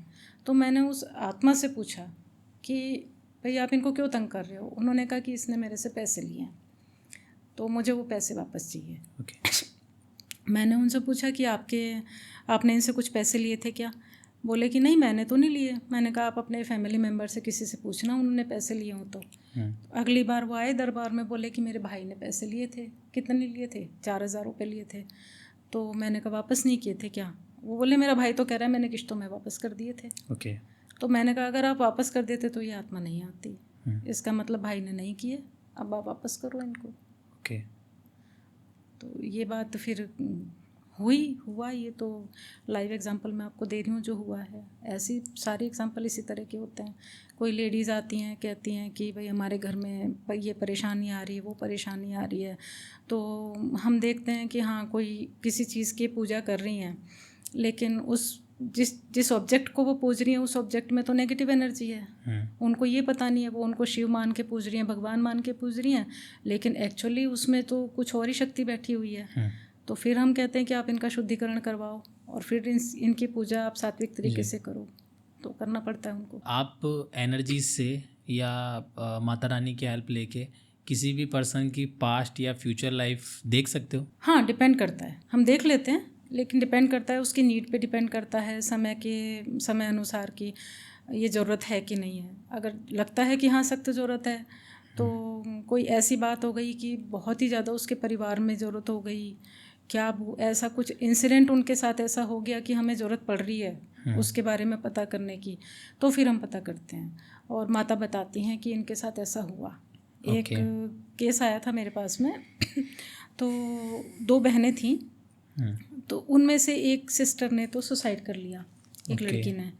तो मैंने उस आत्मा से पूछा कि भाई आप इनको क्यों तंग कर रहे हो? उन्होंने कहा कि इसने मेरे से पैसे लिए हैं तो मुझे वो पैसे वापस चाहिए। मैंने उनसे पूछा कि आपने इनसे कुछ पैसे लिए थे क्या? बोले कि नहीं मैंने तो नहीं लिए। मैंने कहा आप अपने फैमिली मेम्बर से किसी से पूछना उन्होंने पैसे लिए हों तो। अगली बार वो आए दरबार में, बोले कि मेरे भाई ने पैसे लिए थे। कितने लिए थे? 4,000 रुपये लिए थे। तो मैंने कहा वापस नहीं किए थे क्या? वो बोले मेरा भाई तो कह रहा है मैंने किश्तों में वापस कर दिए थे। तो मैंने कहा अगर आप वापस कर देते तो ये आत्मा नहीं आती, इसका मतलब भाई ने नहीं किए, अब आप वापस करो इनको। तो ये बात फिर हुआ ये तो लाइव एग्जांपल मैं आपको दे रही हूँ जो हुआ है। ऐसी सारी एग्जांपल इसी तरह के होते हैं। कोई लेडीज़ आती हैं, कहती हैं कि भाई हमारे घर में ये परेशानी आ रही है, वो परेशानी आ रही है, तो हम देखते हैं कि हाँ कोई किसी चीज़ की पूजा कर रही हैं, लेकिन जिस ऑब्जेक्ट को वो पूज रही हैं उस ऑब्जेक्ट में तो नेगेटिव एनर्जी है। उनको ये पता नहीं है, वो उनको शिव मान के पूज रही हैं, भगवान मान के पूज रही हैं, लेकिन एक्चुअली उसमें तो कुछ और ही शक्ति बैठी हुई है। तो फिर हम कहते हैं कि आप इनका शुद्धिकरण करवाओ और फिर इनकी पूजा आप सात्विक तरीके से करो, तो करना पड़ता है उनको। आप एनर्जी से या माता रानी की हेल्प लेके किसी भी पर्सन की पास्ट या फ्यूचर लाइफ देख सकते हो? हाँ, डिपेंड करता है, हम देख लेते हैं, लेकिन डिपेंड करता है उसकी नीड पे डिपेंड करता है, समय अनुसार की ये ज़रूरत है कि नहीं है। अगर लगता है कि हाँ सख्त ज़रूरत है तो कोई ऐसी बात हो गई कि बहुत ही ज़्यादा उसके परिवार में ज़रूरत हो गई, क्या ऐसा कुछ इंसिडेंट उनके साथ ऐसा हो गया कि हमें ज़रूरत पड़ रही है उसके बारे में पता करने की, तो फिर हम पता करते हैं और माता बताती हैं कि इनके साथ ऐसा हुआ। एक केस आया था मेरे पास में तो 2 बहनें थीं, तो उनमें से एक सिस्टर ने तो सुसाइड कर लिया, एक लड़की ने,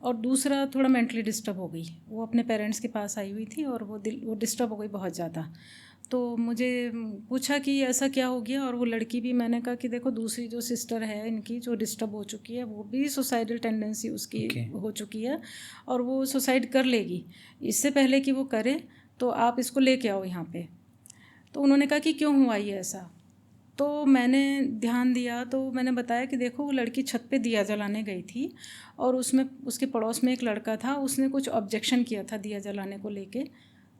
और दूसरा थोड़ा मेंटली डिस्टर्ब हो गई। वो अपने पेरेंट्स के पास आई हुई थी और वो डिस्टर्ब हो गई बहुत ज़्यादा। तो मुझे पूछा कि ऐसा क्या हो गया, और वो लड़की भी, मैंने कहा कि देखो दूसरी जो सिस्टर है इनकी जो डिस्टर्ब हो चुकी है वो भी सुसाइडल टेंडेंसी उसकी हो चुकी है और वो सुसाइड कर लेगी। इससे पहले कि वो करे तो आप इसको लेके आओ यहाँ पे। तो उन्होंने कहा कि क्यों हुआ ये ऐसा? तो मैंने ध्यान दिया तो मैंने बताया कि देखो वो लड़की छत पे दिया जलाने गई थी और उसमें उसके पड़ोस में एक लड़का था, उसने कुछ ऑब्जेक्शन किया था दिया जलाने को लेके,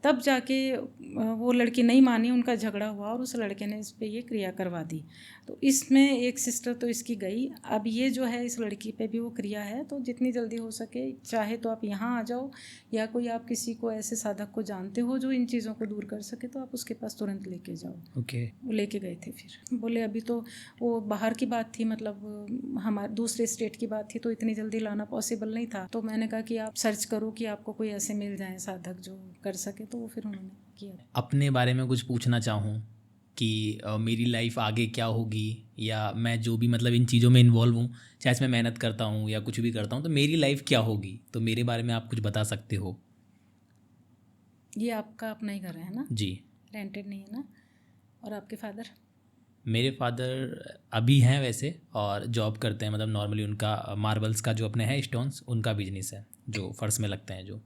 तब जाके वो लड़की नहीं मानी, उनका झगड़ा हुआ और उस लड़के ने इस पे ये क्रिया करवा दी। तो इसमें एक सिस्टर तो इसकी गई, अब ये जो है इस लड़की पे भी वो क्रिया है। तो जितनी जल्दी हो सके, चाहे तो आप यहाँ आ जाओ या कोई आप किसी को ऐसे साधक को जानते हो जो इन चीज़ों को दूर कर सके तो आप उसके पास तुरंत लेके जाओ। वो लेके गए थे। फिर बोले अभी तो वो बाहर की बात थी, मतलब हमारे दूसरे स्टेट की बात थी, तो इतनी जल्दी लाना पॉसिबल नहीं था। तो मैंने कहा कि आप सर्च करो कि आपको कोई ऐसे मिल जाए साधक जो कर सके, तो वो फिर उन्होंने किया। अपने बारे में कुछ पूछना चाहूँ कि मेरी लाइफ आगे क्या होगी, या मैं जो भी मतलब इन चीज़ों में इन्वॉल्व हूँ, चाहे इसमें मेहनत करता हूँ या कुछ भी करता हूँ, तो मेरी लाइफ क्या होगी, तो मेरे बारे में आप कुछ बता सकते हो? ये आपका अपना ही घर है ना? जी। रेंटेड नहीं है ना? और आपके फादर? मेरे फादर अभी हैं वैसे और जॉब करते हैं, मतलब नॉर्मली उनका मार्बल्स का जो अपने हैं स्टोन्स, उनका बिजनेस है जो फर्श में लगते हैं जो।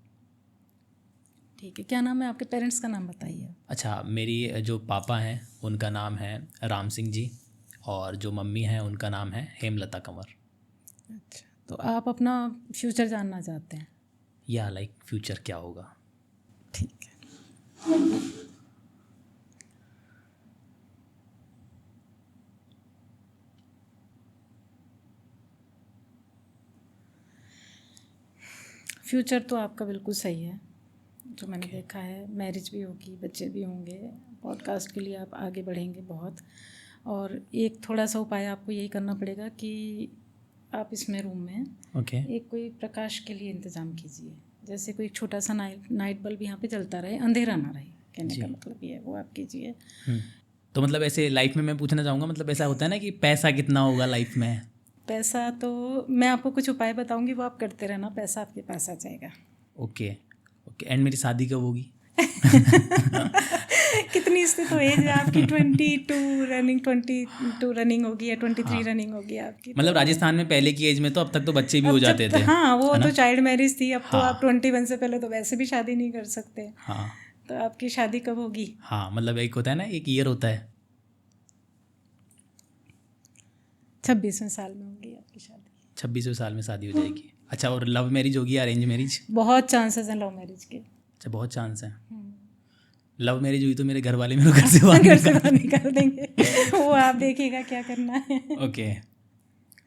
ठीक है, क्या नाम है आपके पेरेंट्स का? नाम बताइए। अच्छा, मेरी जो पापा हैं उनका नाम है राम सिंह जी, और जो मम्मी हैं उनका नाम है हेमलता कंवर। अच्छा, तो आप अपना फ्यूचर जानना चाहते हैं? या लाइक फ्यूचर क्या होगा? ठीक है। फ्यूचर तो आपका बिल्कुल सही है, जो मैंने देखा है। मैरिज भी होगी, बच्चे भी होंगे, पॉडकास्ट के लिए आप आगे बढ़ेंगे बहुत। और एक थोड़ा सा उपाय आपको यही करना पड़ेगा कि आप इसमें रूम में एक कोई प्रकाश के लिए इंतज़ाम कीजिए, जैसे कोई छोटा सा नाइट बल्ब यहाँ पे जलता रहे, अंधेरा ना रहे, कहने का मतलब ये है, वो आप कीजिए। तो मतलब ऐसे लाइफ में मैं पूछना चाहूँगा, मतलब ऐसा होता है ना कि पैसा कितना होगा लाइफ में? पैसा तो मैं आपको कुछ उपाय बताऊंगी, वो आप करते रहना, पैसा आपके पास आ जाएगा। ओके। एंड मेरी शादी कब होगी? कितनी इससे तो एज है आपकी? 22 रनिंग होगी या 23 रनिंग होगी आपकी। मतलब राजस्थान में पहले की एज में तो अब तक तो बच्चे भी हो जाते थे। हाँ, वो तो चाइल्ड मैरिज थी। अब तो आप 21 से पहले तो वैसे भी शादी नहीं कर सकते। हाँ, तो आपकी शादी कब होगी? हाँ, मतलब एक होता है ना, एक ईयर होता है। 26वें साल में होगी आपकी शादी। 26वें साल में शादी हो जाएगी। अच्छा, और लव मैरिज होगी या अरेंज मैरिज? बहुत चांसेस हैं लव मैरिज के। अच्छा, बहुत चांस है। लव मैरिज हुई तो मेरे घर वाले मेरे घर से बाहर निकाल देंगे। वो आप देखिएगा क्या करना है। ओके,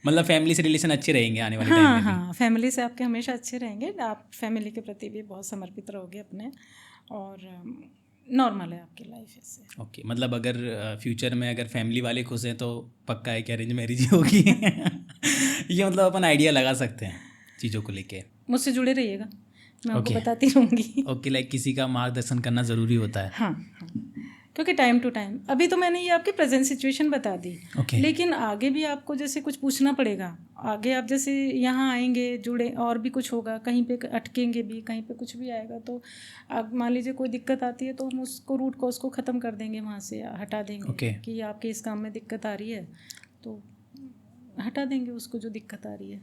मतलब फैमिली से रिलेशन अच्छे रहेंगे आने वाले टाइम में? हाँ, फैमिली से आपके हमेशा अच्छे रहेंगे। आप फैमिली के प्रति भी बहुत समर्पित रहोगे अपने, और नॉर्मल है आपकी लाइफ ऐसे। ओके, मतलब अगर फ्यूचर में अगर फैमिली वाले खुश हैं तो पक्का है कि अरेंज मैरिज ही होगी। ये मतलब अपन आइडिया लगा सकते हैं चीज़ों को लेके। मुझसे जुड़े रहिएगा, मैं आपको बताती रहूँगी। ओके, लाइक किसी का मार्गदर्शन करना ज़रूरी होता है। हाँ, क्योंकि टाइम टू टाइम, अभी तो मैंने ये आपकी प्रेजेंट सिचुएशन बता दी। लेकिन आगे भी आपको जैसे कुछ पूछना पड़ेगा। आगे आप जैसे यहाँ आएंगे, जुड़े, और भी कुछ होगा, कहीं पे अटकेंगे भी, कहीं पे कुछ भी आएगा, तो आप मान लीजिए कोई दिक्कत आती है तो हम उसको रूट कॉज को ख़त्म कर देंगे, वहाँ से हटा देंगे। कि आपके इस काम में दिक्कत आ रही है तो हटा देंगे उसको, जो दिक्कत आ रही है।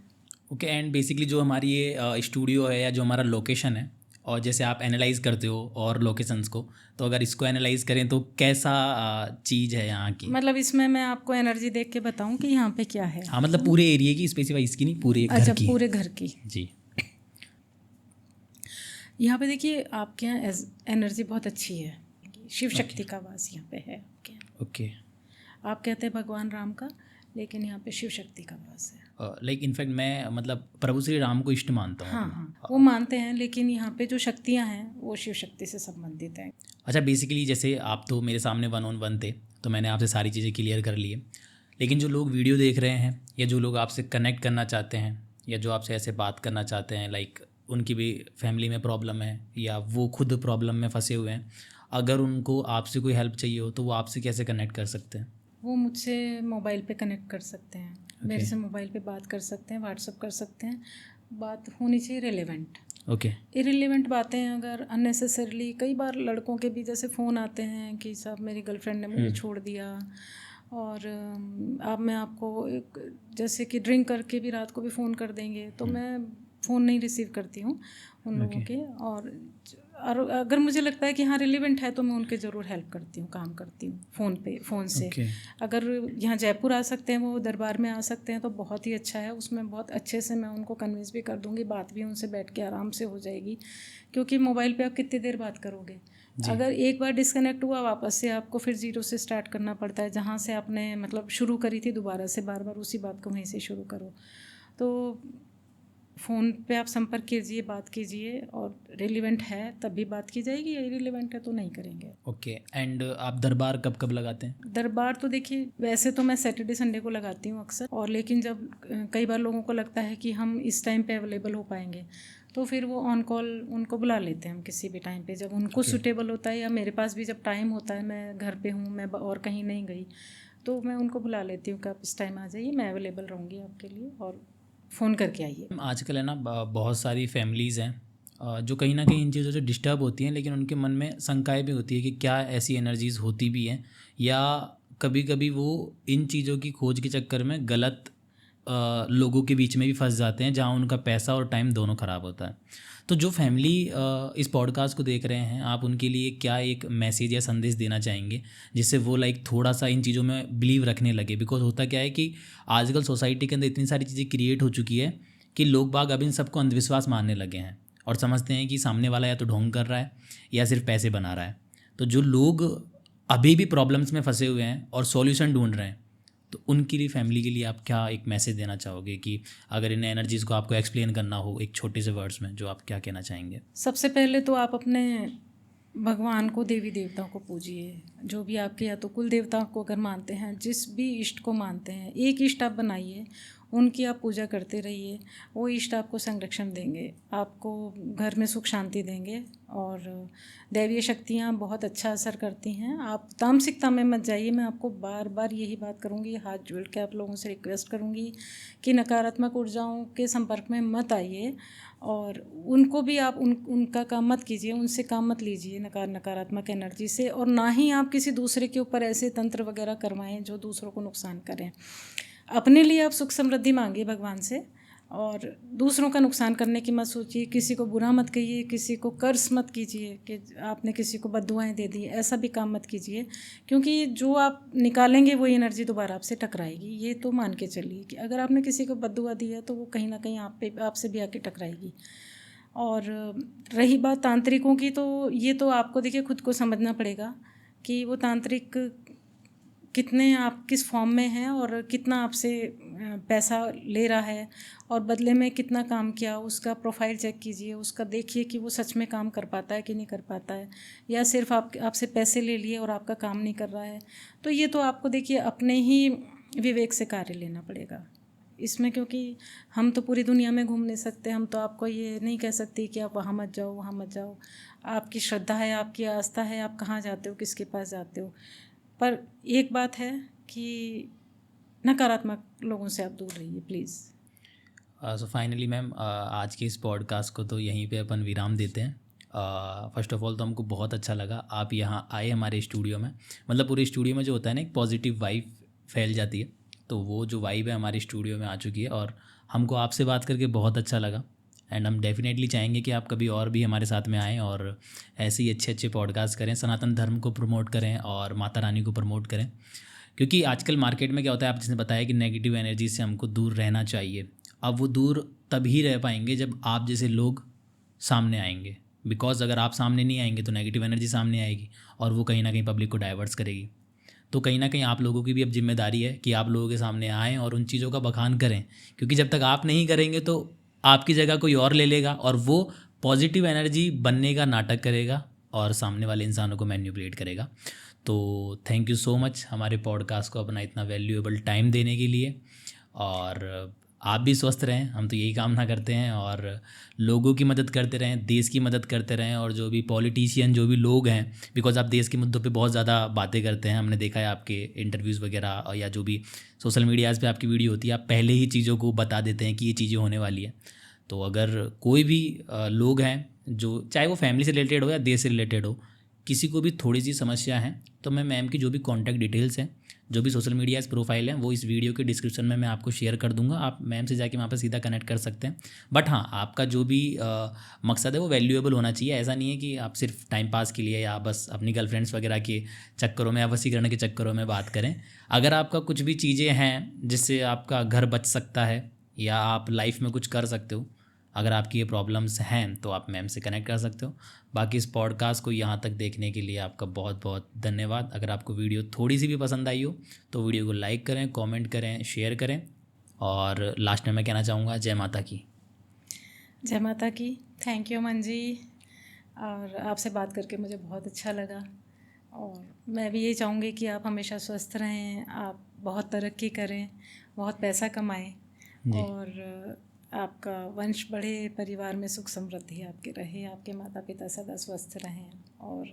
ओके, एंड बेसिकली जो हमारी ये स्टूडियो है या जो हमारा लोकेशन है, और जैसे आप एनालाइज करते हो और लोकेशंस को, तो अगर इसको एनालाइज करें तो कैसा चीज़ है यहाँ की? मतलब इसमें मैं आपको एनर्जी देख के बताऊँ कि यहाँ पे क्या है? हाँ, मतलब पूरे एरिया की, स्पेसिफाई इसकी नहीं, पूरे घर की। अच्छा, पूरे घर की। जी। यहाँ पे देखिए, आपके यहाँ एनर्जी बहुत अच्छी है, शिव शक्ति का वास यहाँ पे है आपके यहाँ। ओके। आप कहते हैं भगवान राम का, लेकिन यहाँ पे शिव शक्ति का वास है। लाइक इनफैक्ट मैं मतलब प्रभु श्री राम को इष्ट मानता हूँ। हाँ, वो मानते हैं, लेकिन यहाँ पे जो शक्तियाँ हैं वो शिव शक्ति से संबंधित हैं। अच्छा, बेसिकली जैसे आप तो मेरे सामने 1-on-1 थे, तो मैंने आपसे सारी चीज़ें क्लियर कर ली है। लेकिन जो लोग वीडियो देख रहे हैं, या जो लोग आपसे कनेक्ट करना चाहते हैं, या जो आपसे ऐसे बात करना चाहते हैं, लाइक उनकी भी फैमिली में प्रॉब्लम है या वो खुद प्रॉब्लम में फंसे हुए हैं, अगर उनको आपसे कोई हेल्प चाहिए हो तो वो आपसे कैसे कनेक्ट कर सकते हैं? वो मुझसे मोबाइल पे कनेक्ट कर सकते हैं। मेरे से मोबाइल पे बात कर सकते हैं, व्हाट्सअप कर सकते हैं। बात होनी चाहिए रिलेवेंट। इरिलेवेंट बातें अगर अननेसेसरली, कई बार लड़कों के भी जैसे फ़ोन आते हैं कि साहब मेरी गर्लफ्रेंड ने मुझे छोड़ दिया, और अब मैं आपको जैसे कि ड्रिंक करके भी रात को भी फ़ोन कर देंगे, तो मैं फ़ोन नहीं रिसीव करती हूँ उन लोगों के। और अगर मुझे लगता है कि हाँ रिलेवेंट है तो मैं उनके ज़रूर हेल्प करती हूँ, काम करती हूँ फ़ोन से। अगर यहाँ जयपुर आ सकते हैं, वो दरबार में आ सकते हैं तो बहुत ही अच्छा है। उसमें बहुत अच्छे से मैं उनको कन्विंस भी कर दूँगी, बात भी उनसे बैठ के आराम से हो जाएगी। क्योंकि मोबाइल पे आप कितनी देर बात करोगे? अगर एक बार डिस्कनेक्ट हुआ, वापस से आपको फिर ज़ीरो से स्टार्ट करना पड़ता है। जहाँ से आपने मतलब शुरू करी थी, दोबारा से बार बार उसी बात को वहीं से शुरू करो। तो फ़ोन पे आप संपर्क कीजिए, बात कीजिए, और रिलेवेंट है तभी बात की जाएगी, या इरिलेवेंट है तो नहीं करेंगे। ओके, एंड आप दरबार कब कब लगाते हैं? दरबार तो देखिए, वैसे तो मैं सैटरडे संडे को लगाती हूँ अक्सर, और लेकिन जब कई बार लोगों को लगता है कि हम इस टाइम पे अवेलेबल हो पाएंगे, तो फिर वो ऑन कॉल उनको बुला लेते हैं हम किसी भी टाइम पे, जब उनको सूटेबल होता है, या मेरे पास भी जब टाइम होता है, मैं घर पे हूँ, मैं और कहीं नहीं गई, तो मैं उनको बुला लेती हूँ कि आप इस टाइम आ जाइए, मैं अवेलेबल रहूँगी आपके लिए, और फ़ोन करके आइए। आजकल है ना बहुत सारी फैमिलीज़ हैं जो कहीं ना कहीं इन चीज़ों से डिस्टर्ब होती हैं, लेकिन उनके मन में शंकाएं भी होती है कि क्या ऐसी एनर्जीज़ होती भी हैं, या कभी कभी वो इन चीज़ों की खोज के चक्कर में गलत लोगों के बीच में भी फंस जाते हैं, जहाँ उनका पैसा और टाइम दोनों ख़राब होता है। तो जो फैमिली इस पॉडकास्ट को देख रहे हैं, आप उनके लिए क्या एक मैसेज या संदेश देना चाहेंगे जिससे वो लाइक थोड़ा सा इन चीज़ों में बिलीव रखने लगे? बिकॉज होता क्या है कि आजकल सोसाइटी के अंदर इतनी सारी चीज़ें क्रिएट हो चुकी है कि लोग बाग अब इन सबको अंधविश्वास मानने लगे हैं, और समझते हैं कि सामने वाला या तो ढोंग कर रहा है या सिर्फ पैसे बना रहा है। तो जो लोग अभी भी प्रॉब्लम्स में फंसे हुए हैं और सॉल्यूशन ढूंढ रहे हैं, तो उनके लिए, फैमिली के लिए आप क्या एक मैसेज देना चाहोगे कि अगर इन एनर्जीज़ को आपको एक्सप्लेन करना हो एक छोटे से वर्ड्स में, जो आप क्या कहना चाहेंगे? सबसे पहले तो आप अपने भगवान को, देवी देवताओं को पूजिए। जो भी आपके, या तो कुल देवताओं को अगर मानते हैं, जिस भी इष्ट को मानते हैं, एक इष्ट आप बनाइए, उनकी आप पूजा करते रहिए। वो इष्ट आपको संरक्षण देंगे, आपको घर में सुख शांति देंगे, और दैवीय शक्तियाँ बहुत अच्छा असर करती हैं। आप तामसिकता में मत जाइए। मैं आपको बार बार यही बात करूँगी, हाथ जोड़ के आप लोगों से रिक्वेस्ट करूँगी कि नकारात्मक ऊर्जाओं के संपर्क में मत आइए, और उनको भी आप उनका काम मत कीजिए, उनसे काम मत लीजिए नकारात्मक एनर्जी से। और ना ही आप किसी दूसरे के ऊपर ऐसे तंत्र वगैरह करवाएं जो दूसरों को नुकसान करें। अपने लिए आप सुख समृद्धि मांगिए भगवान से, और दूसरों का नुकसान करने की मत सोचिए। किसी को बुरा मत कहिए, किसी को कर्ज मत कीजिए कि आपने किसी को बद्दुआएं दे दी, ऐसा भी काम मत कीजिए, क्योंकि जो आप निकालेंगे वही एनर्जी दोबारा आपसे टकराएगी। ये तो मान के चलिए कि अगर आपने किसी को बद्दुआ दी है तो वो कहीं ना कहीं आपसे भी आके टकराएगी। और रही बात तांत्रिकों की, तो ये तो आपको देखिए खुद को समझना पड़ेगा कि वो तांत्रिक कितने, आप किस फॉर्म में हैं और कितना आपसे पैसा ले रहा है, और बदले में कितना काम किया, उसका प्रोफाइल चेक कीजिए, उसका देखिए कि वो सच में काम कर पाता है कि नहीं कर पाता है, या सिर्फ आपसे पैसे ले लिए और आपका काम नहीं कर रहा है। तो ये तो आपको देखिए अपने ही विवेक से कार्य लेना पड़ेगा इसमें, क्योंकि हम तो पूरी दुनिया में घूम नहीं सकते। हम तो आपको ये नहीं कह सकते कि आप वहाँ मत जाओ, वहाँ मत जाओ। आपकी श्रद्धा है, आपकी आस्था है, आप कहाँ जाते हो, किसके पास जाते हो। पर एक बात है कि नकारात्मक लोगों से आप दूर रहिए प्लीज़। सो फाइनली मैम, आज के इस पॉडकास्ट को तो यहीं पे अपन विराम देते हैं। फर्स्ट ऑफ ऑल तो हमको बहुत अच्छा लगा आप यहाँ आए हमारे स्टूडियो में। मतलब पूरे स्टूडियो में जो होता है ना, एक पॉजिटिव वाइब फैल जाती है, तो वो जो वाइब है हमारे स्टूडियो में आ चुकी है, और हमको आपसे बात करके बहुत अच्छा लगा। एंड हम डेफिनेटली चाहेंगे कि आप कभी और भी हमारे साथ में आएँ और ऐसे ही अच्छे अच्छे पॉडकास्ट करें, सनातन धर्म को प्रमोट करें और माता रानी को प्रमोट करें। क्योंकि आजकल मार्केट में क्या होता है, आप जिसने बताया कि नेगेटिव एनर्जी से हमको दूर रहना चाहिए। अब वो दूर तभी रह पाएंगे जब आप जैसे लोग सामने आएंगे, बिकॉज अगर आप सामने नहीं आएंगे तो नेगेटिव एनर्जी सामने आएगी और वो कहीं ना कहीं पब्लिक को डाइवर्ट्स करेगी। तो कहीं ना कहीं आप लोगों की भी अब जिम्मेदारी है कि आप लोगों के सामने आएँ और उन चीज़ों का बखान करें, क्योंकि जब तक आप नहीं करेंगे तो आपकी जगह कोई और ले लेगा और वो पॉजिटिव एनर्जी बनने का नाटक करेगा और सामने वाले इंसानों को मैनिपुलेट करेगा। तो थैंक यू सो मच हमारे पॉडकास्ट को अपना इतना वैल्यूएबल टाइम देने के लिए, और आप भी स्वस्थ रहें, हम तो यही कामना करते हैं, और लोगों की मदद करते रहें, देश की मदद करते रहें, और जो भी पॉलिटिशियन, जो भी लोग हैं, बिकॉज आप देश के मुद्दों पे बहुत ज़्यादा बातें करते हैं, हमने देखा है आपके इंटरव्यूज़ वगैरह, और या जो भी सोशल मीडियाज़ पे आपकी वीडियो होती है, आप पहले ही चीज़ों को बता देते हैं कि ये चीज़ें होने वाली है। तो अगर कोई भी लोग हैं, जो चाहे वो फैमिली से रिलेटेड हो या देश से रिलेटेड हो, किसी को भी थोड़ी सी समस्या है, तो मैं मैम की जो भी कॉन्टैक्ट डिटेल्स हैं, जो भी सोशल मीडिया प्रोफाइल है, वो इस वीडियो के डिस्क्रिप्शन में मैं आपको शेयर कर दूंगा। आप मैम से जाके वहाँ पर सीधा कनेक्ट कर सकते हैं। बट हाँ, आपका जो भी मकसद है वो वैल्यूएबल होना चाहिए। ऐसा नहीं है कि आप सिर्फ टाइम पास के लिए या बस अपनी गर्लफ्रेंड्स वगैरह के चक्करों में या वसीकरण के चक्करों में बात करें। अगर आपका कुछ भी चीज़ें हैं जिससे आपका घर बच सकता है या आप लाइफ में कुछ कर सकते हो, अगर आपकी ये प्रॉब्लम्स हैं तो आप मैम से कनेक्ट कर सकते हो। बाकी इस पॉडकास्ट को यहाँ तक देखने के लिए आपका बहुत बहुत धन्यवाद। अगर आपको वीडियो थोड़ी सी भी पसंद आई हो तो वीडियो को लाइक करें, कमेंट करें, शेयर करें, और लास्ट में मैं कहना चाहूँगा जय माता की। जय माता की। थैंक यू अमन जी, और आपसे बात करके मुझे बहुत अच्छा लगा, और मैं भी यही चाहूँगी कि आप हमेशा स्वस्थ रहें, आप बहुत तरक्की करें, बहुत पैसा कमाएं, और आपका वंश बढ़े, परिवार में सुख समृद्धि आपके रहे, आपके माता पिता सदा स्वस्थ रहें, और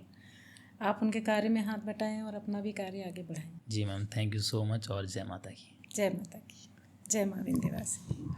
आप उनके कार्य में हाथ बटाएं और अपना भी कार्य आगे बढ़ाएं। जी ma'am, thank you so much, और जय माता की। जय माता की। जय माँ विंध्यवासिनी।